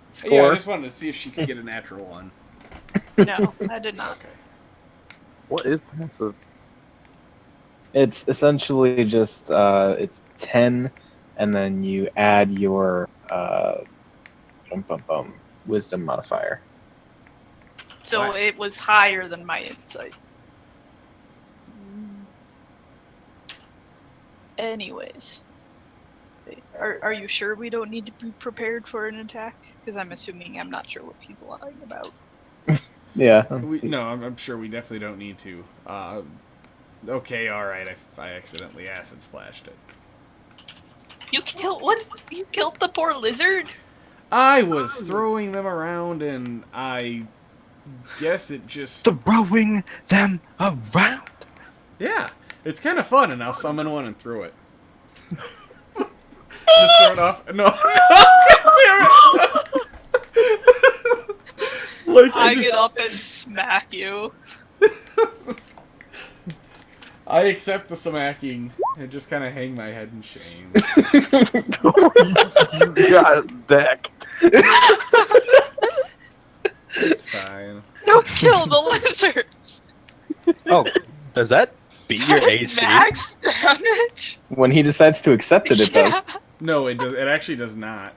S2: I
S1: score.
S2: just wanted to see if she could get a natural one.
S5: no, I did not.
S2: Okay.
S3: What is passive?
S1: It's essentially just it's 10, and then you add your wisdom modifier.
S5: So
S2: What?
S5: it was higher than my insight. Anyways, are you sure we don't need to be prepared for an attack? Because I'm assuming I'm not sure what he's lying about.
S1: Yeah.
S2: No, I'm sure we definitely don't need to. Okay, alright, I accidentally acid splashed it.
S5: You killed what? You killed the poor lizard?
S2: I was throwing them around and I guess it just...
S4: Throwing them around.
S2: Yeah, it's kind of fun and I'll summon one and throw it. Just throw it off. No, damn it! Like,
S5: I
S2: just...
S5: get up and smack you.
S2: I accept the smacking and just kind of hang my head in shame.
S3: You got decked.
S2: It's fine.
S5: Don't kill the lizards.
S4: Oh, does that beat your AC?
S5: Max damage.
S1: When he decides to accept it, it does.
S5: Yeah,
S2: No, it does. It actually does not.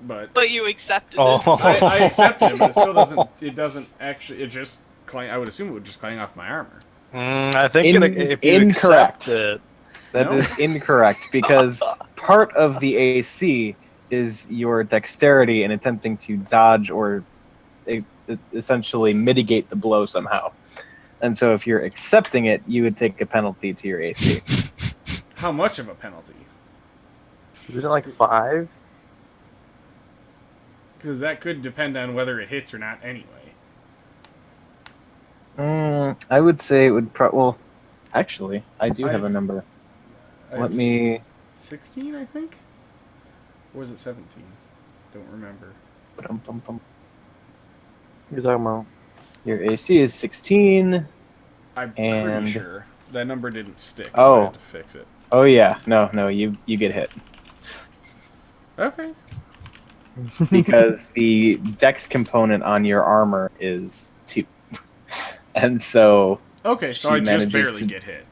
S2: But
S5: but you accepted
S4: Oh.
S5: it. So
S2: I accept it, but it still doesn't. It doesn't actually. It just. I would assume it would just clang off my armor.
S4: I think if you
S1: Incorrect.
S4: accept it,
S1: That
S2: No.
S1: is incorrect because part of the AC is your dexterity in attempting to dodge or essentially mitigate the blow somehow. And so if you're accepting it, you would take a penalty to your AC.
S2: How much of a penalty?
S3: Isn't it like 5?
S2: Because that could depend on whether it hits or not. Anyway.
S1: I would say it would well, actually, I do have a number.
S2: I
S1: Let
S2: have
S1: me
S2: 16, I think. Or was it 17? Don't remember.
S3: You're talking about?
S1: Your AC is 16.
S2: I'm
S1: And-
S2: pretty sure that number didn't stick. So
S1: Oh.
S2: I had to fix it.
S1: Oh yeah, no, you get hit.
S2: Okay.
S1: Because the dex component on your armor is 2. And so,
S2: Okay, so
S1: She
S2: I just
S1: manages
S2: barely
S1: to-
S2: get hit.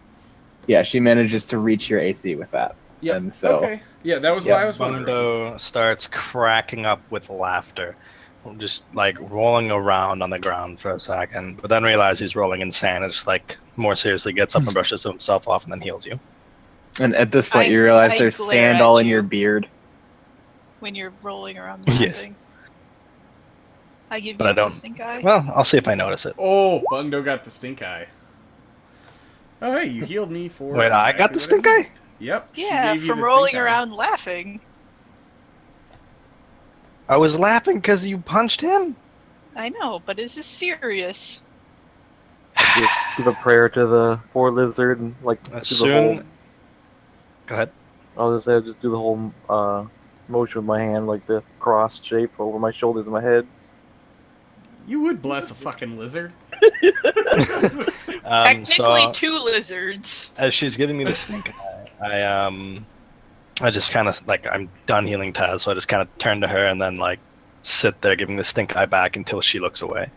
S1: yeah, she manages to reach your AC with that.
S2: Yeah.
S1: And so,
S2: Okay. Yeah, that was
S1: Yeah,
S2: why I was wondering.
S4: Bundo starts cracking up with laughter just like rolling around on the ground for a second, but then realize he's rolling in sand and just like more seriously gets up and brushes himself off and then heals you.
S1: And at this point,
S5: I-
S1: you realize
S5: I
S1: there's
S5: glare
S1: sand
S5: at
S1: all in
S5: you.
S1: your beard.
S5: When you're rolling around laughing.
S4: Yes.
S5: I give
S4: But
S5: you
S4: I
S5: the
S4: don't-
S5: stink eye.
S4: Well, I'll see if I notice it.
S2: Oh, Bungdo got the stink eye. Oh, hey, you healed me for.
S4: Wait, I got the
S2: exactly
S4: stink
S2: what I
S4: eye?
S2: needed. Yep. she
S5: Yeah,
S2: gave you
S5: from
S2: the
S5: rolling
S2: stink eye.
S5: around laughing.
S4: I was laughing because you punched him?
S5: I know, but is this serious?
S3: Give a prayer to the poor lizard and like
S4: As
S3: do the whole.
S4: soon... Go ahead.
S3: I was gonna say just do the whole motion with my hand, like the cross shape over my shoulders and my head.
S2: You would bless a fucking lizard.
S5: Technically,
S4: So,
S5: 2 lizards.
S4: as she's giving me the stink eye, I just kind of like I'm done healing Taz, so I just kind of turn to her and then like sit there giving the stink eye back until she looks away.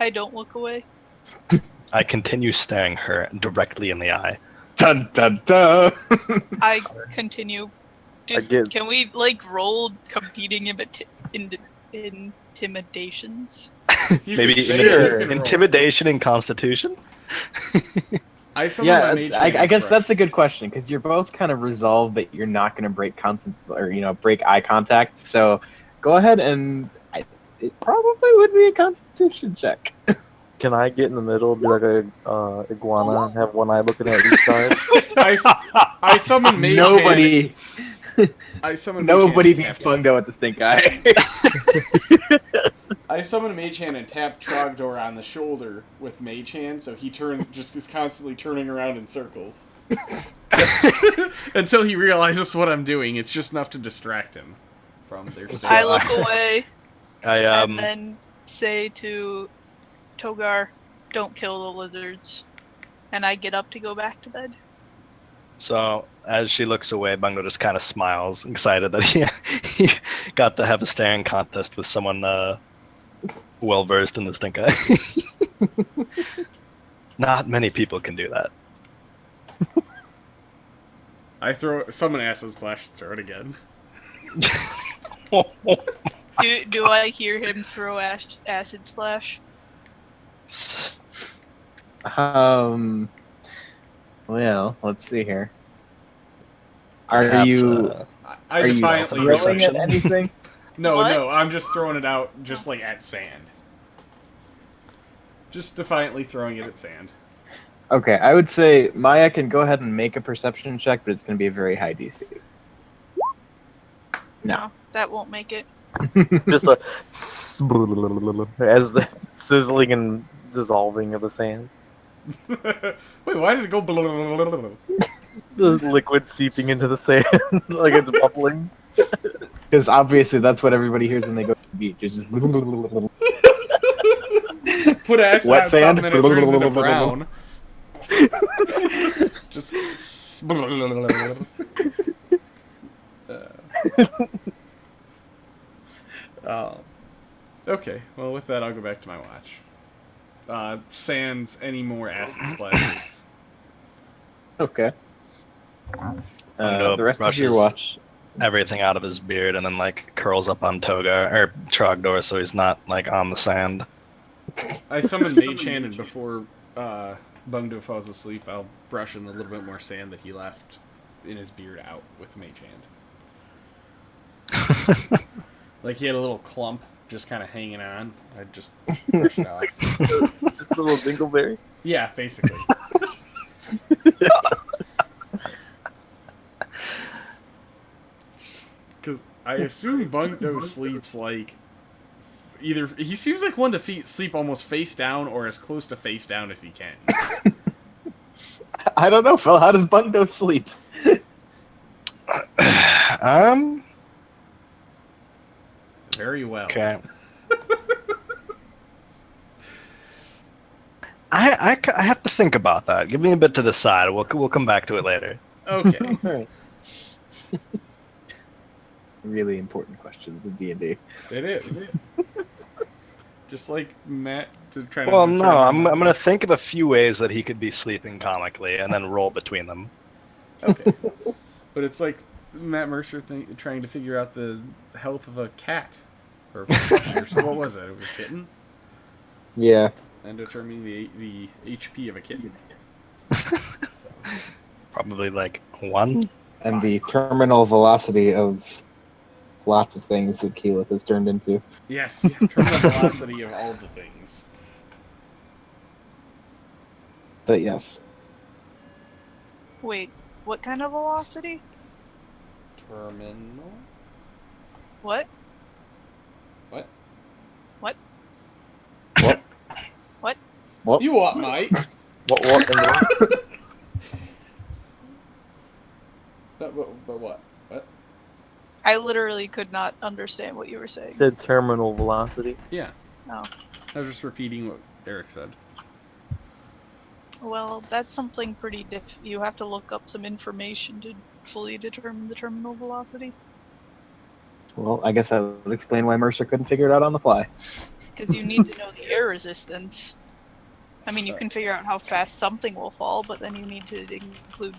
S5: I don't look away.
S4: I continue staring her directly in the eye.
S1: Dun dun dun.
S5: I continue.
S3: I get-
S5: Can we like roll competing intimidations?
S2: If you
S4: Maybe
S2: could say
S1: Sure.
S2: it, you can roll.
S4: intimidation and constitution.
S2: I summoned my mage hand
S1: I guess
S2: brush.
S1: that's a good question because you're both kind of resolved that you're not going to break break eye contact. So go ahead and it probably would be a Constitution check.
S3: Can I get in the middle, be like a iguana, and have one eye looking at each side?
S2: I summon mage hand.
S1: Nobody,
S2: I summon
S1: nobody
S2: mage hand
S1: beats
S2: and
S1: Bungo at the stink eye.
S2: I summon mage hand and tap Trogdor on the shoulder with mage hand, so he is constantly turning around in circles until he realizes what I'm doing. It's just enough to distract him from their.
S5: I look away
S4: I
S5: and then say to Togar, "Don't kill the lizards." And I get up to go back to bed.
S4: So as she looks away, Bungo just kind of smiles, excited that he got to have a staring contest with someone well versed in the stink eye. Not many people can do that.
S2: I throw summon acid splash and throw it again.
S5: Do I hear him throw acid splash?
S1: Well, let's see here.
S4: Perhaps,
S1: Are you
S2: I
S1: are you
S2: defiantly
S4: throwing
S1: throwing
S4: perception?
S1: at anything?
S2: No,
S5: What?
S2: no, I'm just throwing it out, just like at sand. Just defiantly throwing it at sand.
S1: Okay, I would say Maya can go ahead and make a perception check, but it's going to be a very high DC. No.
S5: That won't make it.
S3: Just a as the sizzling and dissolving of the sand,
S2: Wait, why did it go?
S3: the liquid seeping into the sand like it's bubbling.
S1: Because obviously that's what everybody hears when they go to the beach. It's just
S2: Put acid
S1: Wet
S2: on
S1: sand?
S2: something and it turns into brown. Just. Okay, well, with that, I'll go back to my watch. Sans any more acid splashes.
S1: okay.
S4: Bungo
S1: The rest of your
S4: brushes
S1: watch.
S4: everything out of his beard and then like curls up on Toga or Trogdor so he's not like on the sand.
S2: I summon Mage Hand, and before Bungdo falls asleep, I'll brush in a little bit more sand that he left in his beard out with Mage Hand. Like he had a little clump just kind of hanging on. I'd just brush it off.
S3: Just a little dingleberry.
S2: Yeah, basically. Because I assume Bungdo sleeps like either he seems like one to sleep almost face down or as close to face down as he can.
S1: I don't know, Phil. How does Bungo sleep?
S2: Very well.
S4: Okay. I have to think about that. Give me a bit to decide. We'll come back to it later.
S2: Okay.
S1: Alright. Really important questions of D&D.
S2: It is. Just like Matt to try to.
S4: Well, no, I'm gonna think of a few ways that he could be sleeping comically and then roll between them.
S2: Okay. But it's like Matt Mercer trying to figure out the health of a cat. Or puppy, or so what was it? It was a kitten?
S1: Yeah.
S2: And determining the HP of a kitten. So,
S4: Probably like 1.
S1: And the terminal velocity of lots of things that Keyleth has turned into.
S2: yes, terminal velocity of all the things.
S1: But yes.
S5: Wait, what kind of velocity?
S2: Terminal?
S5: What?
S2: What?
S5: What?
S1: What?
S5: What?
S1: What?
S2: You what, mate?
S3: What in the
S2: But what? What?
S5: I literally could not understand what you were saying.
S3: said terminal velocity?
S2: Yeah.
S5: Oh.
S2: I was just repeating what Eric said.
S5: Well, that's something pretty you have to look up some information to fully determine the terminal velocity.
S1: Well, I guess that would explain why Mercer couldn't figure it out on the fly.
S5: Because you need to know the air resistance. I mean, you can figure out how fast something will fall, but then you need to include,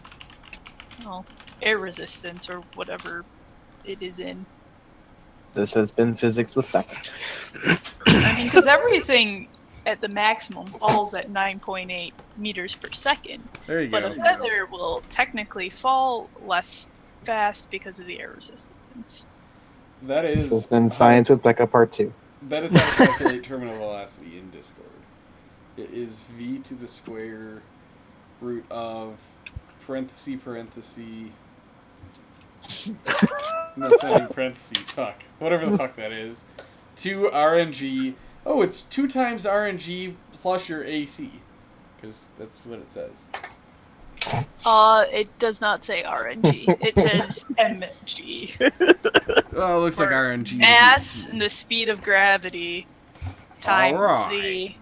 S5: well, air resistance or whatever it is in.
S1: This has been Physics with Becca.
S5: I mean, because everything at the maximum falls at 9.8 meters per second,
S2: There you
S5: but
S2: go.
S5: a feather will technically fall less fast because of the air resistance.
S2: That
S1: This has
S2: is
S1: been Science with Becca Part 2.
S2: that is how to calculate terminal velocity in Discord. It is v to the square root of parenthesis. No, it's not even parentheses. Fuck. Whatever the fuck that is. 2 RNG. Oh, it's 2 times RNG plus your AC. Because that's what it says.
S5: It does not say RNG. It says mg.
S2: Oh, it looks like
S5: Or
S2: RNG.
S5: mass and the speed of gravity times
S2: Alright.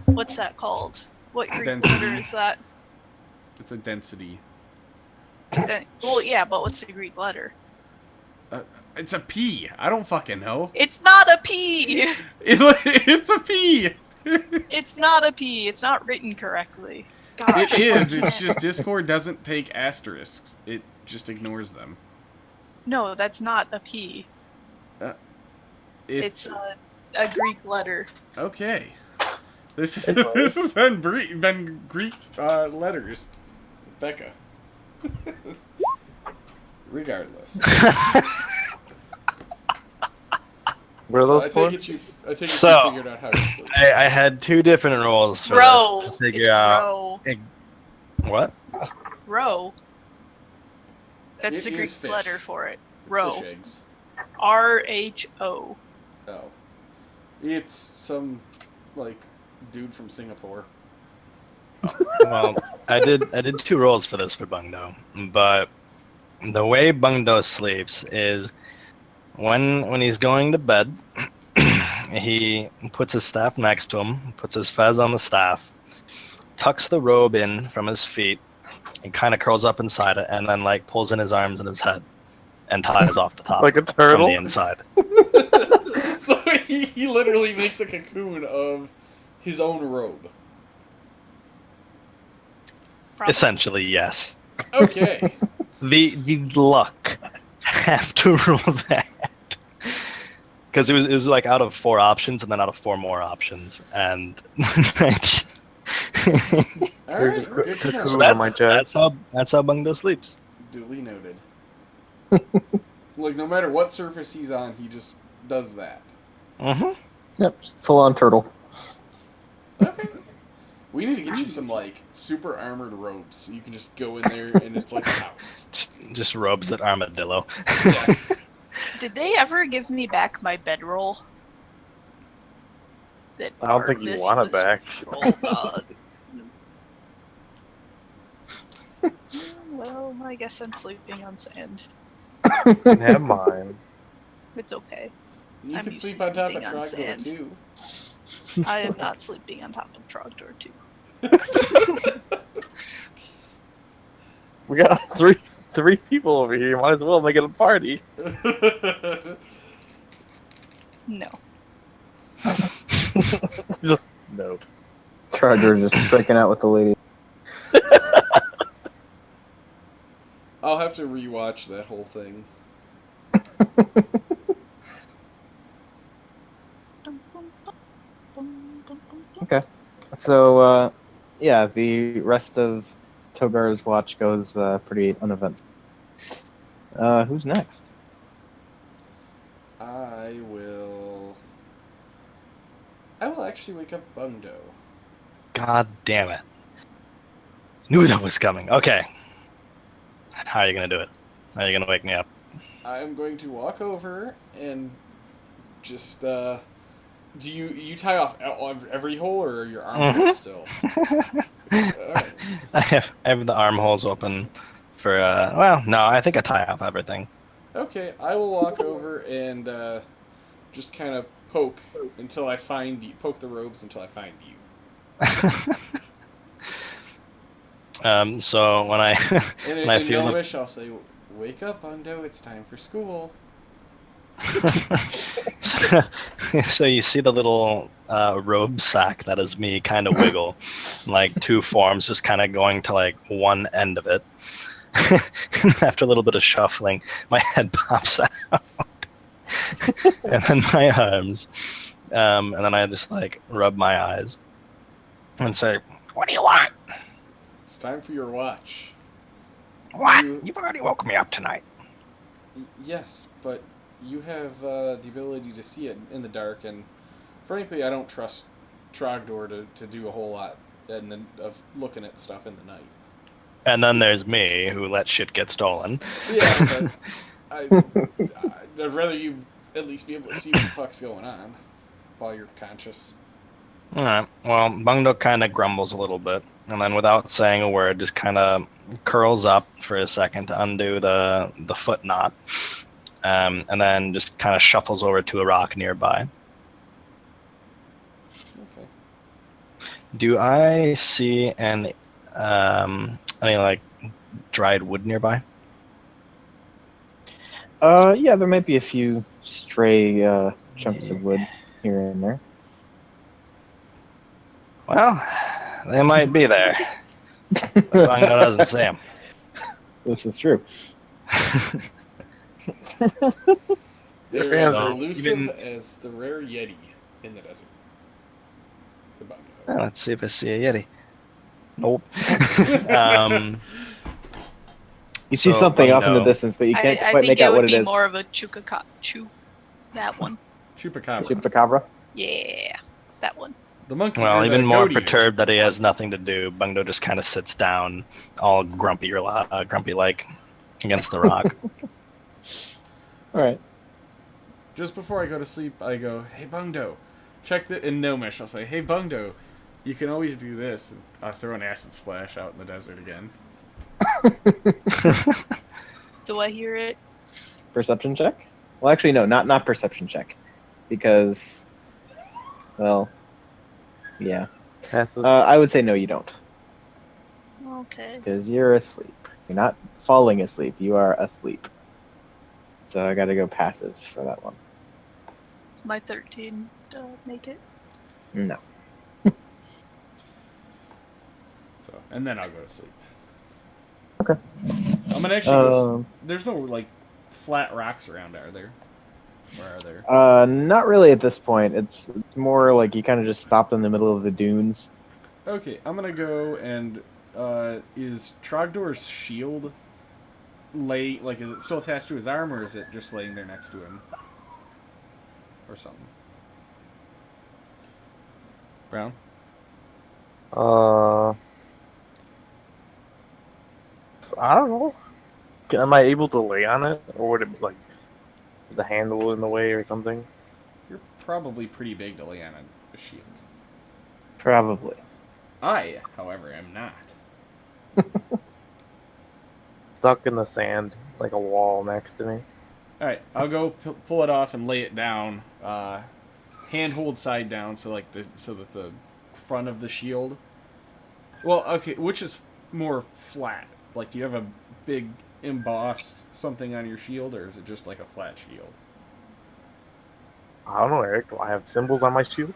S5: what's that called? What Greek
S2: Density.
S5: letter is that?
S2: It's a density.
S5: Well, yeah, but what's the Greek letter?
S2: It's a P. I don't fucking know.
S5: It's not a P!
S2: It's a P.
S5: It's not a P. It's not written correctly. Gosh,
S2: It is.
S5: I
S2: It's
S5: can't.
S2: just Discord doesn't take asterisks. It just ignores them.
S5: No, that's not a P. It's a Greek letter.
S2: Okay. This has been Greek letters, Becca. Regardless.
S3: What are those
S2: I
S3: for?
S2: take it you
S4: So-
S2: figured out how to sleep.
S4: I had 2 different roles for
S5: Row.
S4: this to figure
S5: It's
S4: out
S5: row.
S4: what.
S5: Row. That's
S2: It
S5: the
S2: is
S5: Greek
S2: fish.
S5: letter for it.
S2: It's
S5: Row.
S2: fish eggs.
S5: RHO.
S2: Oh. It's some, like, dude from Singapore.
S4: Well, I did 2 roles for this for Bungdo, but the way Bungdo sleeps is when he's going to bed, he puts his staff next to him, puts his fez on the staff, tucks the robe in from his feet, and kind of curls up inside it, and then like pulls in his arms and his head, and ties off the top
S3: Like a
S4: from
S3: turtle?
S4: the inside.
S2: So he literally makes a cocoon of his own robe.
S5: Probably.
S4: Essentially, yes.
S2: Okay.
S4: The luck to have to roll that. Because it was like out of 4 options and then out of 4 more options, and
S2: Alright,
S3: just
S2: good to know.
S3: cocoon.
S4: so
S3: Over my
S4: that's
S3: chest.
S4: that's how Bungdo sleeps.
S2: Duly noted. Like, no matter what surface he's on, he just does that.
S4: Mm-hmm.
S1: Yep, just full on turtle.
S2: Okay. We need to get you some, like, super armored robes so you can just go in there and it's like a house.
S4: Just robes that armadillo.
S2: Yes.
S5: Did they ever give me back my bedroll? That
S3: I don't think you
S5: Artemis
S3: want it
S5: was
S3: back.
S5: rolled on? Well, I guess I'm sleeping on sand.
S3: Never mind.
S5: It's okay.
S2: You
S5: I'm
S2: can
S5: used
S2: sleep
S5: to
S2: on top of
S5: sleeping on
S2: Trogdor,
S5: sand.
S2: too.
S5: I am not sleeping on top of Trogdor 2.
S3: We got three people over here. Might as well make it a party.
S5: No.
S3: Just no.
S1: Trogdor just striking out with the lady.
S2: I'll have to rewatch that whole thing.
S1: Okay. So, yeah, the rest of Togar's watch goes pretty uneventful. Who's next?
S2: I will. I will actually wake up Bungdo.
S4: God damn it. Knew that was coming. Okay. How are you gonna do it? How are you gonna wake me up?
S2: I'm going to walk over and just. Do you tie off every hole or are your armholes still? Alright.
S4: I have the armholes open for, well, no, I think I tie off everything.
S2: Okay, I will walk over and just kind of poke until I find you. Poke the robes until I find you.
S4: So when I
S2: And
S4: when I
S2: in
S4: feel the
S2: Gnomish, I'll say, "Wake up, Bundo! It's time for school."
S4: so, so you see the little robe sack that is me kind of wiggle, like two forms just kind of going to like one end of it. After a little bit of shuffling, my head pops out, and then my arms, and then I just like rub my eyes and say,
S6: What do you want?
S2: It's time for your watch.
S6: What?
S2: You,
S6: You've already woke me up tonight.
S2: yes, but you have the ability to see it in the dark, and frankly, I don't trust Trogdor to do a whole lot of looking at stuff in the night.
S4: and then there's me who let shit get stolen.
S2: Yeah, but I'd rather you at least be able to see what the fuck's going on while you're conscious.
S4: Alright, well, Bungdo kind of grumbles a little bit, and then without saying a word, just kind of curls up for a second to undo the foot knot, and then just kind of shuffles over to a rock nearby.
S2: Okay.
S4: Do I see any like dried wood nearby?
S1: Yeah, there might be a few stray chunks of wood here and there.
S4: Well, they might be there. But Bungdo doesn't see them.
S1: This is true.
S2: They're as
S4: So,
S2: elusive
S4: even-
S2: as the rare Yeti in the desert. The Bundo.
S4: Let's see if I see a yeti. Nope. um,
S1: You see
S4: so
S1: something off in the
S4: Bungdo-
S1: distance, but you can't
S5: I
S1: quite
S5: think
S1: make
S5: it
S1: out
S5: would
S1: what it
S5: be
S1: is.
S5: more of a that one.
S2: Chupacabra.
S1: Chupacabra?
S5: Yeah, that one.
S2: The monkey.
S4: Well,
S2: or
S4: even
S2: the
S4: more
S2: goat eater.
S4: perturbed that he has nothing to do, Bungdo just kind of sits down, all grumpy like, against the rock.
S1: All right.
S2: Just before I go to sleep, I go, "Hey Bungdo, check the." In Gnomish, I'll say, "Hey Bungdo, you can always do this." And I throw an acid splash out in the desert again.
S5: Do I hear it?
S1: Perception check? Well, actually, no, not perception check, because, well, yeah.
S3: Passive.
S1: I would say no, you don't,
S5: Okay.
S1: because you're asleep. You're not falling asleep. You are asleep. So I got to go passive for that one.
S5: It's my 13 make it.
S1: No.
S2: So, and then I'll go to sleep.
S1: Okay.
S2: I'm gonna actually go.
S1: Um,
S2: There's no like flat rocks around, are there? Where are there?
S1: Not really at this point. It's more like you kind of just stopped in the middle of the dunes.
S2: Okay, I'm gonna go and is Trogdor's shield is it still attached to his arm or is it just laying there next to him? Or something. Brown?
S3: I don't know. Am I able to lay on it, or would it like the handle in the way or something?
S2: You're probably pretty big to lay on a shield.
S1: Probably.
S2: I, however, am not.
S3: Stuck in the sand, like a wall next to me.
S2: Alright, I'll go pull it off and lay it down. Hand hold side down so that the front of the shield. Well, okay, which is more flat? Like, do you have a big embossed something on your shield, or is it just like a flat shield?
S3: I don't know, Eric. Do I have symbols on my shield?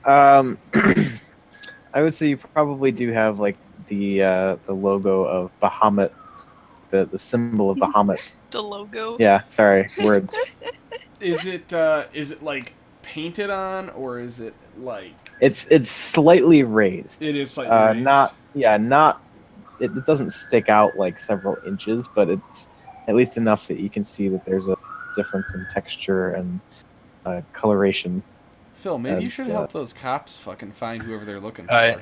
S1: I would say you probably do have like the logo of Bahamut, the symbol of Bahamut.
S5: The logo.
S1: Yeah, sorry, words.
S2: Is it like painted on, or is it like
S1: It's slightly raised.
S2: it is slightly raised?
S1: Not it doesn't stick out like several inches, but it's at least enough that you can see that there's a difference in texture and coloration.
S2: Phil, maybe you
S1: As,
S2: should help those cops fucking find whoever they're looking for.
S4: I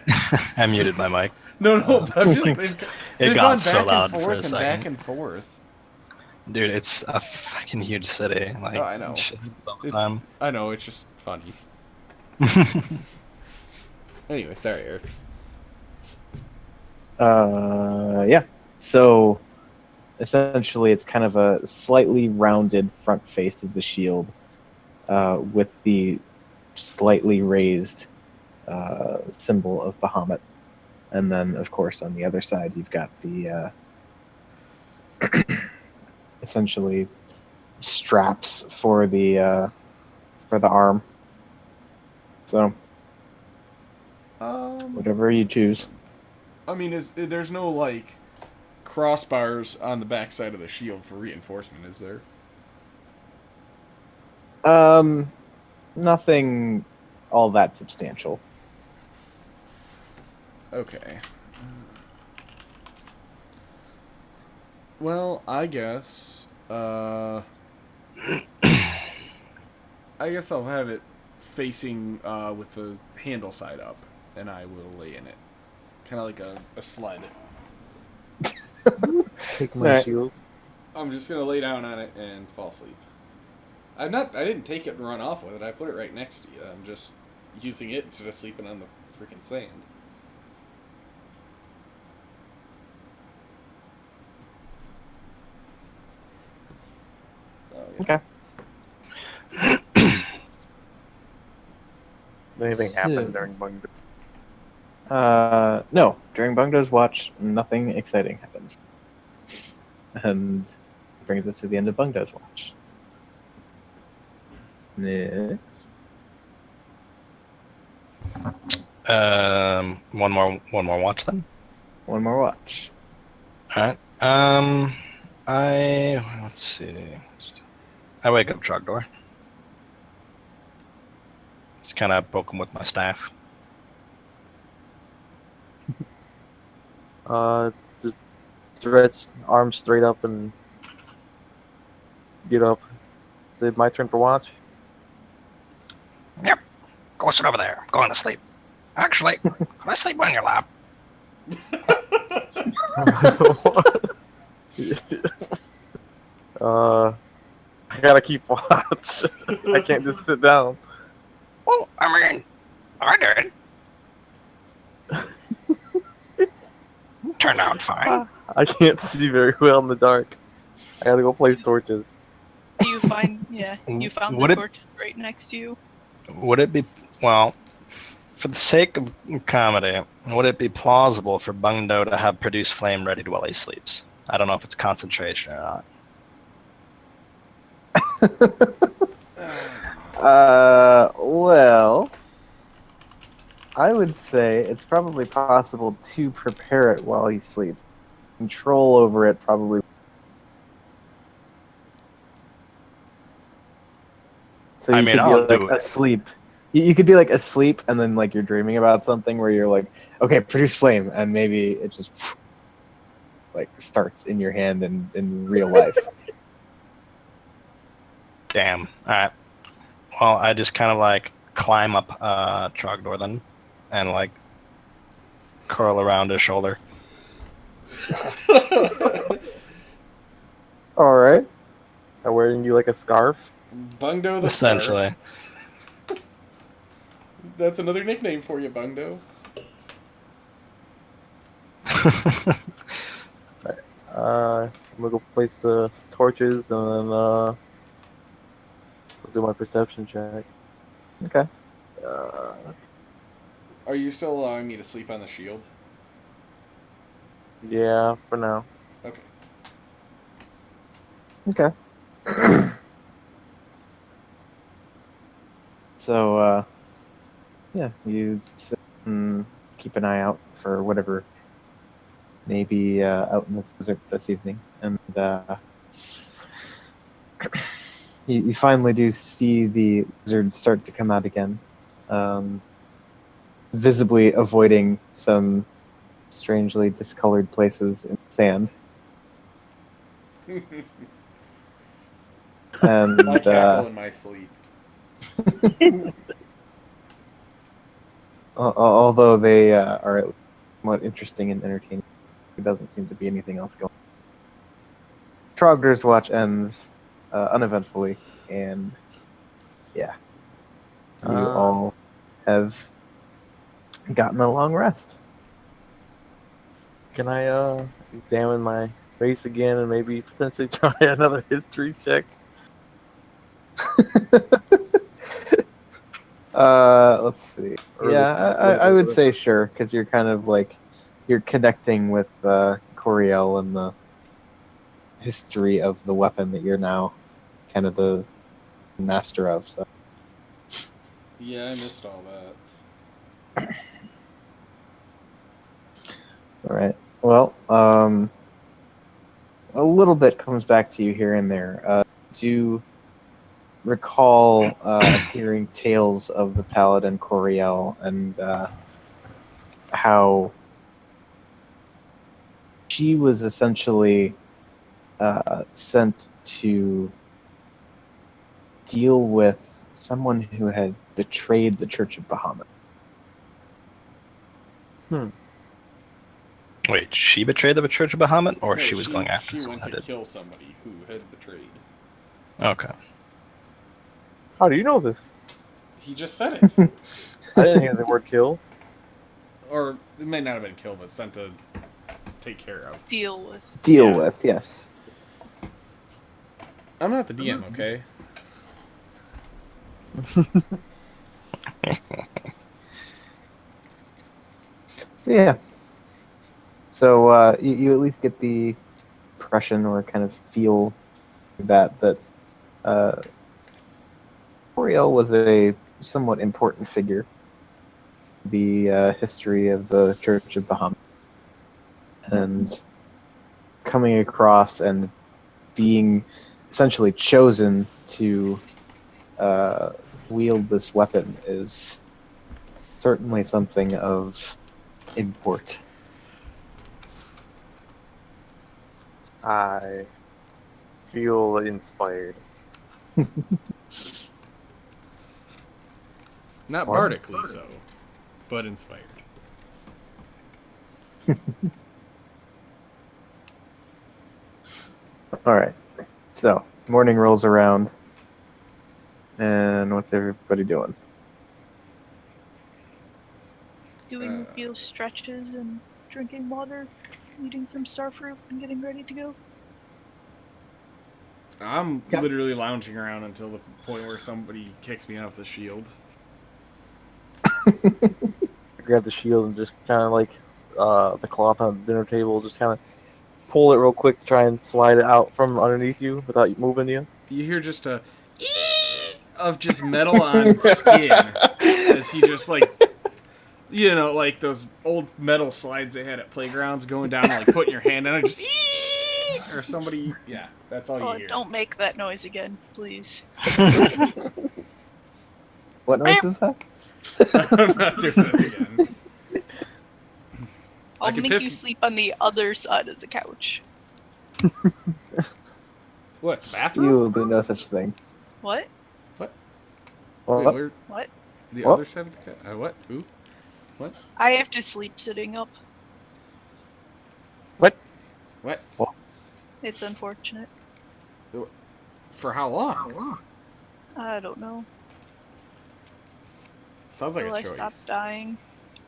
S4: I muted my mic.
S2: No, but I'm just
S4: It
S2: they've
S4: got
S2: gone
S4: so
S2: back and
S4: loud for a
S2: forth and back
S4: second.
S2: and forth.
S4: Dude, it's a fucking huge city. Like,
S2: Oh, I know.
S4: shit all the
S2: It-
S4: time.
S2: I know, it's just funny. Anyway, sorry, Eric.
S1: Yeah. So essentially, it's kind of a slightly rounded front face of the shield, with the slightly raised symbol of Bahamut, and then of course on the other side you've got the essentially straps for the arm. So whatever you choose.
S2: I mean, there's no like crossbars on the backside of the shield for reinforcement, is there?
S1: Nothing all that substantial.
S2: Okay. Well, I guess. I guess I'll have it facing with the handle side up, and I will lay in it, kind of like a sled.
S3: Take my
S1: Alright.
S3: shield.
S2: I'm just gonna lay down on it and fall asleep. I didn't take it and run off with it. I put it right next to you. I'm just using it instead of sleeping on the freaking sand. So, yeah.
S1: Okay.
S3: Did anything
S1: So-
S3: happen during Bungo?
S1: No. During Bungo's watch, nothing exciting happens. And brings us to the end of Bungo's watch. Next.
S4: One more watch then.
S1: One more watch.
S4: All right. Let's see. I wake up Trogdor. Just kind of poke him with my staff.
S3: Just stretch arms straight up and get up. Is it my turn for watch?
S6: Yep. Go sit over there. I'm going to sleep. Actually, can I sleep on your lap?
S3: I gotta keep watch. I can't just sit down.
S6: Well, I mean, I did. Turned out fine.
S3: I can't see very well in the dark. I gotta go place torches.
S5: Do you find? Yeah, you found
S4: Would
S5: the
S4: it-
S5: torch right next to you.
S4: Would it be well, for the sake of comedy, would it be plausible for Bungdo to have produce flame ready while he sleeps? I don't know if it's concentration or not.
S1: Well, I would say it's probably possible to prepare it while he sleeps. Control over it probably. So
S4: I
S1: you
S4: mean,
S1: could be
S4: I'll do
S1: like
S4: it.
S1: asleep. You could be like asleep, and then like you're dreaming about something where you're like, okay, produce flame, and maybe it just like starts in your hand in real life.
S4: Damn. All right. Well, I just kind of like climb up Trogdor then, and like curl around his shoulder.
S1: All right.
S3: I'm wearing you like a scarf.
S2: Bungdo the
S4: Essentially.
S2: Scarf. That's another nickname for you, Bungdo.
S3: I'm gonna go place the torches and then I'll do my perception check.
S1: Okay.
S2: Are you still allowing me to sleep on the shield?
S3: Yeah, for now.
S2: Okay.
S1: Okay. So, yeah, you sit and keep an eye out for whatever maybe out in the desert this evening, and you finally do see the lizard start to come out again, um, visibly avoiding some strangely discolored places in the sand. And
S2: I cackle in my sleep.
S1: although they are at least somewhat interesting and entertaining, there doesn't seem to be anything else going on. Trogdor's watch ends uneventfully, and yeah, you
S3: Uh,
S1: all have gotten a long rest.
S3: can I examine my face again and maybe potentially try another history check?
S1: Let's see.
S3: Or
S1: Yeah, I would
S3: the
S1: say sure, because you're kind of like you're connecting with Coriel and the history of the weapon that you're now kind of the master of. So,
S2: Yeah, I missed all that.
S1: all right. Well, a little bit comes back to you here and there. Do you recall hearing tales of the paladin Coriel and how she was essentially sent to deal with someone who had betrayed the Church of Bahamut.
S4: Wait, she betrayed the Church of Bahamut, or
S2: No,
S4: she was going after
S2: she
S4: someone
S2: went
S4: who
S2: to
S4: did?
S2: kill somebody who had betrayed.
S4: Okay.
S3: How do you know this?
S2: He just said it.
S3: I didn't hear the word kill.
S2: Or it may not have been killed, but sent to take care of.
S5: Deal with.
S1: Deal
S2: Yeah.
S1: with, yes.
S2: I'm not the DM, okay?
S1: Yeah. So you at least get the impression or kind of feel that Coriel was a somewhat important figure in the history of the Church of Bahamut, and coming across and being essentially chosen to uh, wield this weapon is certainly something of import.
S3: I feel inspired.
S2: Not
S3: What?
S2: bardically so, but inspired.
S1: All right. So morning rolls around, and what's everybody doing?
S5: Doing a few stretches and drinking water, eating some starfruit, and getting ready to go.
S2: I'm
S1: Yeah.
S2: literally lounging around until the point where somebody kicks me off the shield.
S3: I grab the shield and just kind of like the cloth on the dinner table, just kind of pull it real quick to try and slide it out from underneath you without you moving you.
S2: You hear just a of just metal on skin as he just like, you know, like those old metal slides they had at playgrounds going down and like putting your hand on it, just or somebody, yeah, that's all you
S5: Oh,
S2: hear.
S5: don't make that noise again, please.
S1: What noise is that?
S2: I'm not doing it again. I
S5: I'll
S2: can
S5: make
S2: piss.
S5: you sleep on the other side of the couch.
S2: What, the
S1: You
S2: bathroom?
S1: will do no such thing.
S5: What?
S2: What?
S1: What?
S2: Wait, where?
S5: What?
S2: The
S1: What?
S2: other side of the what? Ooh. What?
S5: I have to sleep sitting up.
S2: What?
S5: It's unfortunate.
S2: For how long?
S5: I don't know.
S2: Sounds like
S5: Till
S2: a
S5: I stop
S2: choice.
S5: dying.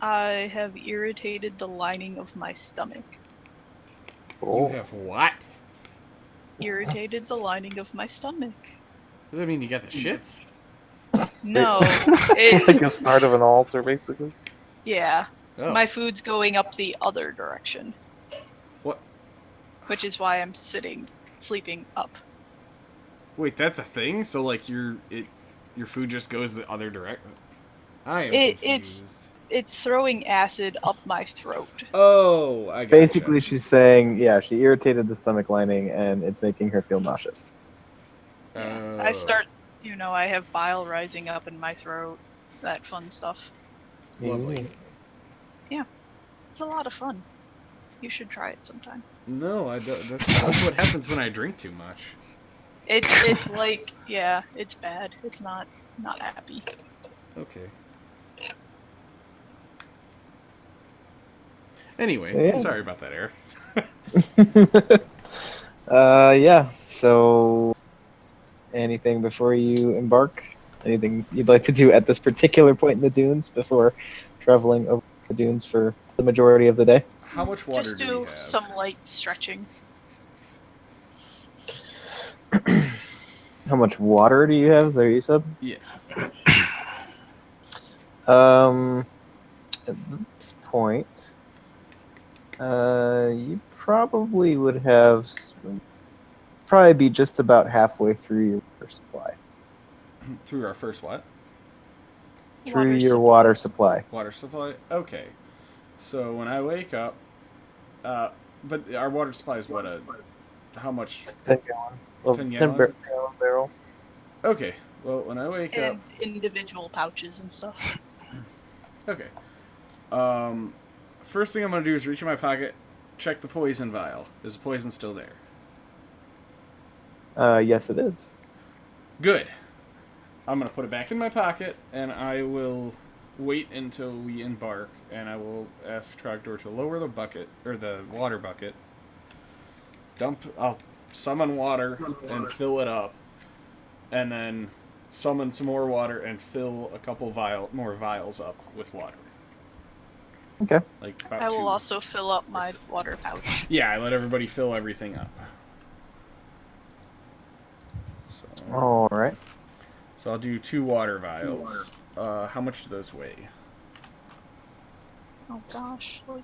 S5: I have irritated the lining of my stomach.
S2: You
S3: Oh,
S2: have what?
S5: Irritated the lining of my stomach.
S2: Does that mean you got the shits?
S5: No.
S3: like a start of an ulcer, basically.
S5: Yeah.
S2: Oh.
S5: My food's going up the other direction.
S2: What?
S5: Which is why I'm sleeping up.
S2: Wait, that's a thing? So like your food just goes the other direction? I am
S5: It's
S2: confused.
S5: It's throwing acid up my throat.
S2: Oh, I got
S1: Basically, she's saying, yeah, she irritated the stomach lining, and it's making her feel nauseous.
S5: Yeah. I start, I have bile rising up in my throat. That fun stuff.
S2: Lovely.
S5: It's a lot of fun. You should try it sometime.
S2: No, I don't. That's what happens when I drink too much.
S5: It's like, yeah, it's bad. It's not happy.
S2: Okay. Anyway,
S1: Yeah.
S2: sorry about that, Eric.
S1: Yeah. So, anything before you embark? Anything you'd like to do at this particular point in the dunes before traveling over the dunes for the majority of the day?
S2: How much water
S5: Just
S2: do we
S5: do
S2: have?
S5: some light stretching.
S1: How much water do you have there, you said?
S2: Yes.
S1: At this point, you probably would have probably be just about halfway through your water supply.
S2: Through our first what?
S1: Through
S5: Water
S1: your
S5: supply.
S1: water supply.
S2: Water supply? Okay. So when I wake up, but our water supply is what, how much?
S3: 10 gallon. Well,
S2: 10
S3: 10
S2: gallon?
S3: gallon barrel.
S2: Okay. Well, when I wake up,
S5: And individual pouches and stuff.
S2: okay. First thing I'm gonna do is reach in my pocket, check the poison vial. Is the poison still there?
S1: Yes, it is.
S2: Good. I'm gonna put it back in my pocket, and I will wait until we embark, and I will ask Trogdor to lower the bucket or the water bucket. I'll summon water and fill it up, and then summon some more water and fill a couple more vials up with water.
S1: Okay.
S2: Like about
S5: I will
S2: two.
S5: also fill up my water pouch.
S2: Yeah, I let everybody fill everything up.
S1: All right.
S2: So I'll do 2 water vials. How much do those weigh?
S5: Oh gosh, like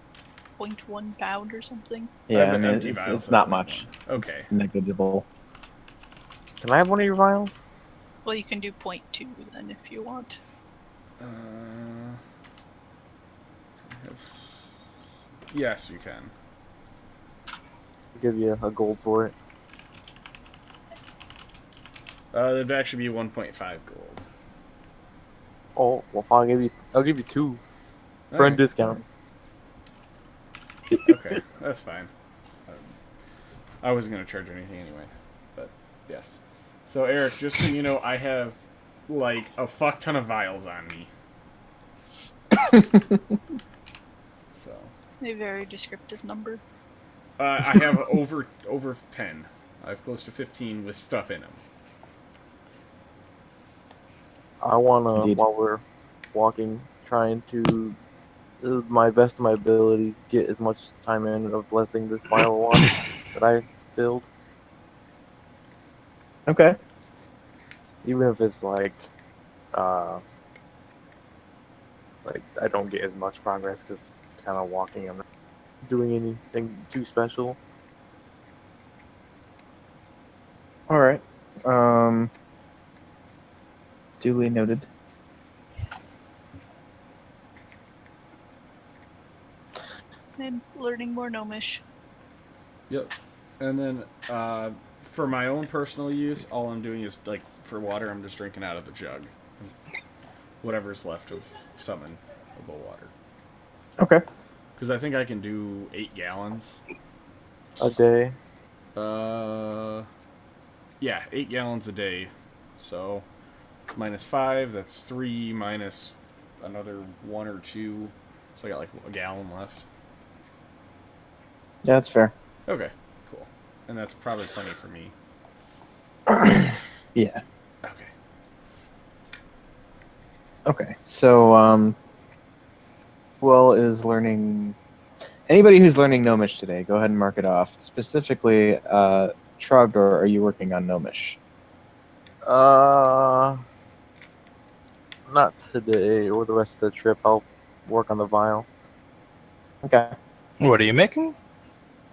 S5: 0.1 pound or something.
S1: Yeah,
S2: have
S1: I mean,
S2: empty vials
S1: it's
S2: of
S1: not
S2: 0.1.
S1: much.
S2: Okay.
S1: It's negligible.
S3: Can I have one of your vials?
S5: Well, you can do 0.2 then if you want.
S2: Yes, you can.
S3: I'll give you a gold for it.
S2: That'd actually be 1.5 gold.
S3: Oh, well, I'll give you 2. Friend
S2: Alright.
S3: discount.
S2: Okay, that's fine. I wasn't gonna charge anything anyway, but yes. So Eric, just so you know, I have like a fuck ton of vials on me. So
S5: A very descriptive number.
S2: I have over 10. I have close to 15 with stuff in them.
S3: I wanna,
S1: Indeed.
S3: while we're walking, trying to, my best of my ability, get as much time in of blessing this vial of water that I filled.
S1: Okay.
S3: Even if it's like I don't get as much progress because it's kind of walking. I'm not doing anything too special.
S1: All right. Duly noted.
S5: And learning more gnomish.
S2: Yep. And then for my own personal use, all I'm doing is like for water, I'm just drinking out of the jug. Whatever's left of summonable water.
S1: Okay.
S2: Because I think I can do 8 gallons.
S3: A day.
S2: Yeah, 8 gallons a day. So minus 5, that's 3 minus another 1 or 2. So I got like a gallon left.
S1: Yeah, that's fair.
S2: Okay, cool. And that's probably plenty for me.
S1: Yeah.
S2: Okay.
S1: Okay. So, well, is learning. Anybody who's learning Gnomish today, go ahead and mark it off. Specifically, Trogdor, are you working on Gnomish?
S3: Not today or the rest of the trip. I'll work on the vial.
S1: Okay.
S4: What are you making?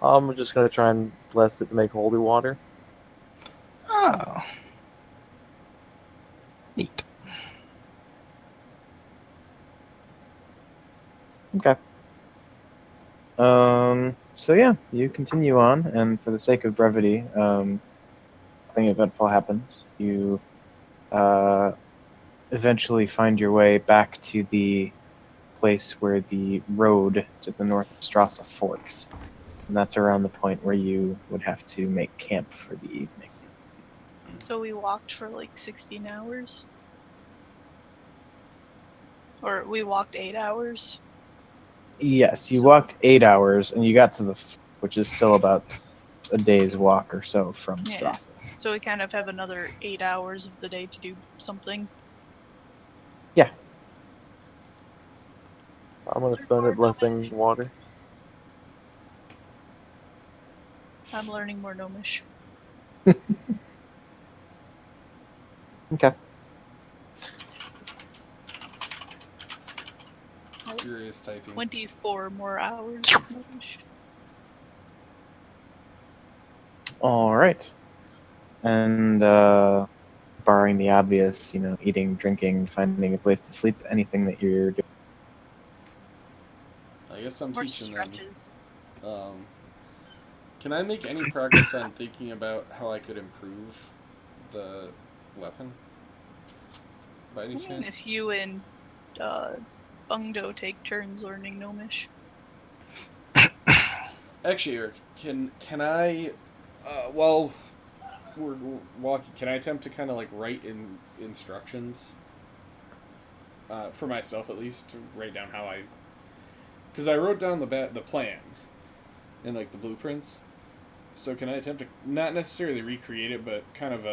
S3: I'm just gonna try and bless it to make holy water.
S4: Oh. Neat.
S1: Okay. So yeah, you continue on, and for the sake of brevity, nothing eventful happens. You eventually find your way back to the place where the road to the north of Strasa forks, and that's around the point where you would have to make camp for the evening.
S5: So we walked for like 16 hours? Or we walked 8 hours?
S1: Yes, you
S5: So,
S1: walked 8 hours, and you got to the which is still about a day's walk or so from
S5: yeah.
S1: Strasa.
S5: So we kind of have another 8 hours of the day to do something.
S1: Yeah.
S3: I'm gonna spend it blessing water.
S5: I'm learning more Gnomish.
S1: Okay.
S2: Furious typing.
S5: 24 more hours of Gnomish.
S1: All right. And barring the obvious, eating, drinking, finding a place to sleep, anything that you're doing.
S2: I guess I'm
S5: More
S2: teaching them.
S5: stretches.
S2: Can I make any progress on thinking about how I could improve the weapon? By any
S5: I mean,
S2: chance?
S5: if you and Bungdo take turns learning Gnomish.
S2: Actually, Eric, can I, while we're walking, can I attempt to kind of like write in instructions for myself at least to write down how I, because I wrote down the plans and like the blueprints. So can I attempt to not necessarily recreate it, but kind of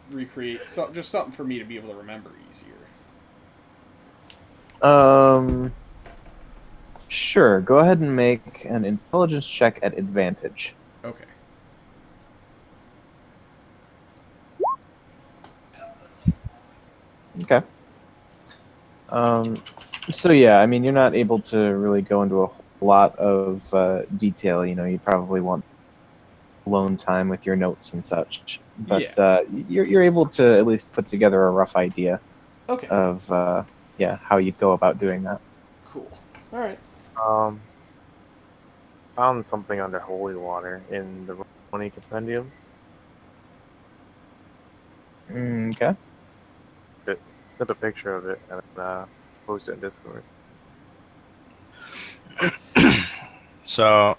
S2: recreate just something for me to be able to remember easier.
S1: Sure. Go ahead and make an intelligence check at advantage.
S2: Okay.
S1: Okay. So yeah, I mean, you're not able to really go into a whole lot of detail. You probably want alone time with your notes and such, but
S2: Yeah.
S1: you're able to at least put together a rough idea
S2: Okay.
S1: of how you'd go about doing that.
S2: Cool. All right.
S3: Um, found something under holy water in the 20 compendium.
S1: Okay.
S3: Snip a picture of it and post it in Discord.
S4: So,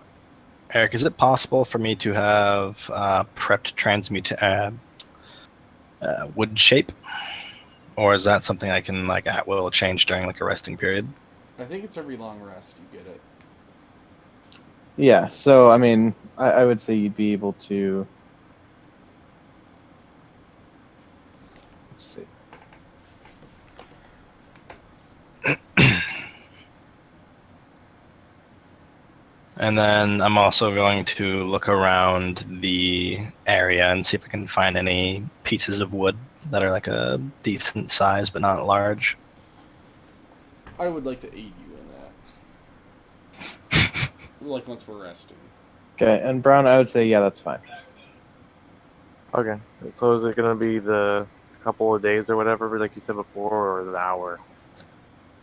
S4: Eric, is it possible for me to have prepped transmute wood shape, or is that something I can like at will change during like a resting period?
S2: I think it's every long rest you get it.
S1: Yeah. So I mean, I would say you'd be able to. Let's see.
S4: And then I'm also going to look around the area and see if I can find any pieces of wood that are like a decent size but not large.
S2: I would like to aid you in that. Like once we're resting.
S1: Okay, and Brown, I would say yeah, that's fine.
S3: Okay, so is it gonna be the couple of days or whatever, like you said before, or the hour?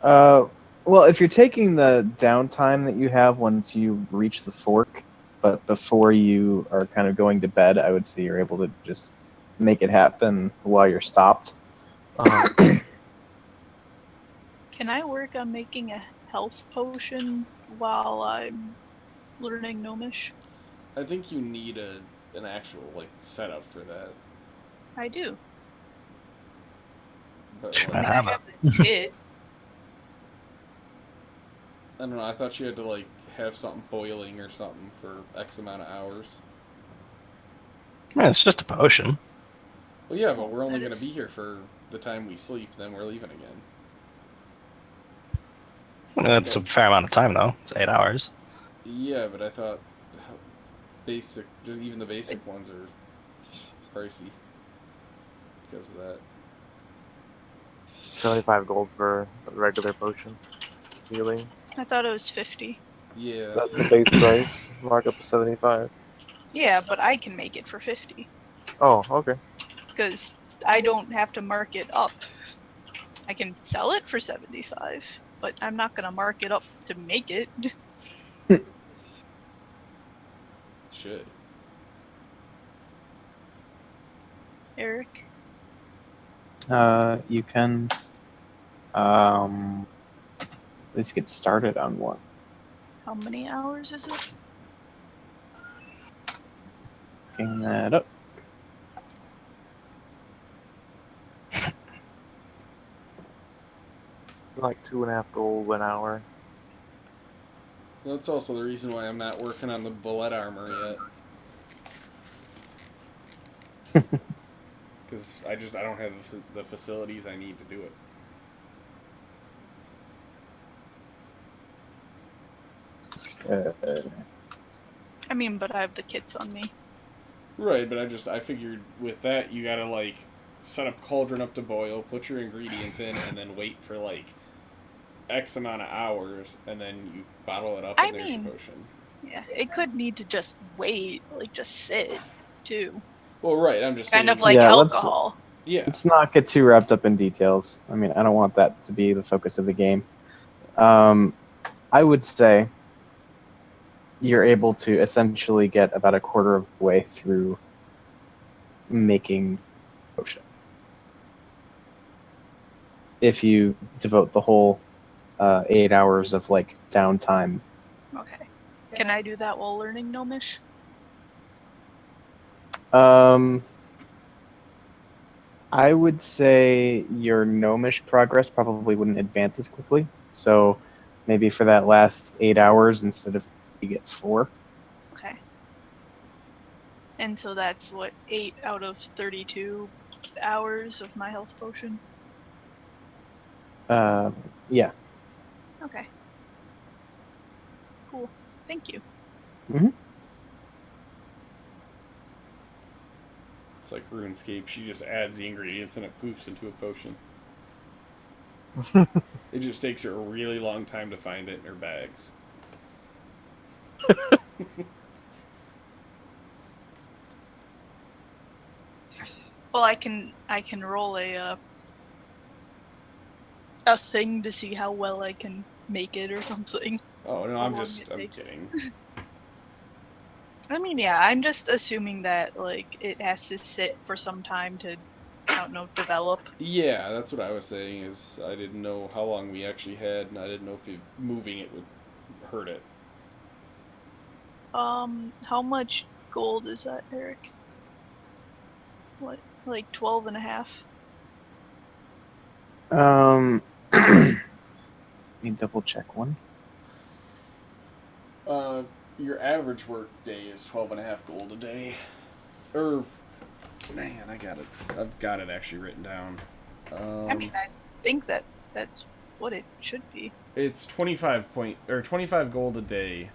S1: Uh, well, if you're taking the downtime that you have once you reach the fork, but before you are kind of going to bed, I would say you're able to just make it happen while you're stopped.
S5: Can I work on making a health potion while I'm learning Gnomish?
S2: I think you need an actual like setup for that.
S5: I do.
S2: But
S4: Should
S5: I
S4: I
S2: like
S5: mean, I
S4: have
S5: have
S4: a
S5: the kits.
S2: I don't know, I thought you had to like have something boiling or something for X amount of hours.
S4: Man, it's just a potion.
S2: Well yeah, but we're only
S5: That
S2: gonna
S5: is-
S2: be here for the time we sleep, then we're leaving again.
S4: It's a fair amount of time though. It's 8 hours.
S2: Yeah, but I thought basic just even the
S5: But
S2: basic ones are pricey because of that.
S3: 75 gold for a regular potion. Healing.
S5: I thought it was 50.
S2: Yeah.
S3: That's the base price. Markup is 75.
S5: Yeah, but I can make it for 50
S3: Oh, okay.
S5: because I don't have to mark it up. I can sell it for 75. but I'm not gonna mark it up to make it.
S2: Should.
S5: Eric,
S1: You can let's get started on one.
S5: how many hours is it?
S1: Looking that up.
S3: Like 2.5 gold an hour.
S2: That's also the reason why I'm not working on the bullet armor yet. Because I don't have the facilities I need to do it.
S5: I mean, but I have the kits on me.
S2: Right, but I figured with that you gotta like set up cauldron up to boil, put your ingredients in, and then wait for like X amount of hours, and then you bottle it up,
S5: I
S2: and there's your
S5: mean,
S2: potion.
S5: yeah, it could need to just wait, like just sit, too.
S2: Well, right, I'm just
S5: Kind
S2: saying.
S5: of like
S1: Yeah,
S5: alcohol.
S2: Yeah,
S1: let's not get too wrapped up in details. I mean, I don't want that to be the focus of the game. I would say you're able to essentially get about a quarter of the way through making potion if you devote the whole 8 hours of like downtime.
S5: Okay. Can I do that while learning Gnomish?
S1: Um, I would say your gnomish progress probably wouldn't advance as quickly. So maybe for that last 8 hours, instead of you get 4.
S5: Okay. And so that's what, 8 out of 32 hours of my health potion?
S1: Yeah.
S5: Okay. Cool. Thank you.
S1: Hmm.
S2: it's like RuneScape. She just adds the ingredients and it poofs into a potion. It just takes her a really long time to find it in her bags.
S5: Well, I can roll a thing to see how well I can make it or something.
S2: Oh no,
S5: How long it
S2: I'm
S5: takes.
S2: kidding.
S5: I mean, yeah, I'm just assuming that like it has to sit for some time to, I don't know, develop.
S2: Yeah, that's what I was saying. Is I didn't know how long we actually had, and I didn't know if moving it would hurt it.
S5: How much gold is that, Eric? What, like 12 and a half?
S1: Let me double check one.
S2: Uh, your average work day is 12.5 gold a day. Man, I got it. I've got it actually written down.
S5: I mean, I think that's what it should be.
S2: It's 25 gold a day.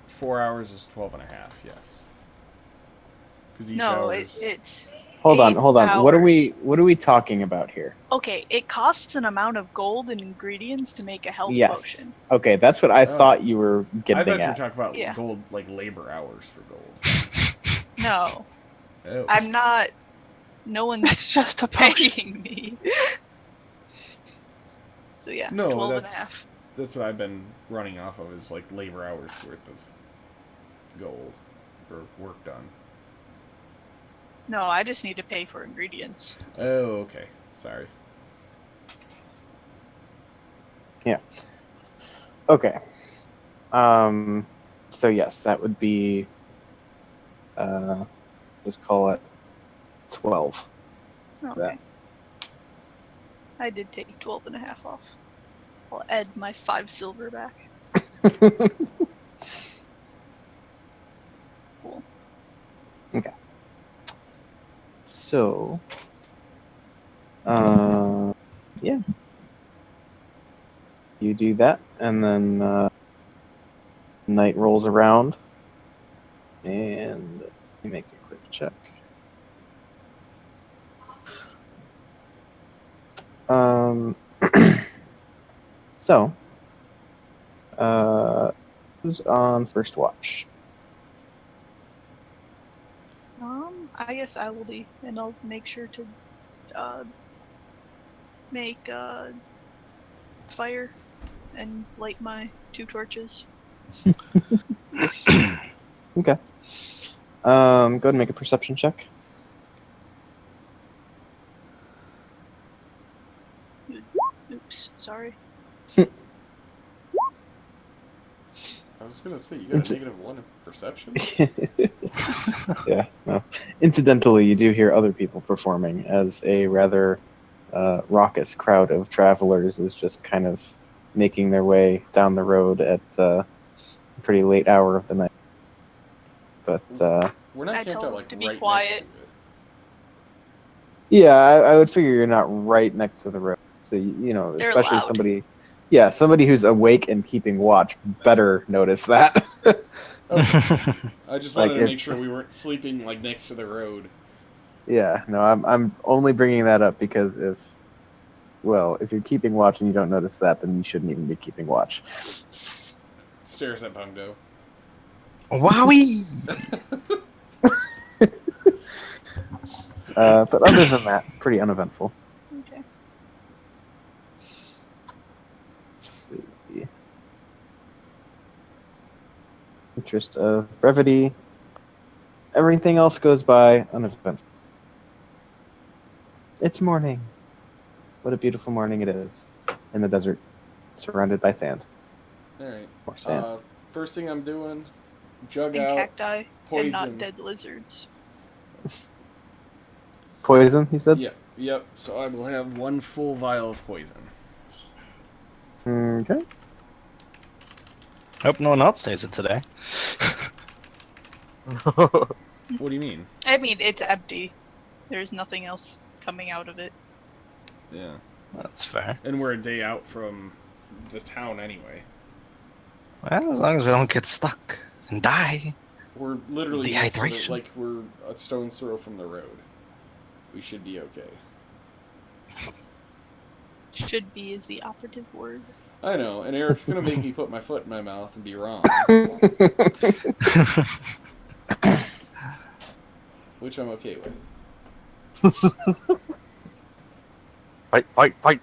S2: 4 hours is 12.5. Yes, because each
S5: No,
S2: hour is.
S5: it's
S1: Hold on,
S5: 8
S1: hold on.
S5: hours.
S1: What are we talking about here?
S5: Okay, it costs an amount of gold and ingredients to make a health
S1: Yes.
S5: potion.
S1: Okay, that's what I
S2: Oh.
S1: thought you were
S2: I
S1: getting
S2: thought you were
S1: at.
S2: talking about
S5: Yeah.
S2: gold, like labor hours for gold.
S5: No,
S2: Oh.
S5: I'm not. No one's
S6: It's just a potion.
S5: paying me. So yeah,
S2: No,
S5: 12 and a half.
S2: that's what I've been running off of is like labor hours worth of gold for work done.
S5: No, I just need to pay for ingredients.
S2: Oh, okay. Sorry.
S1: Yeah. Okay. So yes, that would be let's call it 12.
S5: Okay.
S1: That.
S5: I did take 12 and a half off. I'll add my 5 silver back. Cool.
S1: Okay. So yeah. You do that, and then night rolls around, and let me make a quick check. Um, so, who's on first watch?
S5: I guess I will be, and I'll make sure to uh make fire and light my 2 torches.
S1: Okay. Go ahead and make a perception check.
S5: Oops, sorry.
S2: I was gonna say, you got a -1 in perception?
S1: Yeah, no. Incidentally, you do hear other people performing as a rather raucous crowd of travelers is just kind of making their way down the road at a pretty late hour of the night. But
S2: We're not
S5: I
S2: camped
S5: told
S2: out,
S5: them
S2: like,
S5: to be
S2: right
S5: quiet.
S2: next to it.
S1: yeah, I would figure you're not right next to the road. So, you know,
S5: They're
S1: especially
S5: loud.
S1: somebody who's awake and keeping watch better notice that.
S2: Okay. I just
S1: Like
S2: wanted to
S1: if
S2: make sure we weren't sleeping, like, next to the road.
S1: Yeah, no, I'm only bringing that up because if you're keeping watch and you don't notice that, then you shouldn't even be keeping watch.
S2: Stares at Bungdo.
S6: Wowie!
S1: But other than that, pretty uneventful.
S5: Okay.
S1: Let's see. Interest of brevity. Everything else goes by uneventful. It's morning. What a beautiful morning it is in the desert, surrounded by sand.
S2: Alright.
S1: More sand.
S2: First thing I'm doing, jug
S5: And
S2: out
S5: cacti, and not
S2: poison.
S5: dead lizards.
S1: Poison, you said?
S2: Yep. So I will have 1 full vial of poison.
S1: Okay.
S4: Hope no one else stays it today.
S2: What do you mean?
S5: I mean, it's empty. There's nothing else coming out of it.
S2: Yeah.
S4: That's fair.
S2: And we're a day out from the town anyway.
S4: Well, as long as we don't get stuck and die.
S2: We're literally next to
S6: Dehydration.
S2: like we're a stone's throw from the road. We should be okay.
S5: Should be is the operative word.
S2: I know, and Eric's gonna make me put my foot in my mouth and be wrong, which I'm okay with.
S3: Fight, fight, fight!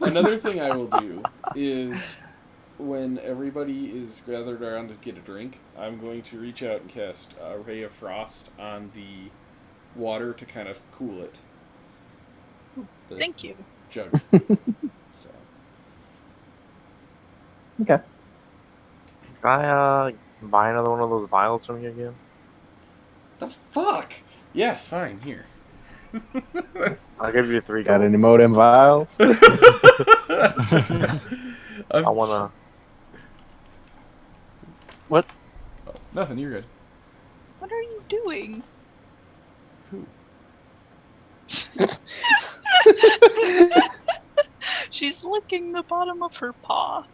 S2: Another thing I will do is when everybody is gathered around to get a drink, I'm going to reach out and cast a ray of frost on the water to kind of cool it. The
S5: Thank you.
S2: jug. So.
S1: Okay.
S3: Can I buy another one of those vials from you again?
S2: The fuck? Yes, fine. Here.
S3: I'll give you 3
S1: Got
S3: gold.
S1: any modem vials?
S3: I wanna. What?
S2: Oh, nothing. You're good.
S5: What are you doing?
S2: Who?
S5: She's licking the bottom of her paw.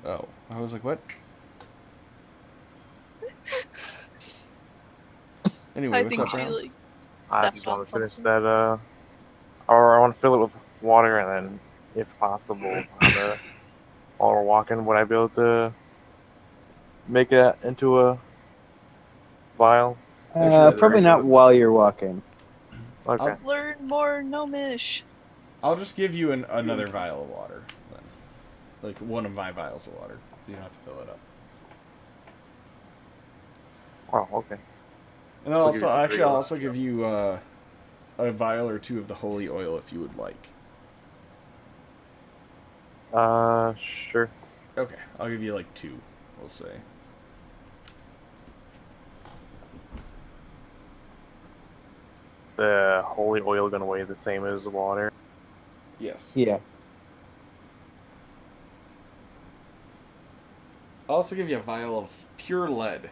S2: Oh, I was like, what? Anyway,
S5: I
S2: what's
S5: think
S2: up,
S5: she
S2: Brown?
S5: like
S3: I
S5: stepped
S3: just
S5: on
S3: want to finish
S5: something.
S3: that. Or I want to fill it with water, and then, if possible, while we're walking, would I be able to make it into a vial?
S1: Probably not while you're walking.
S3: Okay.
S5: Learn more gnomish.
S2: I'll just give you another vial of water, then. Like one of my vials of water, so you don't have to fill it up.
S3: Oh, okay.
S2: And
S3: I'll
S2: also,
S3: give you
S2: actually,
S3: three
S2: I'll
S3: of
S2: also give you a vial or 2 of the holy oil if you would like.
S3: Sure.
S2: Okay, I'll give you like 2, we'll say.
S3: The holy oil gonna weigh the same as the water?
S2: Yes.
S1: Yeah.
S2: I'll also give you a vial of pure lead.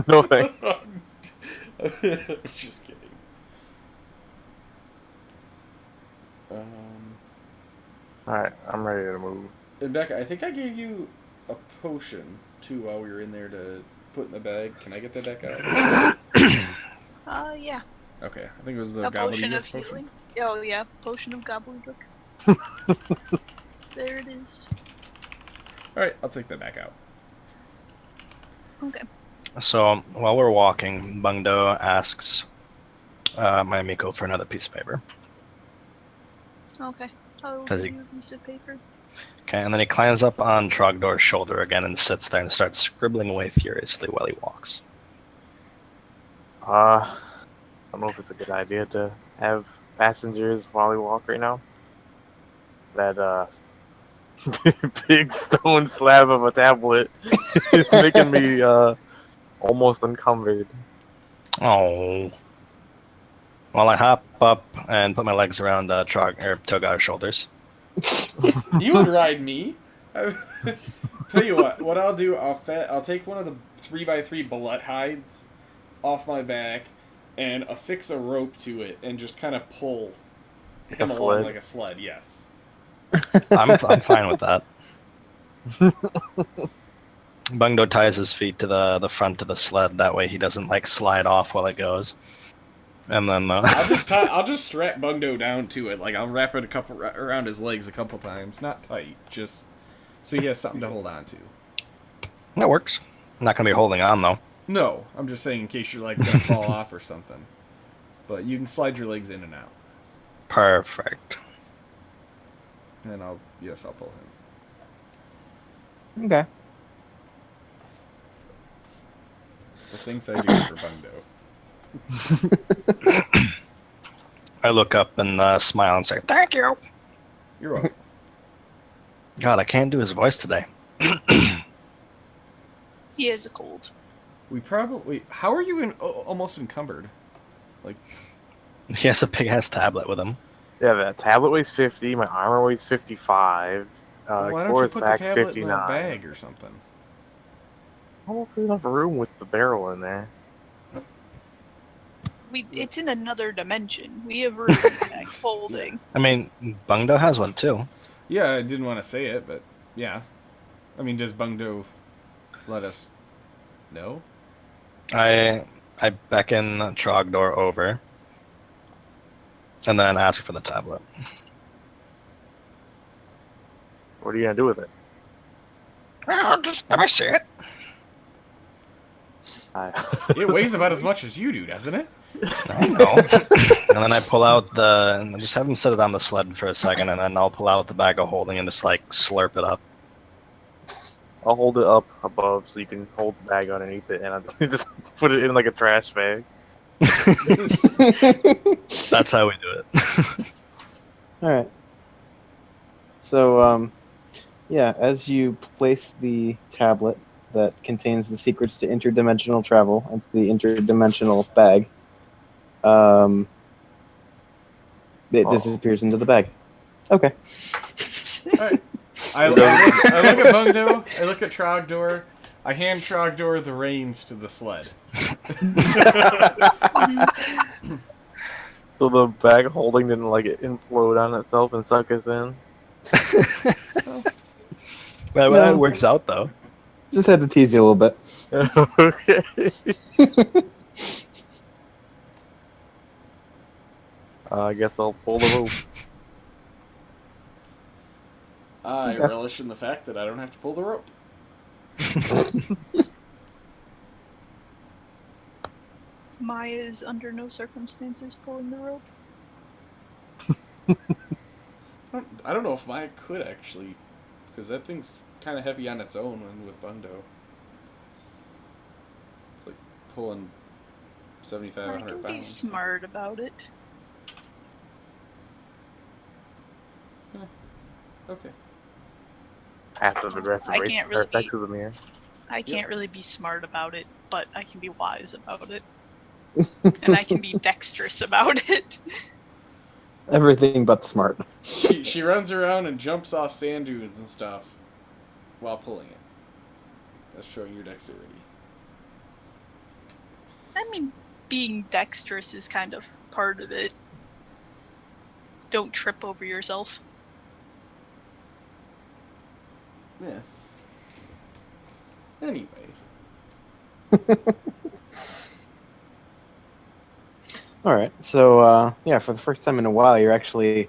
S3: No thanks.
S2: Just kidding.
S3: Alright, I'm ready to move.
S2: And Becca, I think I gave you a potion too while we were in there to put in the bag. Can I get that back out?
S5: Yeah.
S2: Okay, I think it was the
S5: A potion of
S2: gobbledygook potion.
S5: healing. Oh yeah, potion of gobbledygook. There it is.
S2: All right, I'll take that back out.
S5: Okay.
S4: So while we're walking, Bungdo asks my Miko for another piece of paper.
S5: Okay. I'll
S4: Does
S5: give
S4: he-
S5: you a piece of paper.
S4: Okay, and then he climbs up on Trogdor's shoulder again and sits there and starts scribbling away furiously while he walks.
S3: I don't know if it's a good idea to have passengers while we walk right now. That big stone slab of a tablet is making me almost encumbered.
S4: Oh. Well, I hop up and put my legs around Togar's shoulders.
S2: You would ride me. Tell you what I'll do, I'll take one of the 3x3 bullet hides off my back and affix a rope to it and just kind of pull
S3: Like
S2: him
S3: a
S2: along
S3: sled.
S2: like a sled. Yes.
S4: I'm fine with that. Bungdo ties his feet to the front of the sled. That way he doesn't like slide off while it goes. And then
S2: I'll just strap Bungdo down to it. Like I'll wrap it around his legs a couple times, not tight, just so he has something to hold on to.
S4: that works. I'm not gonna be holding on though.
S2: No, I'm just saying in case you're like gonna fall off or something. But you can slide your legs in and out,
S4: Perfect.
S2: and I'll pull him.
S1: Okay.
S2: The things I do for Bungdo.
S4: I look up and smile and say, "Thank you."
S2: You're welcome.
S4: God, I can't do his voice today.
S5: He has a cold.
S2: We probably. How are you almost encumbered? Like,
S4: He has a big ass tablet with him.
S3: Yeah, that tablet weighs 50. My armor weighs 55.
S2: why don't you
S3: Explorer's
S2: put the
S3: pack
S2: tablet
S3: 59.
S2: in a bag or something?
S3: I don't know if there's enough room with the barrel in there.
S5: It's in another dimension. We have room back folding.
S4: I mean, Bungdo has one too.
S2: Yeah, I didn't want to say it, but yeah. I mean, does Bungdo let us know?
S4: I beckon Trogdor over, and then ask for the tablet.
S3: What are you gonna do with it?
S6: Well, just let me see it.
S2: It weighs about as much as you do, doesn't it?
S4: I know. And then I pull out and just have him sit it on the sled for a second, and then I'll pull out the bag of holding and just like slurp it up.
S3: I'll hold it up above so you can hold the bag underneath it, and I'll just put it in like a trash bag.
S4: That's how we do it.
S1: All right. So, yeah, as you place the tablet that contains the secrets to interdimensional travel into the interdimensional bag, it disappears into the bag. Okay.
S2: Alright. I look at Bungdo, I look at Trogdor, I hand Trogdor the reins to the sled.
S3: So the bag of holding didn't like it implode on itself and suck us in.
S4: Well,
S1: No.
S4: it works out though.
S1: Just had to tease you a little bit.
S3: Okay. I guess I'll pull the rope.
S2: I
S1: Okay.
S2: relish in the fact that I don't have to pull the rope.
S5: Maya is under no circumstances pulling the rope.
S2: I don't know if Maya could actually, because that thing's kind of heavy on its own with Bungdo. It's like pulling 75,
S5: I
S2: 100
S5: can be
S2: pounds.
S5: smart about it.
S2: Okay.
S3: Passive aggressive
S5: I can't really be-
S3: sexism here.
S5: I can't really be smart about it, but I can be wise about it. And I can be dexterous about it.
S1: Everything but smart.
S2: She runs around and jumps off sand dunes and stuff while pulling it. That's showing your dexterity.
S5: I mean, being dexterous is kind of part of it. Don't trip over yourself.
S2: Yeah. Anyway.
S1: All right. So, yeah, for the first time in a while, you're actually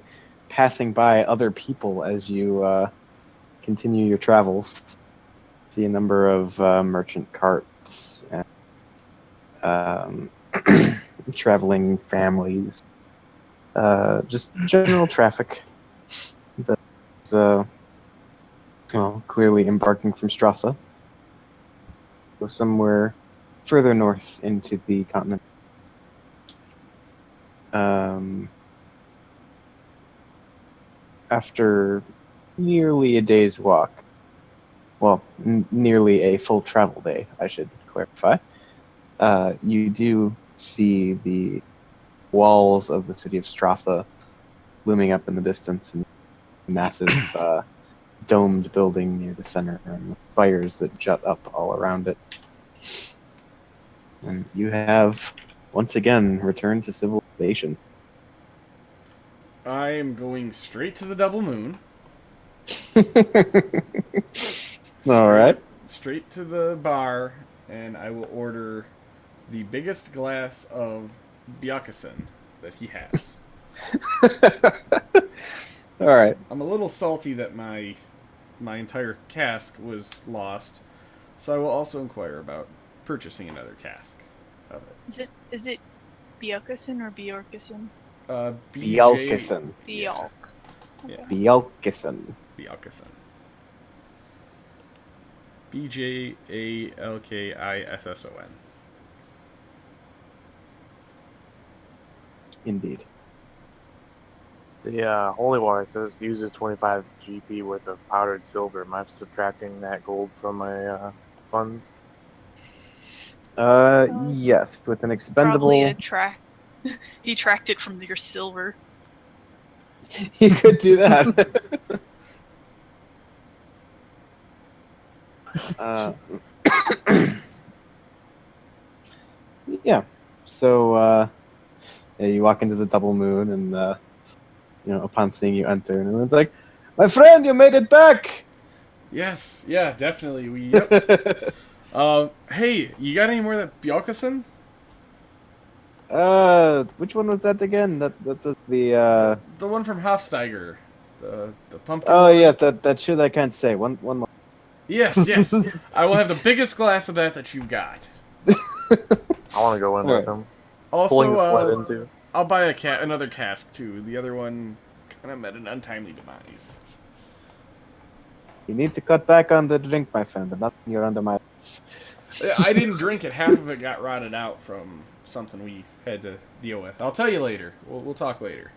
S1: passing by other people as you continue your travels. See a number of merchant carts and traveling families. Just general traffic well, clearly embarking from Strasa, go somewhere further north into the continent. After nearly a day's walk, well, nearly a full travel day, I should clarify, you do see the walls of the city of Strasa looming up in the distance, and a massive domed building near the center, and the spires that jut up all around it. And you have once again returned to civilization.
S2: I am going straight to the double moon.
S1: All right.
S2: Straight to the bar, and I will order the biggest glass of Byakusin that he has.
S1: All right.
S2: I'm a little salty that my entire cask was lost, so I will also inquire about purchasing another cask of it.
S5: Is it Byakusin or Bjorkison?
S1: Bjalkison.
S2: Yeah,
S5: Bjalk.
S2: yeah.
S1: Bjalkison.
S2: Byakusin. Bjalkisson.
S1: Indeed.
S3: The holy water says uses 25 GP worth of powdered silver. Am I subtracting that gold from my funds?
S1: Yes, with an
S5: Probably
S1: expendable.
S5: detract it from your silver.
S1: You could do that. Yeah. So yeah, you walk into the double moon, and upon seeing you enter, and it's like, "My friend, you made it back!"
S2: Yes, yeah, definitely. Yep. Hey, you got any more of that Byakusin?
S1: Which one was that again? That was the
S2: The one from Hofsteiger. The pumpkin
S1: Oh
S2: one.
S1: yes, that shit I can't say. One more.
S2: Yes, yes. I will have the biggest glass of that you've got.
S3: I want to go in with
S1: Alright.
S3: him. Pulling the sled
S2: Also,
S3: into.
S2: I'll buy another cask too. The other one kind of met an untimely demise.
S1: You need to cut back on the drink, my friend. I'm not you're under my.
S2: I didn't drink it. Half of it got rotted out from something we had to deal with. I'll tell you later. We'll talk later.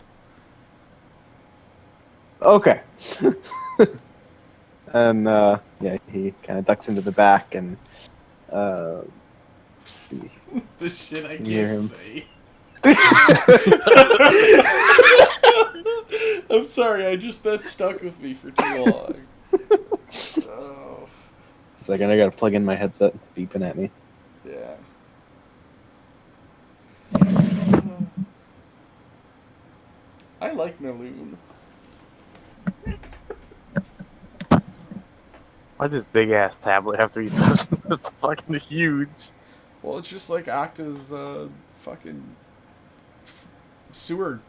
S1: Okay. And yeah, he kind of ducks into the back, and let's see.
S2: The shit I
S1: Hear
S2: can't
S1: him.
S2: say. I'm sorry. That stuck with me for too long. Oh,
S1: It's like I gotta plug in my headset. It's beeping at me.
S2: yeah. I like Naloon.
S3: Why this big ass tablet have to be so it's fucking huge?
S2: Well, it's just like Octa's fucking sewer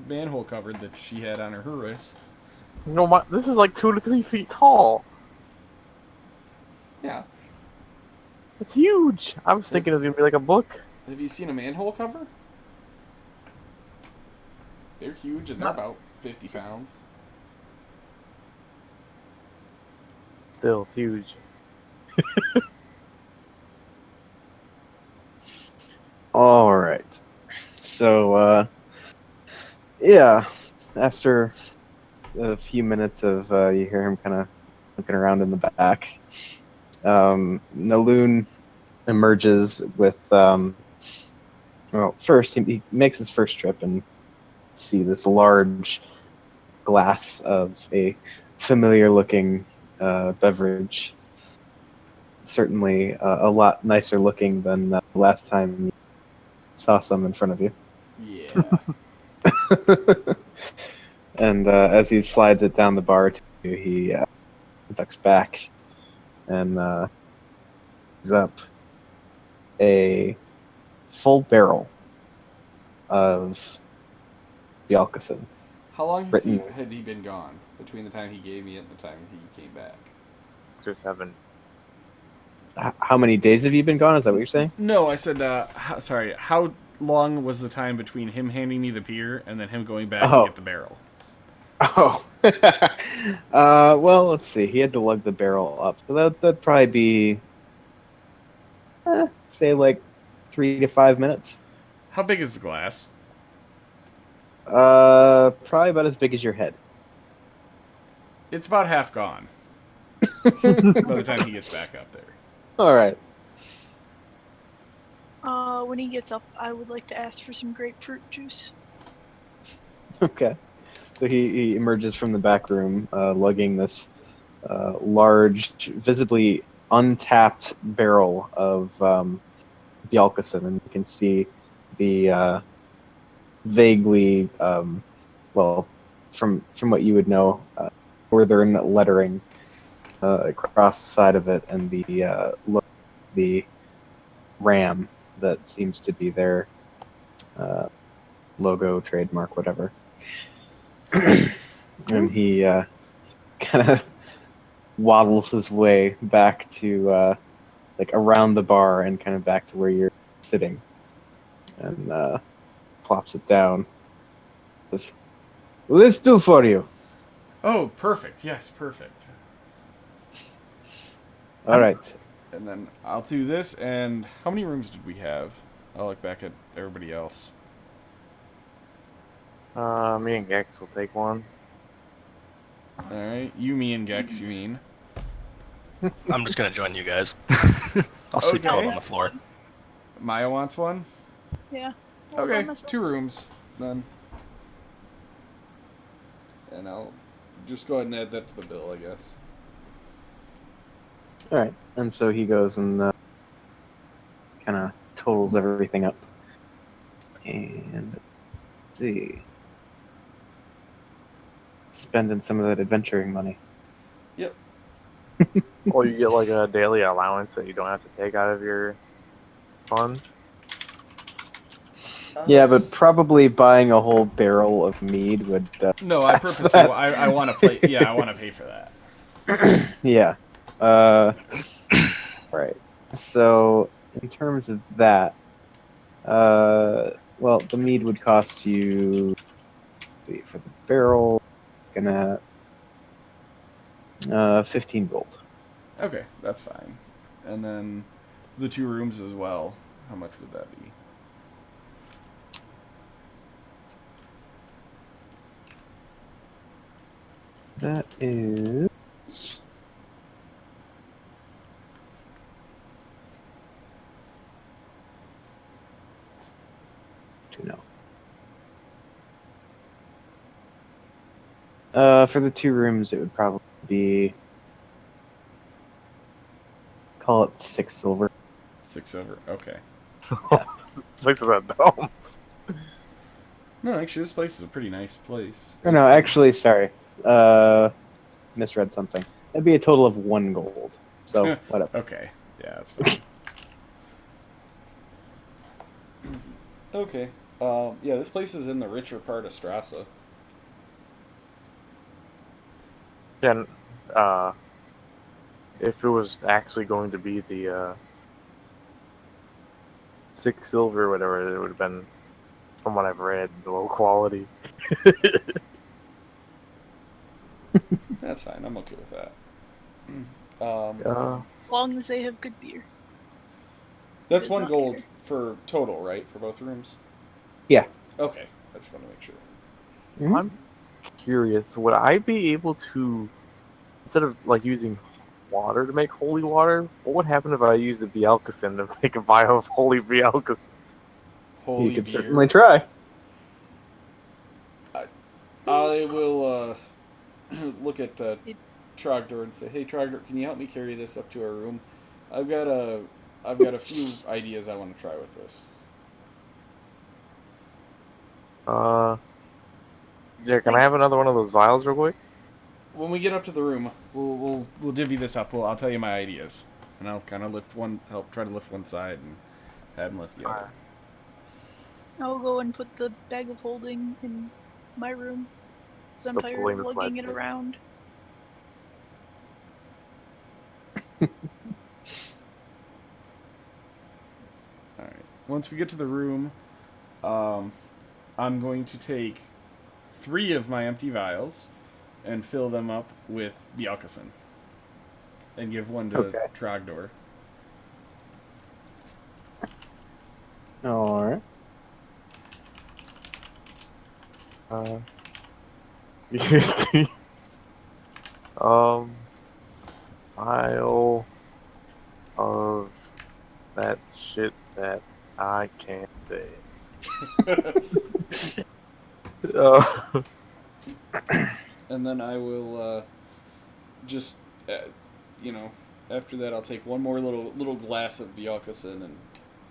S2: manhole cover that she had on her wrist.
S3: No, this is like 2 to 3 feet tall.
S2: Yeah.
S3: It's huge. I was thinking it was gonna be like a book.
S2: Have you seen a manhole cover? They're huge and they're about 50 pounds.
S3: Still, it's huge.
S1: All right. So yeah, after a few minutes of you hear him kind of looking around in the back. Naloon emerges with well, first he makes his first trip and see this large glass of a familiar looking beverage. Certainly a lot nicer looking than the last time you saw some in front of you.
S2: Yeah.
S1: And as he slides it down the bar to you, he ducks back and picks up a full barrel of Bjalkison.
S2: How long
S1: Written-
S2: had he been gone between the time he gave me it and the time he came back?
S3: 6 or 7.
S1: How many days have you been gone? Is that what you're saying?
S2: No, I said, sorry, how long was the time between him handing me the beer and then him going back
S1: Oh.
S2: to get the barrel?
S1: Oh, Well, let's see. He had to lug the barrel up, so that'd probably be, say, like 3 to 5 minutes.
S2: How big is the glass?
S1: Probably about as big as your head.
S2: It's about half gone by the time he gets back up there.
S1: All right.
S5: When he gets up, I would like to ask for some grapefruit juice.
S1: Okay. So he emerges from the back room, lugging this large, visibly untapped barrel of Bjelkesen, and you can see the vaguely, well, from what you would know, northern lettering across the side of it, and the ram that seems to be their logo, trademark, whatever. And he kind of waddles his way back to like around the bar and kind of back to where you're sitting, and plops it down. Says, "Will this do for you?"
S2: Oh, perfect. Yes, perfect.
S1: All right.
S2: And then I'll do this. And how many rooms did we have? I'll look back at everybody else.
S3: Me and Gex will take one.
S2: All right, you, me, and Gex. You mean?
S4: I'm just gonna join you guys. I'll sleep
S2: Okay.
S4: cold on the floor.
S2: Maya wants one.
S5: Yeah. All by
S2: Okay,
S5: myself.
S2: 2 rooms then. And I'll just go ahead and add that to the bill, I guess.
S1: All right. And so he goes and kind of totals everything up. And let's see, spending some of that adventuring money.
S2: Yep.
S3: Or you get like a daily allowance that you don't have to take out of your fund.
S1: Yeah, but probably buying a whole barrel of mead would.
S2: No, I
S1: pass
S2: purposely.
S1: that.
S2: I want to play. Yeah, I want to pay for that.
S1: Yeah. Right. So in terms of that, well, the mead would cost you. Let's see, for the barrel, gonna 15 gold.
S2: Okay, that's fine. And then the 2 rooms as well. How much would that be?
S1: That is. To know. For the 2 rooms, it would probably be, call it 6 silver.
S2: 6 over. Okay.
S3: Looks at that dome.
S2: No, actually, this place is a pretty nice place.
S1: Or no, actually, sorry. Misread something. That'd be a total of 1 gold. So whatever.
S2: Okay. Yeah, that's fine. Okay. Yeah, this place is in the richer part of Strasa.
S3: And if it was actually going to be the 6 silver or whatever, it would have been, from what I've read, low quality.
S2: That's fine. I'm okay with that.
S5: As long as they have good beer.
S2: That's
S5: does
S2: 1
S5: not
S2: gold
S5: care.
S2: for total, right? For both rooms?
S1: Yeah.
S2: Okay. I just want to make sure.
S3: I'm curious, would I be able to, instead of like using water to make holy water, what would happen if I used the Bjelkesen to make a vial of holy Bjelkesen?
S2: Holy
S1: You could
S2: beer.
S1: certainly try.
S2: I will look at Trogdor and say, "Hey, Trogdor, can you help me carry this up to our room? I've got a few ideas I want to try with this."
S3: Yeah, can I have another one of those vials real quick?
S2: When we get up to the room, we'll divvy this up. I'll tell you my ideas, and I'll kind of help try to lift one side, and have him lift the other.
S5: I'll go and put the bag of holding in my room. So I'm
S3: Stop
S5: tired
S3: pulling
S5: of
S3: this
S5: lugging it
S3: ledge.
S5: around.
S2: All right. Once we get to the room, I'm going to take 3 of my empty vials, and fill them up with Bjelkesen. And give one to
S1: Okay.
S2: Trogdor.
S1: All right.
S3: Pile of that shit that I can't say. Uh,
S2: And then I will just, you know, after that I'll take one more little glass of Bjelkesen and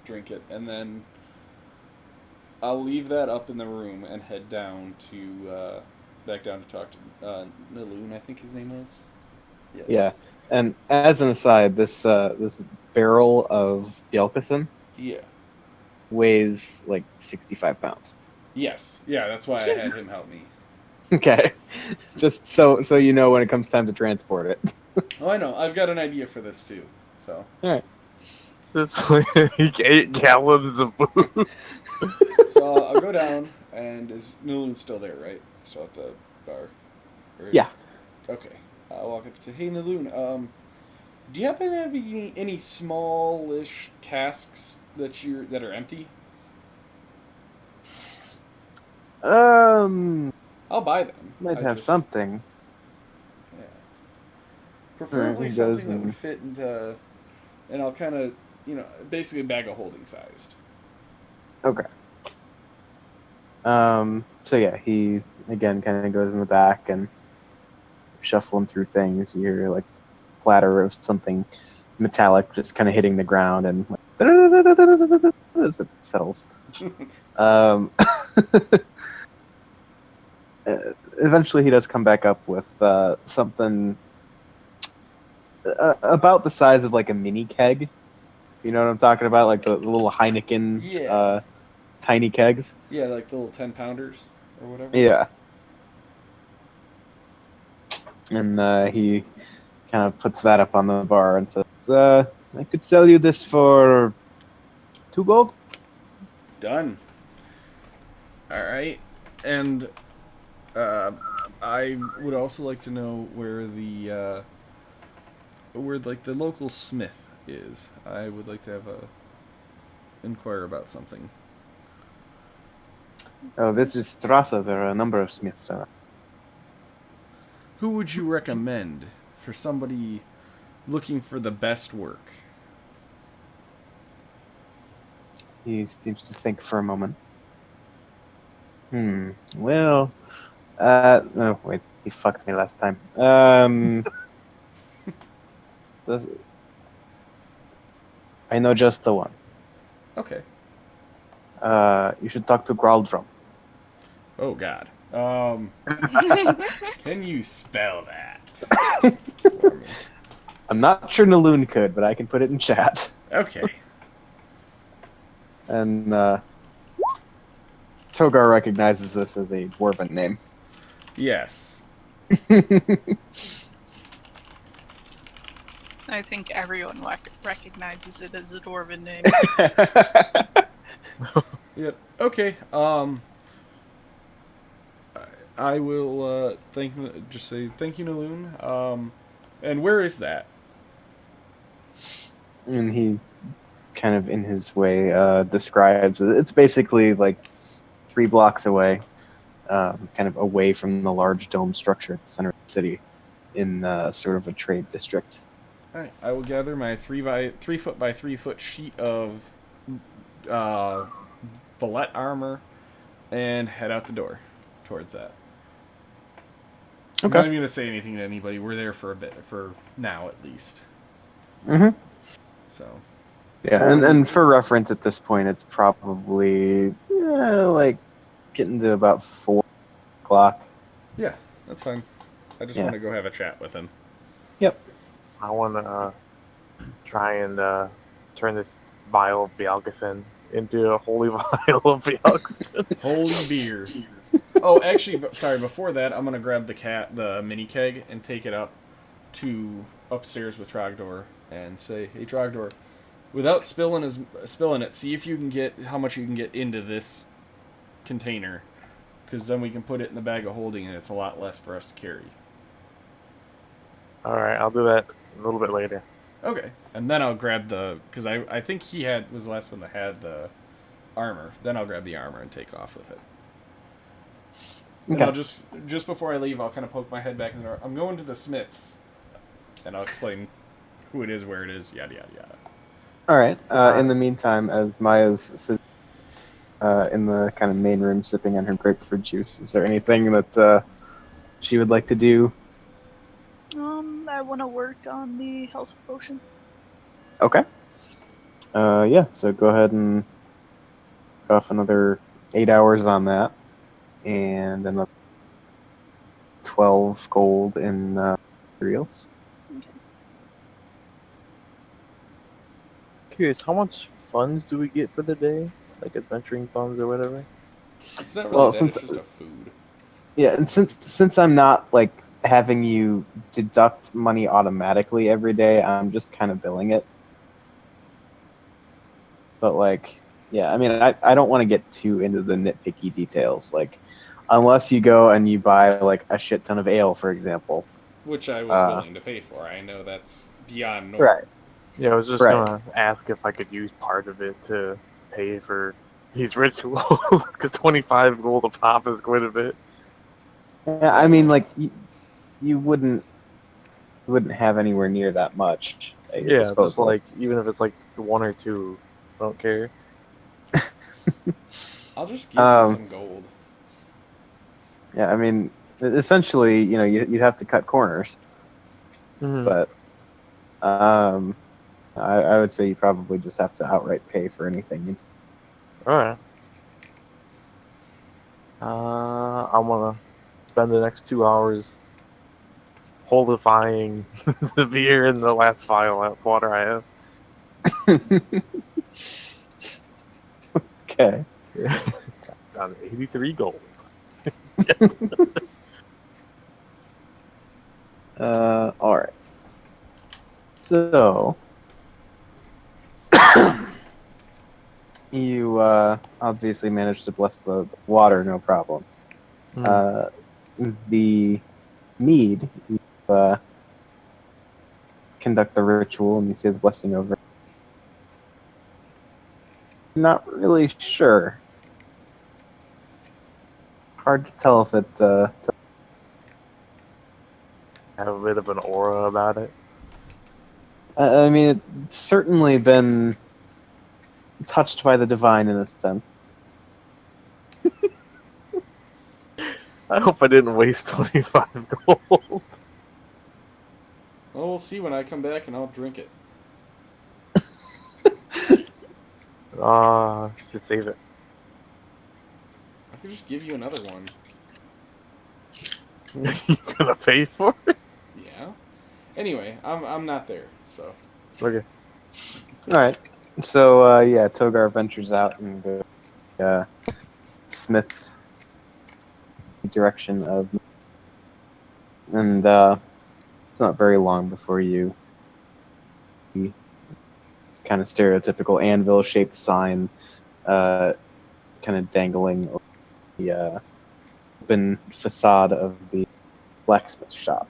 S2: drink it, and then I'll leave that up in the room and head down to back down to talk to Naloon, I think his name was. Yes.
S1: Yeah. And as an aside, this barrel of Bjelkesen
S2: Yeah.
S1: weighs like 65 pounds.
S2: Yes. Yeah. That's why I had him help me.
S1: Okay. Just so you know when it comes time to transport it.
S2: Oh, I know. I've got an idea for this too. So.
S1: All right.
S3: it's like 8 gallons of booze.
S2: So I'll go down, and is Naloon still there? Right? Still at the bar. Or,
S1: Yeah.
S2: Okay. I'll walk up and say, "Hey, Naloon. Do you happen to have any smallish casks that are empty? I'll buy them.
S1: Might
S2: I
S1: have
S2: just
S1: something.
S2: yeah.
S1: All right.
S2: Preferably
S1: He goes
S2: something that would
S1: and
S2: fit into, and I'll kind of basically bag of holding sized.
S1: okay. So yeah, he again kind of goes in the back and shuffling through things. You hear like clatter of something metallic just kind of hitting the ground and like, as it settles. Um, eventually, he does come back up with something about the size of like a mini keg. You know what I'm talking about? Like the little Heineken
S2: Yeah.
S1: tiny kegs.
S2: Yeah, like the little 10-pounders or whatever.
S1: Yeah. And he kind of puts that up on the bar and says, I could sell you this for 2 gold.
S2: Done. All right, and I would also like to know where like the local smith is. I would like to have a inquire about something.
S1: Oh, this is Strasa. There are a number of smiths around.
S2: Who would you recommend for somebody looking for the best work?
S1: He seems to think for a moment. Well, no, wait, he fucked me last time. Does- I know just the one.
S2: Okay.
S1: You should talk to Graldrum.
S2: Oh God. Can you spell that for me?
S1: I'm not sure Naloon could, but I can put it in chat.
S2: Okay.
S1: And Togar recognizes this as a dwarven name.
S2: Yes.
S5: I think everyone recognizes it as a dwarven name.
S2: Yep. Okay. I will just say thank you, Naloon. And where is that?
S1: And he kind of in his way describes it. It's basically like 3 blocks away, kind of away from the large dome structure at the center of the city, in sort of a trade district.
S2: All right. I will gather my 3 foot by 3 foot sheet of uh, bullet armor and head out the door towards that. I'm
S1: Okay.
S2: not even gonna say anything to anybody. We're there for a bit, for now at least.
S1: Mm-hmm.
S2: So.
S1: Yeah, and for reference, at this point, it's probably like getting to about 4 o'clock.
S2: Yeah, that's fine. I just
S1: Yeah.
S2: want to go have a chat with him.
S1: Yep.
S3: I want to try and turn this vial of Bjelkesen into a holy vial of Bjelkesen.
S2: Holy beer. Oh, actually, sorry. Before that, I'm gonna grab the mini keg, and take it up to upstairs with Trogdor and say, "Hey, Trogdor, without spilling it, see if you can get how much you can get into this container, because then we can put it in the bag of holding, and it's a lot less for us to carry.
S3: All right, I'll do that a little bit later.
S2: Okay, and then I'll grab because I think he was the last one that had the armor. Then I'll grab the armor and take off with it. And I'll just before I leave, I'll kind of poke my head back in the door. I'm going to the Smiths, and I'll explain who it is, where it is, yada yada yada.
S1: All right. In the meantime, as Maya's sitting in the kind of main room sipping on her grapefruit juice, is there anything that she would like to do?
S5: I want to work on the health potion.
S1: Okay. Yeah. So go ahead and off another 8 hours on that, and another 12 gold in materials.
S5: Okay.
S3: Curious, how much funds do we get for the day? Like adventuring funds or whatever?
S2: It's not really
S1: Well,
S2: that.
S1: since
S2: It's just a food.
S1: yeah, and since I'm not like having you deduct money automatically every day, I'm just kind of billing it. But like, yeah, I mean, I don't want to get too into the nitpicky details. Like, unless you go and you buy like a shit ton of ale, for example.
S2: Which I was willing to pay for. I know that's beyond norm.
S1: Right.
S3: Yeah, I was just
S1: Right.
S3: gonna ask if I could use part of it to pay for these rituals, because 25 gold a pop is quite a bit.
S1: Yeah, I mean, like you wouldn't have anywhere near that much at your
S3: Yeah, just
S1: disposal.
S3: like even if it's like one or two, I don't care.
S2: I'll just give you
S1: Um,
S2: some gold.
S1: yeah, I mean, essentially, you'd have to cut corners,
S3: Mm-hmm.
S1: but I would say you probably just have to outright pay for anything.
S3: All right. I'm gonna spend the next 2 hours holdifying the beer in the last vial of water I have.
S1: Okay.
S3: Got 83 gold.
S1: All right. So you obviously managed to bless the water, no problem.
S3: Mm.
S1: The mead, you uh, conduct the ritual and you say the blessing over. Not really sure. Hard to tell if it.
S3: Have a bit of an aura about it.
S1: I mean, it's certainly been touched by the divine in a sense.
S3: I hope I didn't waste 25 gold.
S2: Well, we'll see when I come back, and I'll drink it.
S3: Should save it.
S2: I could just give you another one.
S3: You gonna pay for it?
S2: Yeah. Anyway, I'm not there, so.
S3: Okay.
S1: All right. So yeah, Togar ventures out and goes Smith direction of, and it's not very long before you see kind of stereotypical anvil-shaped sign, kind of dangling over the open facade of the blacksmith shop.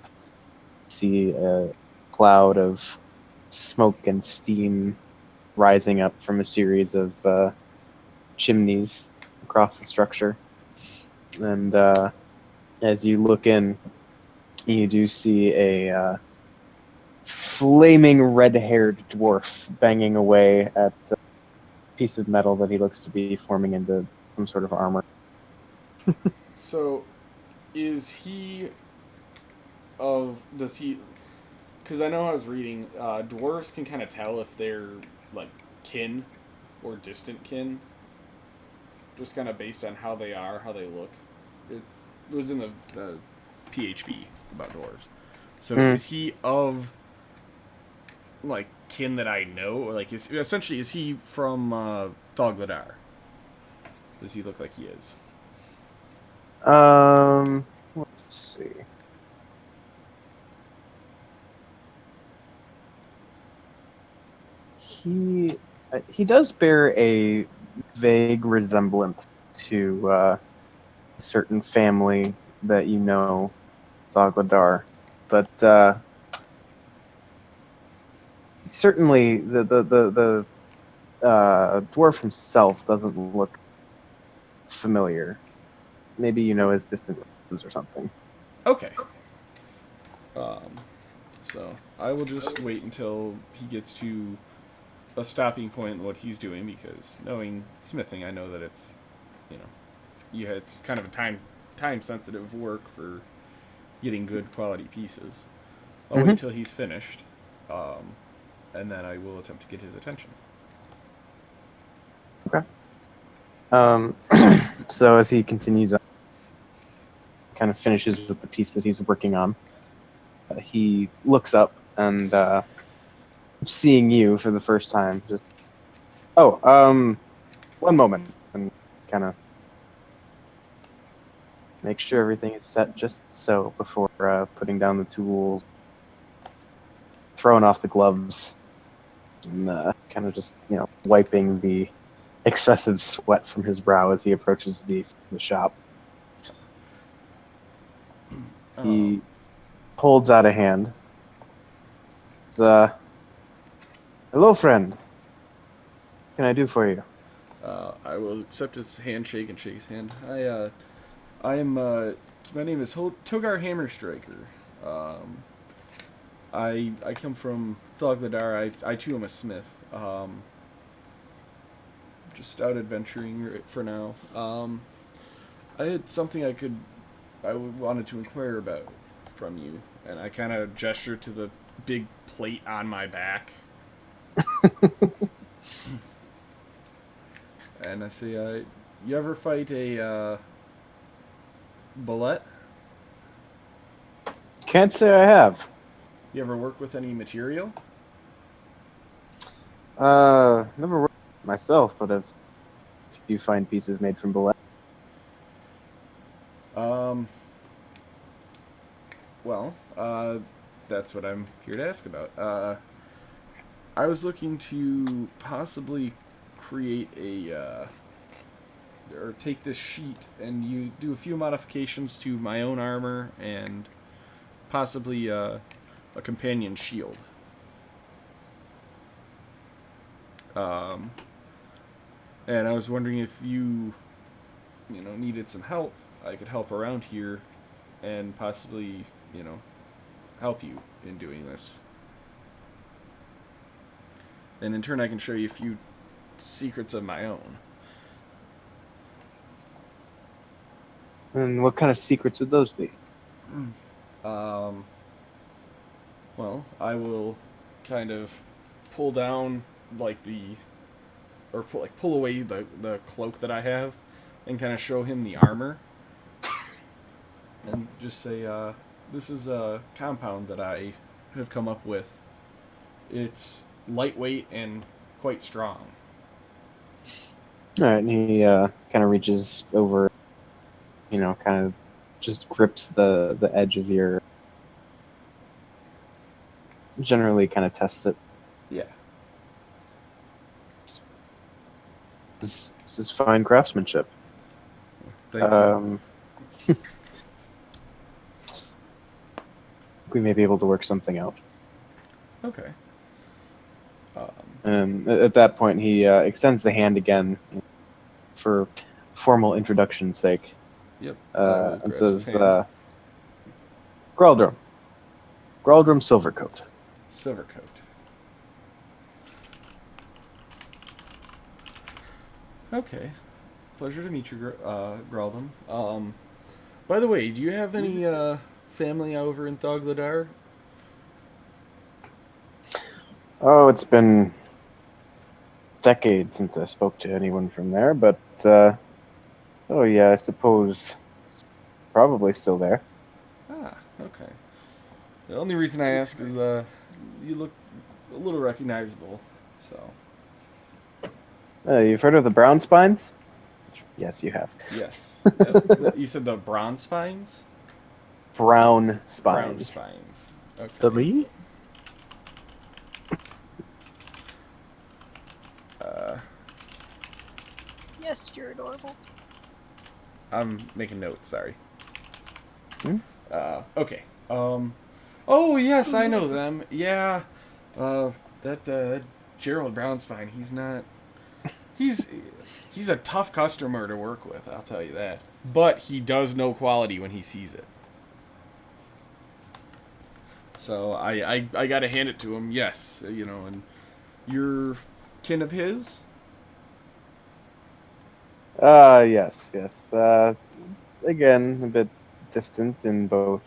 S1: See a cloud of smoke and steam rising up from a series of chimneys across the structure. And as you look in, you do see a flaming red-haired dwarf banging away at a piece of metal that he looks to be forming into some sort of armor.
S2: So, is he does he, because I know I was reading, dwarves can kind of tell if they're, like, kin or distant kin, just kind of based on how they are, how they look. It was in the PHB about dwarves. So,
S1: Mm.
S2: is he of, like, kin that I know? Or, like, is he from Thogladar? Does he look like he is?
S1: Let's see. He does bear a vague resemblance to certain family that you know, Zagladar, but certainly the dwarf himself doesn't look familiar. Maybe you know his distant relatives or something.
S2: Okay. So I will just wait until he gets to a stopping point in what he's doing, because knowing smithing, I know that it's, you know, yeah, it's kind of a time sensitive work for getting good quality pieces. I'll wait until he's finished, and then I will attempt to get his attention.
S1: Okay. So as he continues on, kind of finishes with the piece that he's working on, he looks up and seeing you for the first time, just one moment, and kind of make sure everything is set just so before putting down the tools, throwing off the gloves, and kind of just wiping the excessive sweat from his brow as he approaches the shop. He holds out a hand. It's, hello, friend. What can I do for you?
S2: I will accept his handshake and shake his hand. I am. My name is Togar Hammerstriker. I come from Thogladar. I too am a smith. Just out adventuring for now. I had something I wanted to inquire about from you, and I kind of gesture to the big plate on my back. And I say, you ever fight a bullet?
S1: Can't say I have.
S2: You ever work with any material?
S1: Never worked myself, but if you find pieces made from bullet.
S2: Well, that's what I'm here to ask about. I was looking to possibly create or take this sheet and you do a few modifications to my own armor and possibly a companion shield. And I was wondering if you needed some help. I could help around here and possibly, help you in doing this. And in turn, I can show you a few secrets of my own.
S1: And what kind of secrets would those be?
S2: Well, I will kind of pull down pull away the cloak that I have, and kind of show him the armor, and just say, "This is a compound that I have come up with. It's lightweight and quite strong."
S1: All right, and he kind of reaches over, kind of just grips the edge of your. Generally, kind of tests it.
S2: Yeah.
S1: This is fine craftsmanship.
S2: Thank you.
S1: We may be able to work something out.
S2: Okay.
S1: And at that point, he extends the hand again for formal introduction's sake.
S2: Yep.
S1: And says, Graldrum Silvercoat.
S2: Silvercoat. Okay. Pleasure to meet you, Graldum. By the way, do you have any family over in Thogladar?
S1: Oh, it's been decades since I spoke to anyone from there, but oh yeah, I suppose it's probably still there.
S2: Ah, okay. The only reason I ask is you look a little recognizable, so.
S1: You've heard of the brown spines? Yes, you have.
S2: Yes. You said the bronze spines?
S1: Brown spines.
S2: Brown spines. Okay.
S3: The me?
S5: Yes, you're adorable.
S2: I'm making notes. Sorry.
S1: Hmm?
S2: Okay. Oh yes, I know them. Yeah. That Gerald Brown's fine. He's not. He's he's a tough customer to work with. I'll tell you that. But he does know quality when he sees it. So I gotta hand it to him. Yes, and you're kin of his.
S1: Yes, yes. Again, a bit distant in both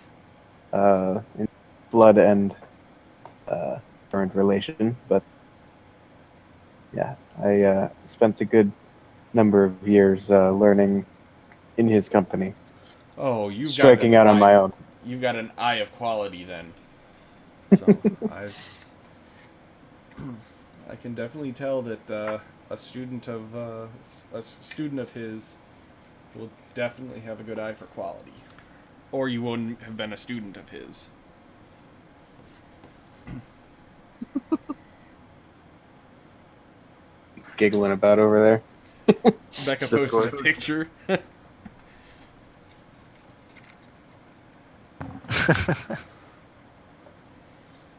S1: in blood and current relation, but yeah, I spent a good number of years learning in his company,
S2: Oh, you've got
S1: striking
S2: an
S1: out on
S2: eye.
S1: my own.
S2: You've got an eye of quality then. So I can definitely tell that a student of his will definitely have a good eye for quality, or you wouldn't have been a student of his.
S1: Giggling about over there.
S2: Becca posted a
S3: Discord.
S2: picture.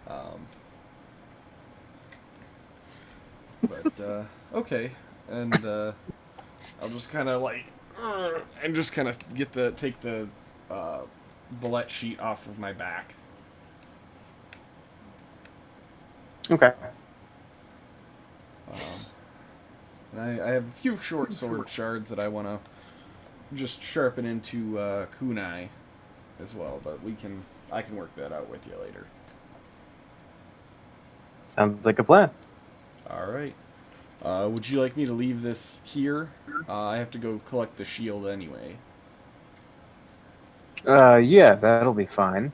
S2: um, but okay, and I'll just kind of like, and just kind of take the uh, bullet sheet off of my back.
S1: Okay.
S2: And I have a few short sword shards that I want to just sharpen into kunai as well, but I can work that out with you later.
S1: Sounds like a plan.
S2: All right. Would you like me to leave this here? I have to go collect the shield anyway.
S1: Yeah, that'll be fine.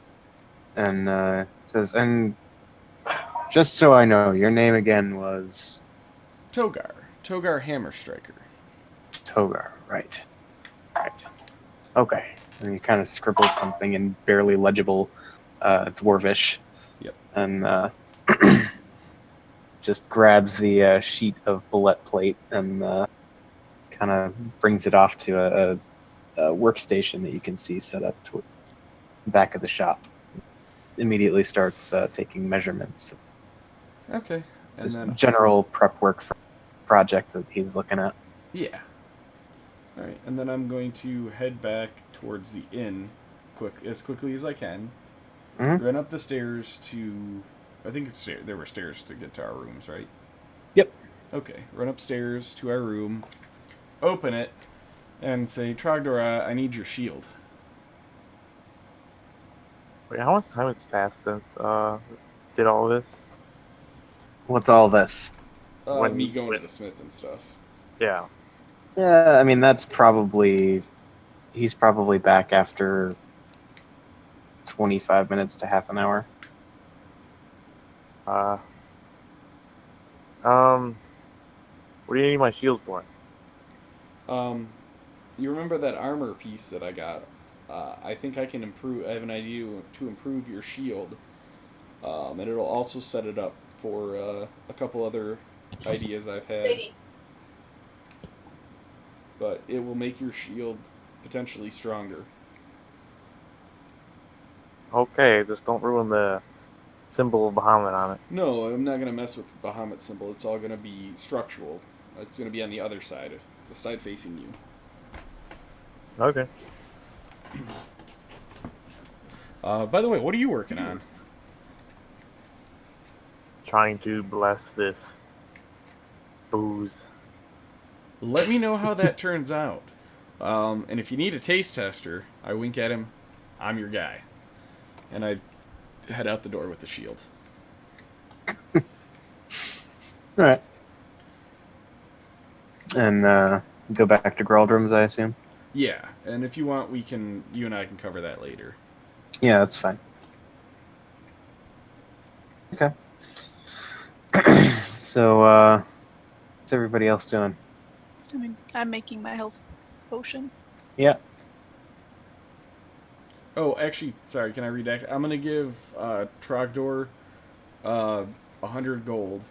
S1: And says, and just so I know, your name again was
S2: Togar Hammerstriker.
S1: Togar, right? Right. Okay. And he kind of scribbles something in barely legible dwarvish,
S2: Yep.
S1: and just grabs the sheet of bullet plate and kind of brings it off to a workstation that you can see set up to the back of the shop. Immediately starts taking measurements.
S2: Okay. And
S1: Just
S2: then
S1: general prep work for the project that he's looking at.
S2: yeah. All right. And then I'm going to head back towards the inn as quickly as I can.
S1: Mm-hmm.
S2: Run up the stairs to I think there were stairs to get to our rooms, right?
S1: Yep.
S2: Okay. Run upstairs to our room, open it, and say, Trogdor, I need your shield.
S3: Wait, how much time has passed since did all this?
S1: What's all this?
S2: Me going to the smith and stuff.
S3: Yeah.
S1: Yeah, I mean he's probably back after 25 minutes to half an hour.
S3: Uh, what do you need my shield for?
S2: You remember that armor piece that I got? I think I can improve. I have an idea to improve your shield, and it'll also set it up for a couple other ideas I've had. But it will make your shield potentially stronger.
S3: Okay, just don't ruin the symbol of Bahamut on it.
S2: No, I'm not gonna mess with the Bahamut symbol. It's all gonna be structural. It's gonna be on the other side, the side facing you.
S3: Okay.
S2: By the way, what are you working on?
S3: Trying to bless this booze.
S2: Let me know how that turns out. And if you need a taste tester, I wink at him. I'm your guy. And I head out the door with the shield.
S1: All right. And go back to Graldrum's, I assume.
S2: Yeah, and if you want, you and I can cover that later.
S1: Yeah, that's fine. Okay. So, what's everybody else doing?
S5: I mean, I'm making my health potion.
S1: Yeah.
S2: Oh, actually, sorry, can I read that? I'm going to give Trogdor 100 gold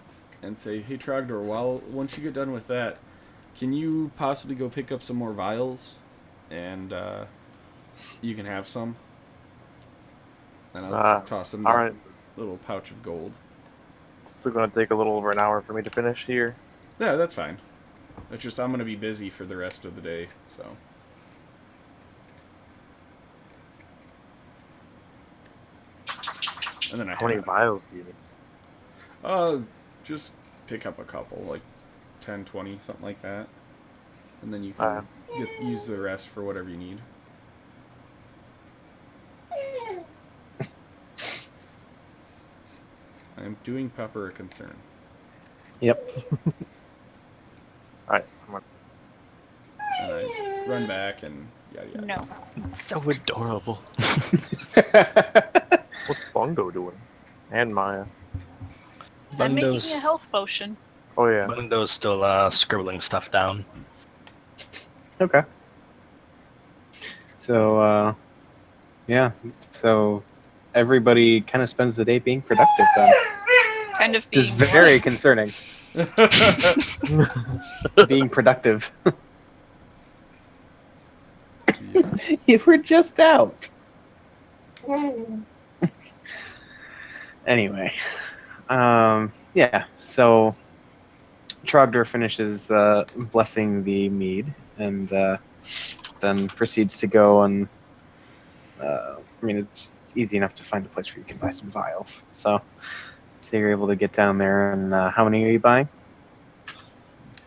S2: and say, hey, Trogdor, once you get done with that, can you possibly go pick up some more vials? and you can have some. And I'll toss him
S3: all
S2: the
S3: right.
S2: little pouch of gold.
S3: Still gonna take a little over an hour for me to finish here.
S2: Yeah, that's fine. It's just I'm gonna be busy for the rest of the day, so. And then
S3: How many vials do you need?
S2: just pick up a couple, like 10, 20, something like that. And then you can use the rest for whatever you need. I am doing Pepper a concern.
S1: Yep.
S3: All right. I'm gonna...
S2: And I run back and yada yada.
S5: No.
S4: So adorable.
S3: What's Bungo doing? And Maya.
S5: I'm making a
S4: Bundo's,
S5: health potion.
S3: Oh yeah.
S4: Bundo's still scribbling stuff down.
S1: Okay. So, yeah. So everybody kind of spends the day being productive then.
S5: Kind of being
S1: Just very
S5: what?
S1: concerning. Being productive. You were just out. Anyway. Yeah. So Trogdor finishes blessing the mead and then proceeds to go and I mean it's easy enough to find a place where you can buy some vials. So you're able to get down there and how many are you buying?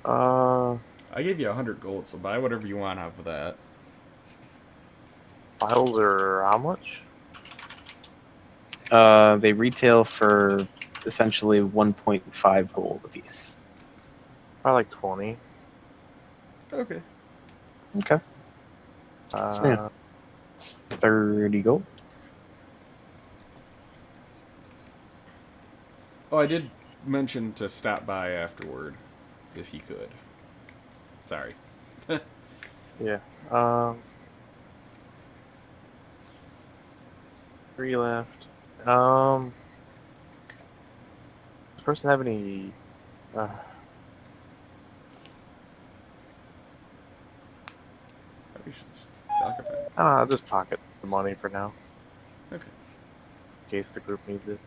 S2: I gave you 100 gold, so buy whatever you want off of that.
S3: Vials are how much?
S1: They retail for essentially 1.5 gold apiece.
S3: Probably like 20.
S2: Okay.
S1: Okay. So, yeah. It's 30 gold.
S2: Oh, I did mention to stop by afterward, if you could. Sorry.
S3: Yeah. 3 left. Does this person have any?
S2: Probably should stock up.
S3: I'll just pocket the money for now,
S2: Okay.
S3: in case the group needs it.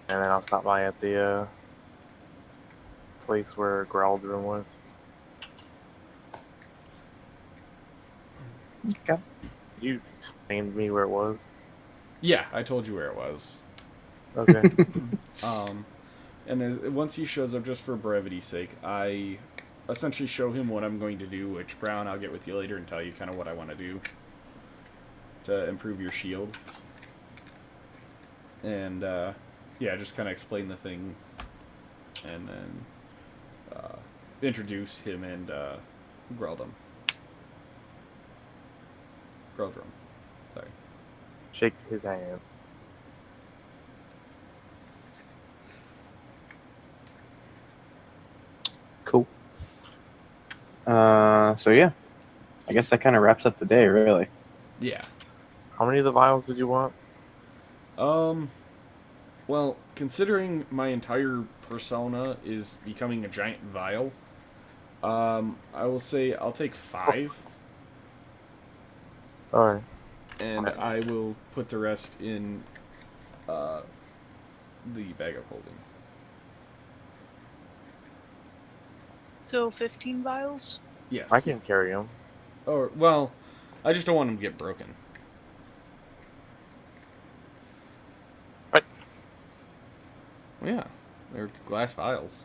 S3: And then I'll stop by at the place where Graldrum was.
S1: Okay.
S3: You explained to me where it was.
S2: Yeah, I told you where it was.
S3: Okay.
S2: And once he shows up, just for brevity's sake, I essentially show him what I'm going to do, which, Brown, I'll get with you later and tell you kind of what I want to do to improve your shield. And, yeah, just kind of explain the thing, and then introduce him and Greldrum. Sorry.
S3: Shake his hand.
S1: Cool. So yeah, I guess that kind of wraps up the day, really.
S2: Yeah.
S3: How many of the vials did you want?
S2: Well, considering my entire persona is becoming a giant vial, I will say I'll take 5.
S3: Alright.
S2: And I will put the rest in the bag of holding.
S5: So 15 vials?
S2: Yes.
S3: I can carry them.
S2: Or, well, I just don't want them to get broken.
S3: Right.
S2: Well, yeah, they're glass vials.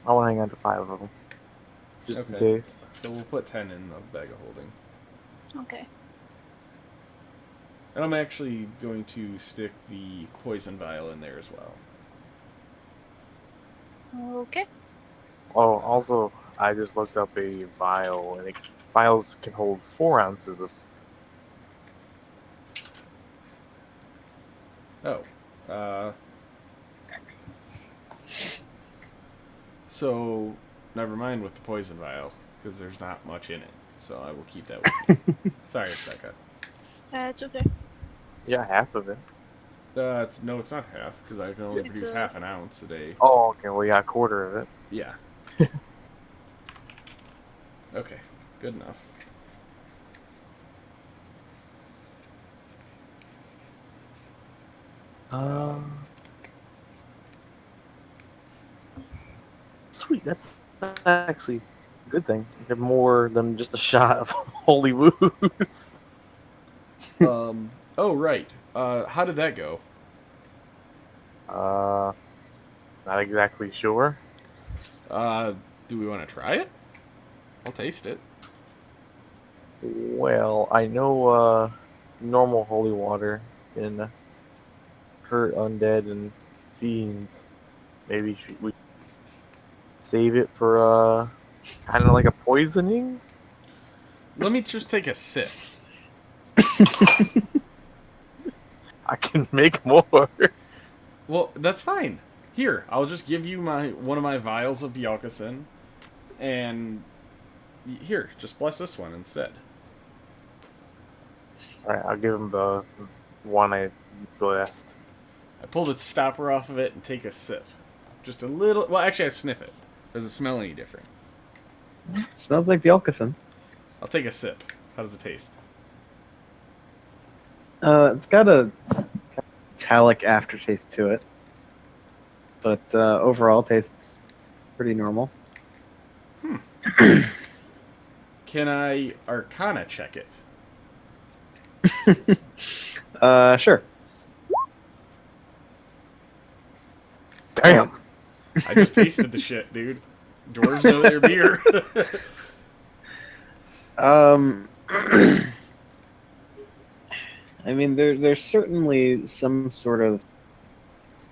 S3: I want to hang on to 5 of them. Just in
S2: Okay.
S3: case.
S2: So we'll put 10 in the bag of holding.
S5: Okay.
S2: And I'm actually going to stick the poison vial in there as well.
S5: Okay.
S3: Oh, also, I just looked up a vial, and vials can hold 4 ounces of.
S2: Oh. So, never mind with the poison vial, because there's not much in it. So I will keep that with me. Sorry, Becca.
S5: It's okay.
S3: Yeah, half of it.
S2: It's not half, because I can only
S5: It's
S2: produce half an ounce a day.
S3: Oh, okay. Well, yeah, a quarter of it.
S2: Yeah. Okay, good enough.
S3: Sweet. That's actually a good thing. You have more than just a shot of holy woos.
S2: Oh, right. How did that go?
S3: Uh, Not exactly sure.
S2: Uh, do we want to try it? I'll taste it.
S3: Well, I know normal holy water can hurt undead and fiends. Maybe we save it for kind of like a poisoning.
S2: Let me just take a sip.
S3: I can make more.
S2: Well, that's fine. Here, I'll just give you one of my vials of Bjelkesen, and here, just bless this one instead.
S3: All right, I'll give him the one I blessed.
S2: I pull the stopper off of it and take a sip. Just a little. Well, actually, I sniff it. Does it smell any different?
S1: Smells like Bjelkesen.
S2: I'll take a sip. How does it taste?
S1: It's got a metallic aftertaste to it, but overall tastes pretty normal.
S2: Can I Arcana check it?
S1: Sure.
S3: Damn.
S2: I just tasted the shit, dude. Dwarves know their beer.
S1: I mean, there's certainly some sort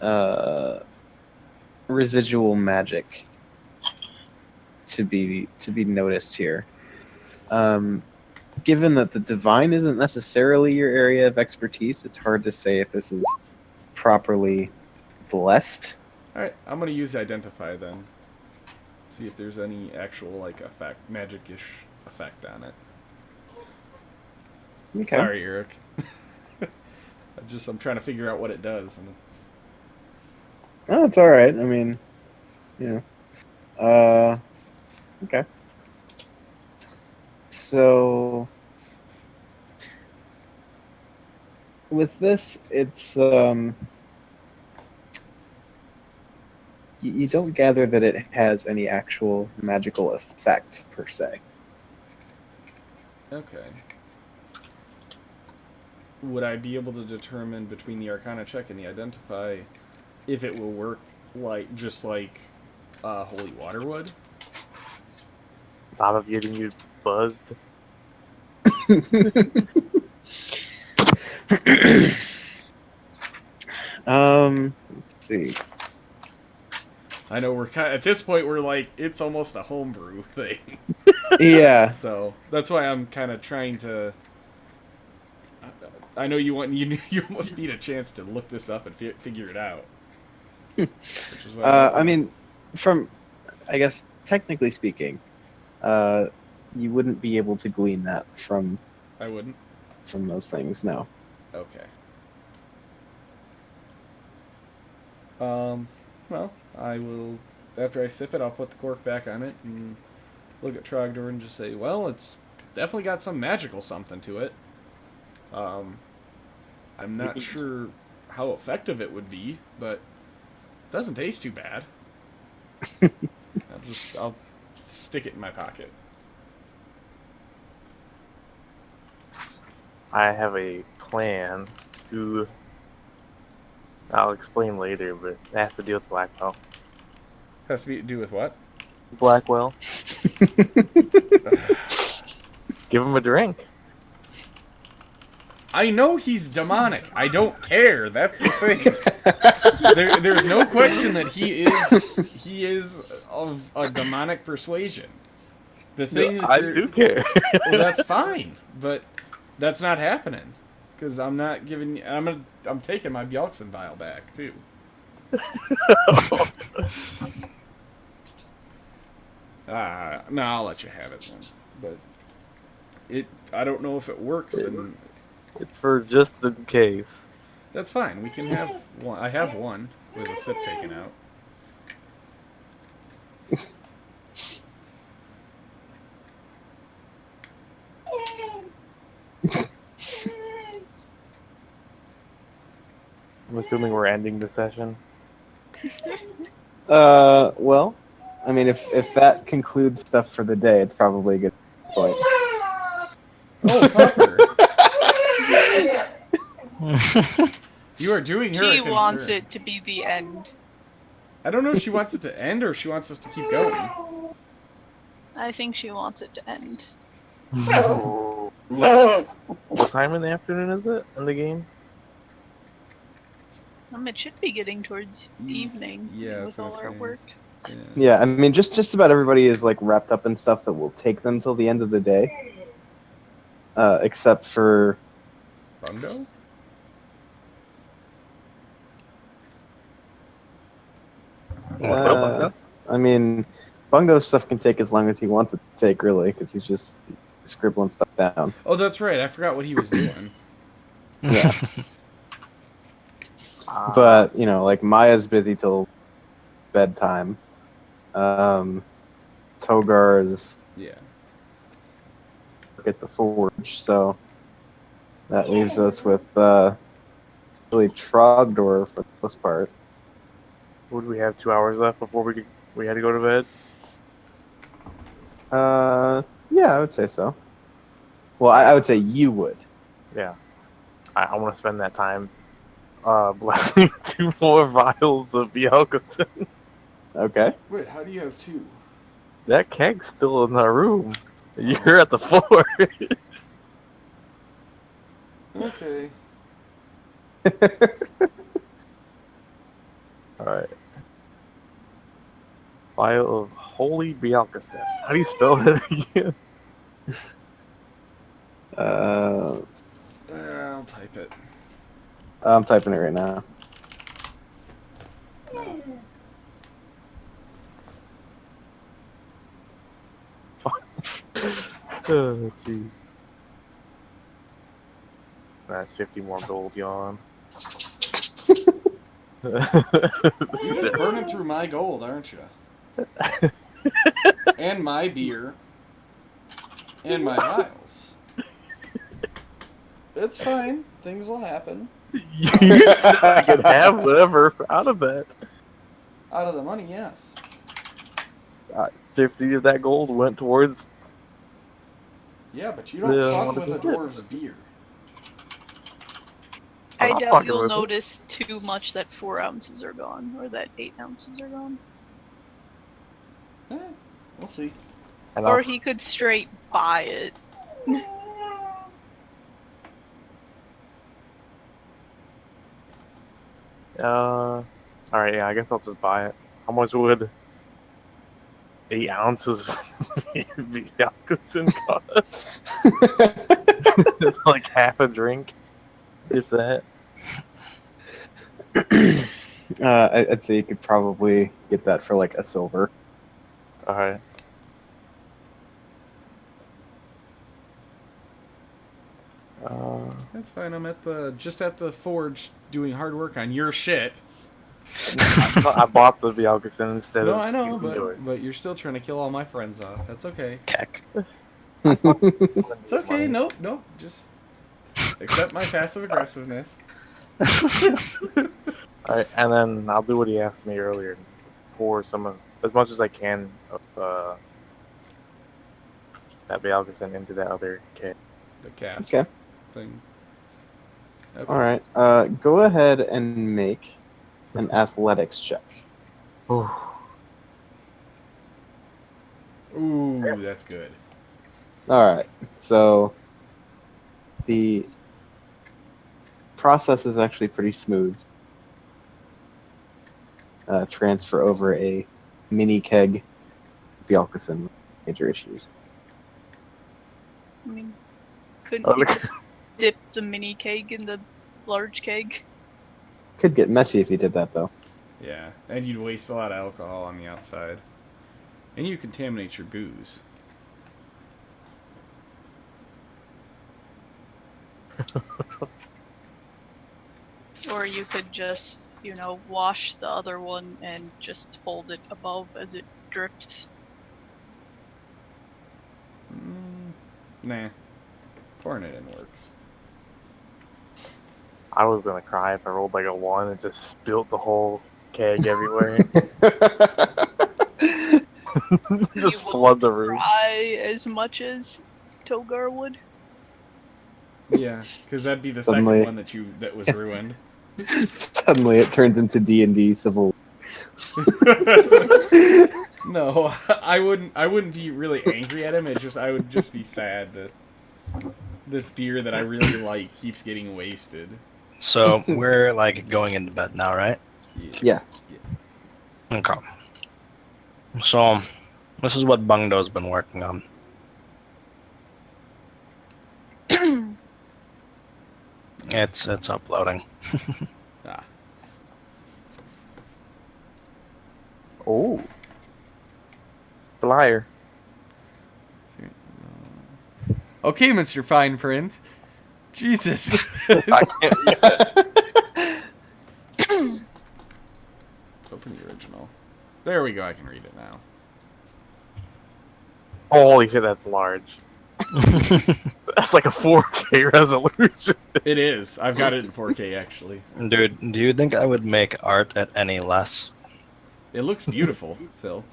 S1: of residual magic to be noticed here. Given that the divine isn't necessarily your area of expertise, it's hard to say if this is properly blessed.
S2: Alright, I'm gonna use Identify then. See if there's any actual, like, effect, magic-ish effect on it.
S1: Okay.
S2: Sorry, Eric. I'm trying to figure out what it does. And
S1: Oh, it's all right. I mean, you know. Okay. So with this, it's you don't gather that it has any actual magical effect per se.
S2: okay. Would I be able to determine between the Arcana check and the Identify if it will work just like holy water would?
S3: Thought of getting you buzzed.
S1: Let's see.
S2: I know at this point we're like it's almost a homebrew thing.
S1: Yeah.
S2: So that's why I'm kind of trying to. I know you almost need a chance to look this up and figure it out. Which is why
S1: I mean, I guess technically speaking, you wouldn't be able to glean that from
S2: I wouldn't.
S1: those things. No.
S2: Okay. Well, I will. After I sip it, I'll put the cork back on it and look at Trogdor and just say, well, it's definitely got some magical something to it. I'm not sure how effective it would be, but it doesn't taste too bad. I'll stick it in my pocket.
S3: I have a plan to. I'll explain later, but it has to deal with Blackwell.
S2: Has to do with what?
S3: Blackwell. Give him a drink.
S2: I know he's demonic. I don't care. That's the thing. There's no question that he is of a demonic persuasion. The thing
S3: No,
S2: that
S3: I do care.
S2: well, that's fine, but that's not happening because I'm not giving. I'm taking my Bjelkesen vial back too. No, I'll let you have it then. But I don't know if it works, and
S3: It's for just in case.
S2: that's fine. We can have one. I have one with a sip taken out.
S3: I'm assuming we're ending the session.
S1: Well, I mean, if that concludes stuff for the day, it's probably a good point.
S2: Oh, Popper, you are doing her a
S5: She wants
S2: concern.
S5: it to be the end.
S2: I don't know if she wants it to end or if she wants us to keep going.
S5: I think she wants it to end.
S3: What time in the afternoon is it in the game?
S5: It should be getting towards evening
S2: Yeah, I was
S5: with
S2: gonna
S5: all our
S2: say.
S5: work.
S2: Yeah.
S1: Yeah, I mean, just about everybody is like wrapped up in stuff that will take them till the end of the day, except for
S2: Bungo?
S4: What about Bungo?
S1: I mean, Bungo's stuff can take as long as he wants it to take, really, because he's just scribbling stuff down.
S2: Oh, that's right. I forgot what he was doing.
S1: Yeah, but you know, like Maya's busy till bedtime. Um, Togar's
S2: Yeah.
S1: at the forge, so that leaves us with really Trogdor for the most part.
S3: Would we have 2 hours left before we had to go to bed?
S1: Yeah, I would say so. Well, I would say you would.
S3: Yeah. I want to spend that time blessing 2 more vials of Bjelkesen.
S1: Okay.
S2: Wait, how do you have two?
S3: That keg's still in the room. You're at the floor.
S2: Okay.
S3: Alright. Vial of Holy Bjelkesen. How do you spell that again?
S1: uh,
S2: I'll type it.
S1: I'm typing it right now.
S2: No.
S3: Oh, jeez. That's 50 more gold, yawn.
S2: You're just burning through my gold, aren't you? And my beer. And my vials. It's fine. Things will happen.
S3: You said I could have whatever out of that.
S2: Out of the money, yes.
S3: 50 of that gold went towards.
S2: Yeah, but you don't fuck
S3: what
S2: with
S3: is
S2: a
S3: it?
S2: dwarf's beer.
S5: I
S3: I'll
S5: doubt
S3: fucking
S5: you'll
S3: with it.
S5: notice too much that 4 ounces are gone, or that 8 ounces are gone.
S2: We'll see.
S3: And
S5: Or he could straight buy it.
S3: Alright, yeah, I guess I'll just buy it. How much would 8 ounces of Bjelkesen cost? It's like half a drink, if that.
S1: I'd say you could probably get that for like a silver.
S3: Alright.
S2: That's fine. I'm just at the forge doing hard work on your shit.
S3: I bought the Bjelkesen instead
S2: No,
S3: of
S2: I know,
S3: using yours.
S2: but you're still trying to kill all my friends off. That's okay.
S4: Keck.
S2: It's okay. Nope. Just accept my passive aggressiveness.
S3: Alright, and then I'll do what he asked me earlier. Pour as much as I can of that Bjelkesen into that other keg.
S2: The cask
S1: Okay.
S2: thing. Okay.
S1: All right. Go ahead and make an athletics check.
S2: Ooh, that's good.
S1: All right. So the process is actually pretty smooth. Transfer over a mini keg Bjelkesen. Major issues.
S5: I mean, couldn't
S3: Oh,
S5: you
S3: look.
S5: just dip the mini keg in the large keg?
S1: Could get messy if you did that though.
S2: Yeah, and you'd waste a lot of alcohol on the outside, and you contaminate your booze.
S5: Or you could just, wash the other one and just hold it above as it drips.
S2: Nah. Pouring it in works.
S3: I was gonna cry if I rolled like a 1 and just spilt the whole keg everywhere. Just
S5: You
S3: flood the room.
S5: cry as much as Togar would.
S2: Yeah, because that'd be the second
S1: Suddenly-
S2: one that was ruined.
S1: Suddenly, it turns into D&D Civil.
S2: No, I wouldn't be really angry at him. I would just be sad that this beer that I really like keeps getting wasted.
S4: So we're like going into bed now, right?
S1: Yeah.
S4: Okay. So this is what Bungdo's been working on. It's uploading.
S2: Ah.
S3: Oh. Flyer.
S2: Okay, Mr. Fine Print. Jesus.
S3: I can't.
S2: Open the original. There we go. I can read it now.
S3: Holy shit, that's large. That's like a 4K resolution.
S2: It is. I've got it in 4K actually.
S4: Dude, do you think I would make art at any less?
S2: It looks beautiful, Phil.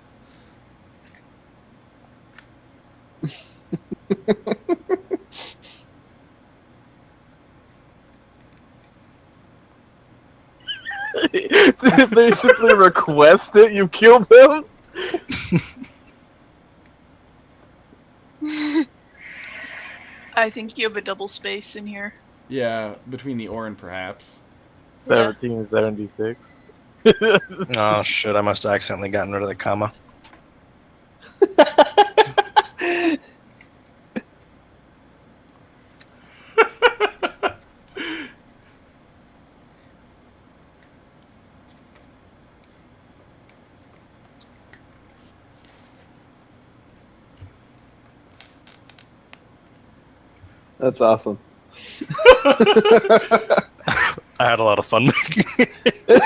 S3: If they simply request it, you kill them?
S5: I think you have a double space in here.
S2: Yeah, between the or and perhaps.
S3: 1776.
S4: Oh shit, I must have accidentally gotten rid of the comma.
S1: That's awesome.
S4: I had a lot of fun making it.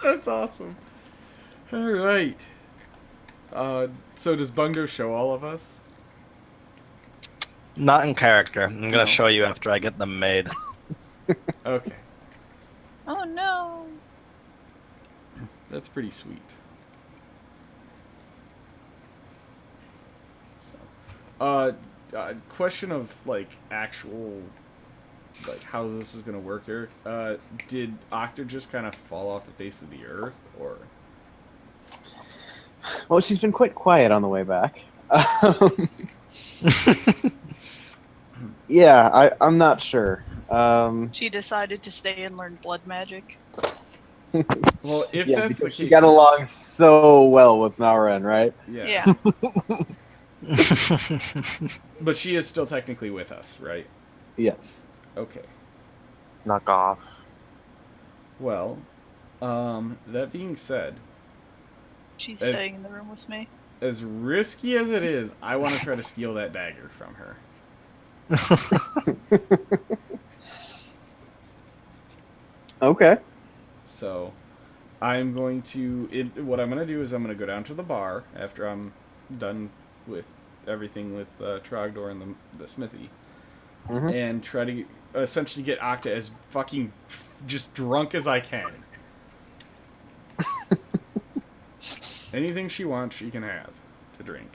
S2: That's awesome. All right. So does Bungo show all of us?
S4: Not in character. I'm gonna
S2: No.
S4: show you after I get them made.
S2: Okay,
S5: Oh no.
S2: that's pretty sweet. So, question of like actual, like how this is gonna work, Eric. Did Octa just kind of fall off the face of the earth, or?
S1: Well, she's been quite quiet on the way back. Yeah, I'm not sure.
S5: She decided to stay and learn blood magic.
S2: Well, if
S1: yeah,
S2: that's the
S1: because
S2: case,
S1: she got along so well with Nauren, right?
S2: yeah.
S5: Yeah.
S2: But she is still technically with us, right?
S1: Yes.
S2: Okay.
S3: Knock off.
S2: Well, that being said,
S5: She's
S2: As-
S5: staying in the room with me.
S2: as risky as it is, I want to try to steal that dagger from her.
S1: Okay.
S2: So, I'm going to. What I'm going to do is I'm going to go down to the bar after I'm done with everything with Trogdor and the smithy,
S1: Mhm.
S2: and try to essentially get Octa as fucking just drunk as I can. Anything she wants, she can have to drink.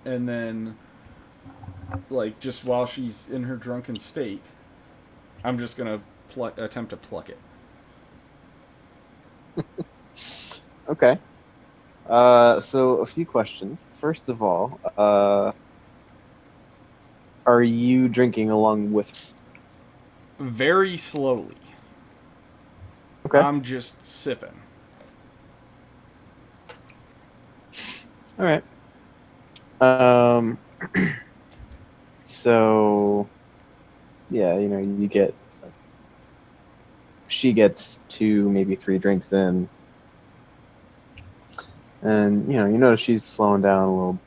S2: And then, like, just while she's in her drunken state, I'm just gonna attempt to pluck it.
S1: Okay. So a few questions. First of all, are you drinking along with?
S2: Very slowly.
S1: Okay.
S2: I'm just sipping.
S1: All right. So, yeah, you get. She gets 2, maybe 3 drinks in, and you notice she's slowing down a little.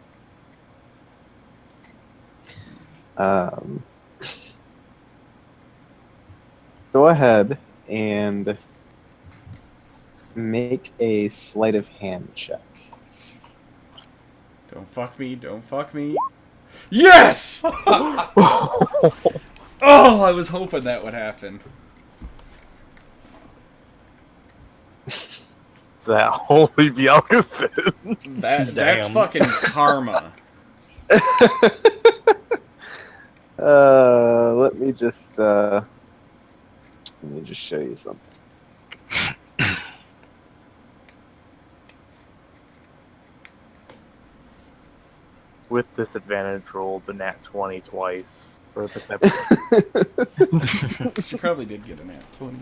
S1: Go ahead and make a sleight of hand check.
S2: Don't fuck me. Don't fuck me. Yes! Oh, I was hoping that would happen.
S3: That holy Bjelkesen.
S2: That's
S4: Damn.
S2: fucking karma.
S1: Let me just show you something.
S3: With disadvantage, rolled the nat 20 twice for perception.
S2: She probably did get a nat 20.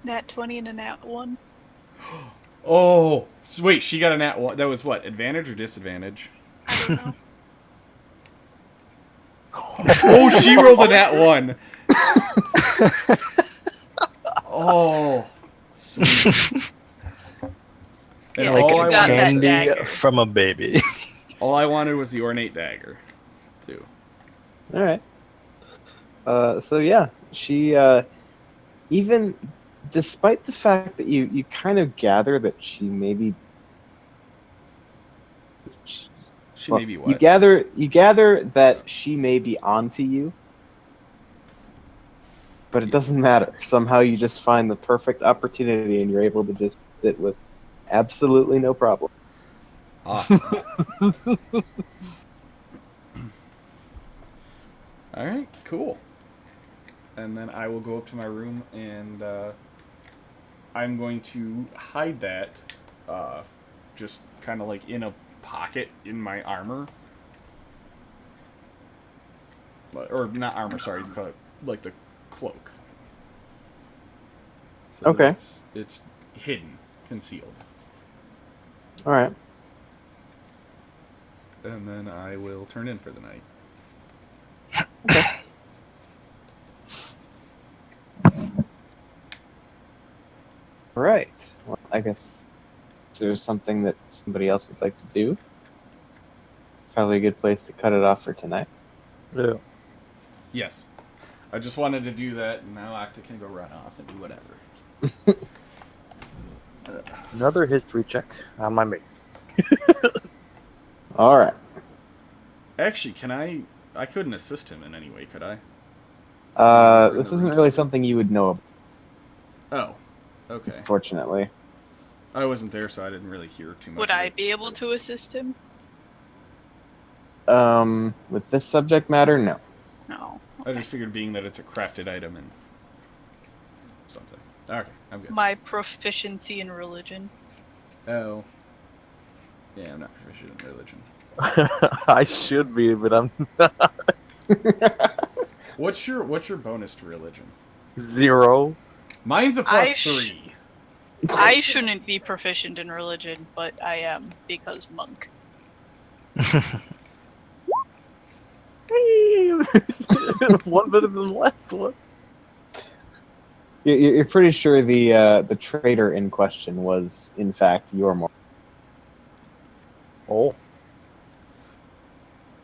S5: Nat 20 and a nat 1.
S2: Oh, so wait, she got a nat 1. That was what? Advantage or disadvantage?
S5: I don't know.
S2: Oh, she rolled a nat 1. Oh, sweet. And
S5: Yeah,
S4: Like
S2: all
S5: you
S2: I
S5: got
S2: wanted,
S5: that
S4: candy
S5: dagger.
S4: from a baby.
S2: all I wanted was the ornate dagger, too.
S1: All right. So yeah, she even despite the fact that you kind of gather that she maybe
S2: She
S1: well,
S2: may be
S1: you
S2: what?
S1: gather that she may be onto you, but it doesn't matter. Somehow you just find the perfect opportunity and you're able to just sit with absolutely no problem.
S2: Awesome. All right, cool. And then I will go up to my room and I'm going to hide that, just kind of like in a pocket in my armor. Or not armor, sorry, like the cloak. So
S1: Okay.
S2: that it's hidden, concealed.
S1: All right.
S2: And then I will turn in for the night.
S1: All right. Well, I guess if there's something that somebody else would like to do. Probably a good place to cut it off for tonight.
S3: Yeah.
S2: Yes. I just wanted to do that, and now Octa can go run off and do whatever.
S3: Another history check on my mace.
S1: All right.
S2: Actually, can I... I couldn't assist him in any way, could I?
S1: This isn't really something you would know about,
S2: Oh. Okay.
S1: unfortunately.
S2: I wasn't there, so I didn't really hear too much
S5: Would
S2: of
S5: I
S2: it.
S5: be able to assist him?
S1: With this subject matter, no.
S5: No.
S2: I just figured being that it's a crafted item and something. Okay, I'm good.
S5: My proficiency in religion.
S2: Oh. Yeah, I'm not proficient in religion.
S3: I should be, but I'm not.
S2: What's your bonus to religion?
S3: 0.
S2: Mine's a
S5: I
S2: +3.
S5: I shouldn't be proficient in religion, but I am because monk.
S3: One better than the last one.
S1: You're pretty sure the trader in question was, in fact, your mom.
S3: Oh.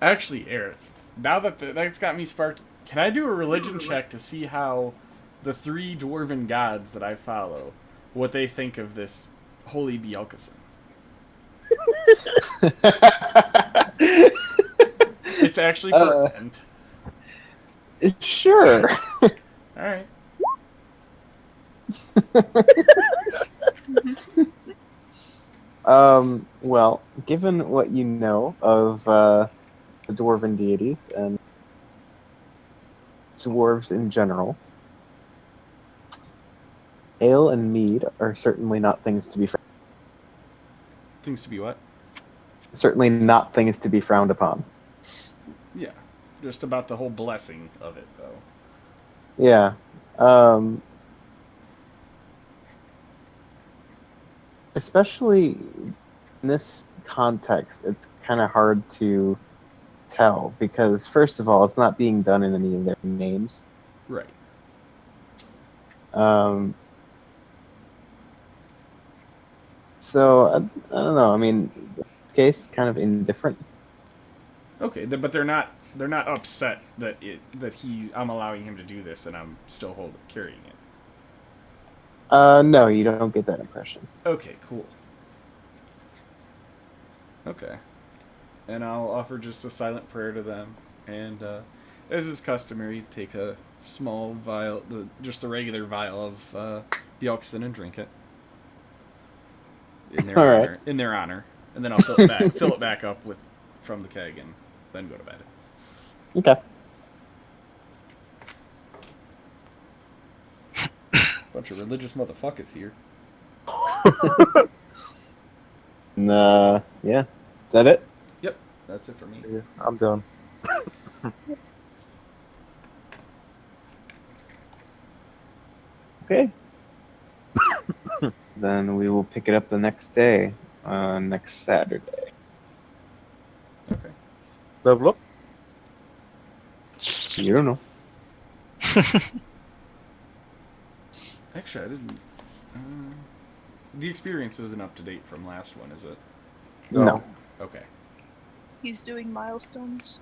S2: Actually, Eric, now that that's got me sparked, can I do a religion check to see how the 3 dwarven gods that I follow, what they think of this holy Bjelkesen? It's actually pertinent.
S1: Sure.
S2: Alright.
S1: Well, given what you know of the dwarven deities and dwarves in general, ale and mead are certainly not things to be
S2: Things to be what?
S1: certainly not things to be frowned upon.
S2: Yeah. Just about the whole blessing of it, though.
S1: Yeah. Especially in this context, it's kind of hard to tell because, first of all, it's not being done in any of their names.
S2: Right.
S1: So I don't know. I mean, in this case, kind of indifferent.
S2: Okay, but they're not upset that I'm allowing him to do this and I'm still carrying it.
S1: No, you don't get that impression.
S2: Okay, cool. Okay. And I'll offer just a silent prayer to them. And as is customary, take a small vial, just a regular vial of the oxygen and drink it. In their
S1: All
S2: honor.
S1: right.
S2: In their honor. And then I'll fill it back up with from the keg and then go to bed.
S1: Okay.
S2: Bunch of religious motherfuckers here.
S1: Yeah. Is that it?
S2: Yep, that's it for me.
S3: Yeah, I'm done.
S1: Okay. Then we will pick it up the next day, next Saturday.
S2: Okay.
S3: Level up.
S1: You don't know.
S2: Actually, I didn't. The experience isn't up to date from last one, is it?
S1: No.
S2: Okay.
S5: He's doing milestones.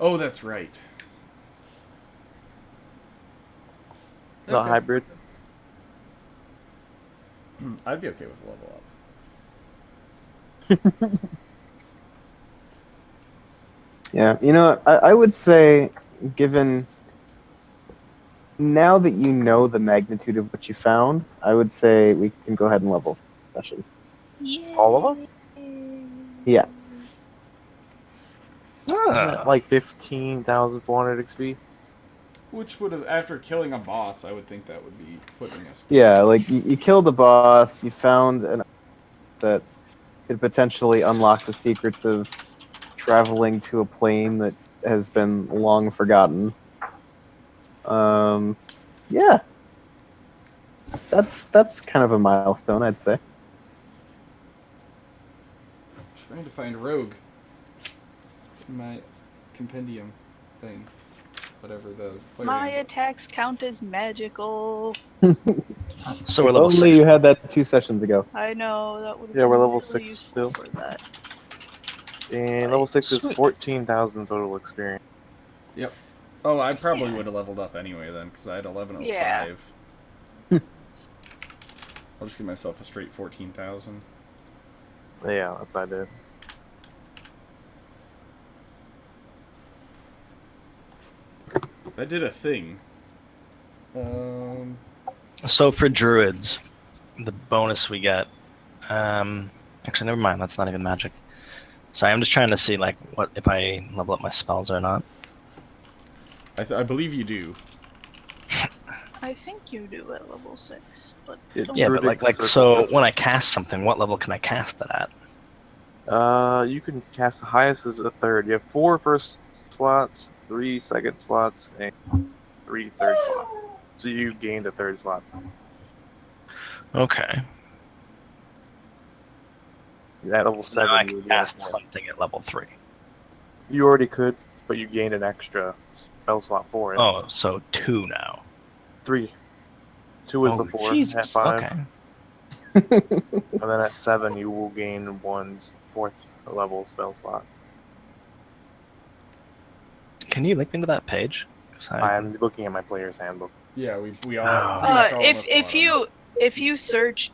S2: Oh, that's right.
S3: Not
S2: Okay.
S3: hybrid.
S2: I'd be okay with a level up.
S1: Yeah, you know, I would say, given now that you know the magnitude of what you found, I would say we can go ahead and level session.
S5: Yeah.
S3: All of us?
S1: Yeah.
S4: Ah.
S3: Like 15,400 XP.
S2: Which would have, after killing a boss, I would think that would be putting us.
S1: Yeah, like you killed the boss, you found an that could potentially unlock the secrets of traveling to a plane that has been long forgotten. Yeah, that's kind of a milestone, I'd say.
S2: Trying to find Rogue in my compendium thing. Whatever the player
S5: My
S2: handbook.
S5: attacks count as magical.
S4: So we're
S1: If
S4: level
S1: only
S4: 6.
S1: you had that 2 sessions ago.
S5: I know, that would have
S3: Yeah,
S5: been
S3: we're level
S5: really
S3: 6
S5: useful
S3: still.
S5: for that.
S3: And level 6 is
S4: Sweet.
S3: 14,000 total experience.
S2: Yep. Oh, I probably would have leveled up anyway then, because I had 1105.
S5: Yeah.
S2: I'll just give myself a straight 14,000.
S3: Yeah, that's what I did.
S2: I did a thing.
S4: So for druids, the bonus we get. Actually, never mind. That's not even magic. Sorry, I'm just trying to see like what if I level up my spells or not.
S2: I believe you do.
S5: I think you do at level 6, but
S3: Yeah,
S5: don't
S4: Yeah, but
S3: Druidic
S4: like
S3: circle.
S4: so when I cast something, what level can I cast that at?
S3: You can cast the highest as a third. You have 4 first slots, 3 second slots, and 3 third slots. So you gained a third slot.
S4: Okay.
S3: At level
S4: So
S3: 7,
S4: now I
S3: you
S4: can
S3: would gain a
S4: cast
S3: fourth.
S4: something at level 3.
S3: You already could, but you gained an extra spell slot for it.
S4: Oh, so 2 now.
S3: 3. 2 was
S4: Oh,
S3: before
S4: Jesus.
S3: at 5.
S4: Okay.
S3: And then at 7, you will gain 4th level spell slot.
S4: Can you link me to that page? 'Cause
S3: I'm looking at my player's handbook.
S2: Yeah, we all
S4: Oh.
S2: pretty much all of us
S5: if you search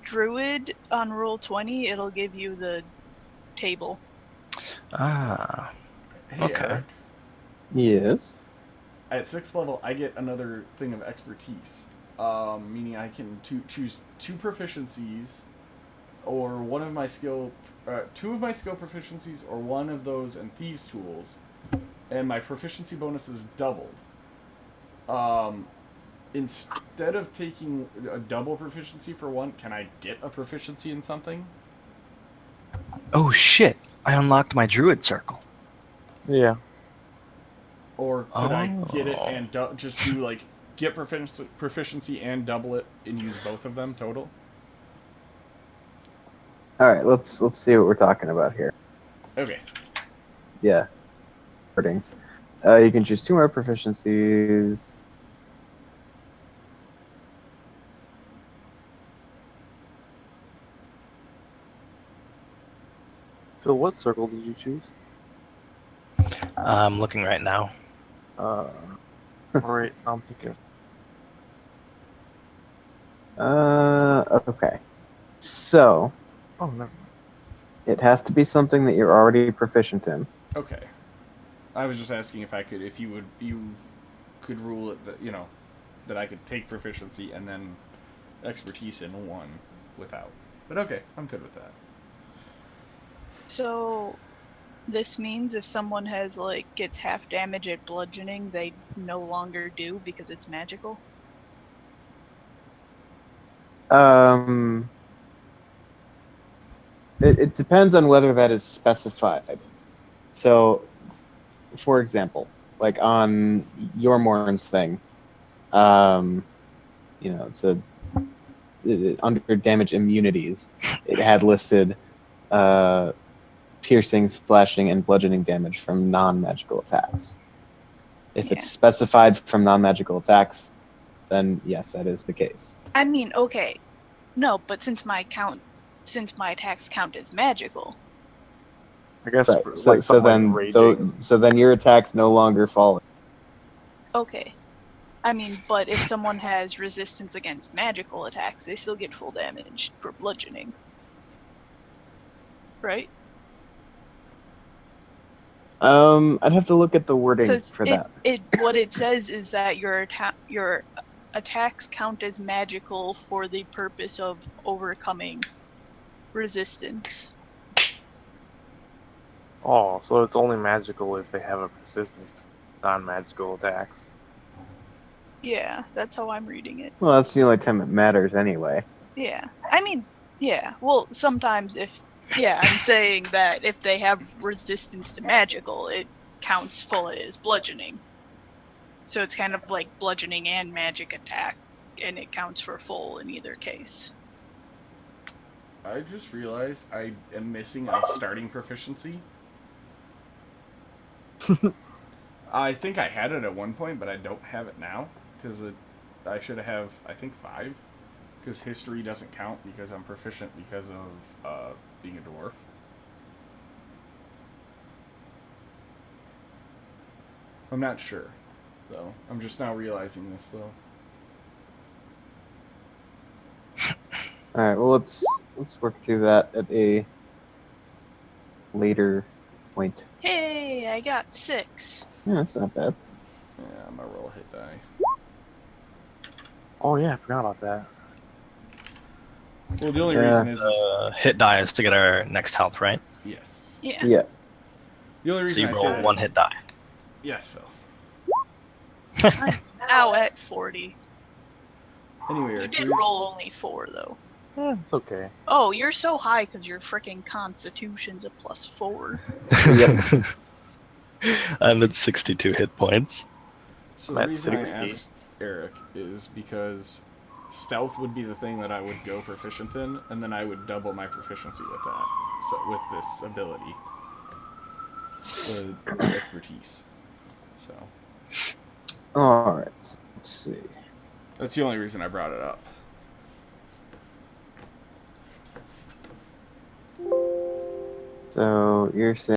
S5: Druid on Roll20, it'll give you the table.
S4: Ah.
S2: Hey,
S4: Okay.
S2: Eric.
S1: Yes.
S2: At 6th level, I get another thing of expertise. Meaning I can choose 2 proficiencies, or one of my skill, 2 of my skill proficiencies, or one of those and thieves tools, and my proficiency bonus is doubled. Instead of taking a double proficiency for one, can I get a proficiency in something?
S4: Oh shit! I unlocked my druid circle.
S3: Yeah.
S2: Or could I get it
S4: Oh.
S2: and just do like get proficiency and double it and use both of them total?
S1: All right, let's see what we're talking about here.
S2: Okay.
S1: Yeah. Starting. You can choose 2 more proficiencies.
S3: Phil, what circle did you choose?
S4: I'm looking right now.
S3: Alright, I'm thinking.
S1: Okay. So
S3: Oh, never mind.
S1: it has to be something that you're already proficient in.
S2: Okay. I was just asking if you could rule it that that I could take proficiency and then expertise in one without. But okay, I'm good with that.
S5: So this means if someone has gets half damage at bludgeoning, they no longer do because it's magical.
S1: Um, it depends on whether that is specified. So, for example, like on your Morn's thing, um, it's under damage immunities, it had listed uh, piercing, slashing, and bludgeoning damage from non-magical attacks. If
S5: Yeah.
S1: it's specified from non-magical attacks, then yes, that is the case.
S5: I mean, okay. No, but since my attacks count as magical.
S3: I guess
S1: Right.
S3: for,
S1: So
S3: like
S1: so
S3: something like
S1: then
S3: raging.
S1: so then your attacks no longer fall.
S5: Okay. I mean, but if someone has resistance against magical attacks, they still get full damage for bludgeoning. Right?
S1: I'd have to look at the wording
S5: Because
S1: for that.
S5: what it says is that your attacks count as magical for the purpose of overcoming resistance.
S3: Oh, so it's only magical if they have a resistance to non-magical attacks.
S5: Yeah, that's how I'm reading it.
S1: Well, that's the only time it matters anyway.
S5: Yeah. I mean, yeah. Well, sometimes I'm saying that if they have resistance to magical, it counts full as bludgeoning. So it's kind of like bludgeoning and magic attack, and it counts for full in either case.
S2: I just realized I am missing a starting proficiency. I think I had it at one point, but I don't have it now because I should have I think 5 because history doesn't count because I'm proficient because of being a dwarf. I'm not sure though. I'm just now realizing this though.
S1: All right. Well, let's work through that at a later point.
S5: Hey, I got 6.
S1: Yeah, that's not bad.
S2: Yeah, I'm gonna roll a hit die.
S3: Oh yeah, I forgot about that.
S2: Well, the only
S1: Yeah.
S2: reason is
S4: Hit die is to get our next health, right?
S2: yes.
S5: Yeah.
S1: Yeah.
S2: The only
S4: So
S2: reason
S4: you
S2: I say
S4: roll
S2: that
S4: one
S2: is
S4: hit die.
S2: yes, Phil.
S5: I'm now at 40.
S2: Anyway,
S5: You
S2: our
S5: did
S2: twos-
S5: roll only 4 though.
S3: Yeah, it's okay.
S5: Oh, you're so high because your freaking Constitution's a +4.
S1: Yep.
S4: I'm at 62 hit points.
S2: So
S3: I'm
S2: the
S3: at
S2: reason I
S3: 60.
S2: asked Eric is because stealth would be the thing that I would go proficient in, and then I would double my proficiency with that. So with this ability, the expertise. So
S1: All right. Let's see.
S2: that's the only reason I brought it up.
S1: So you're saying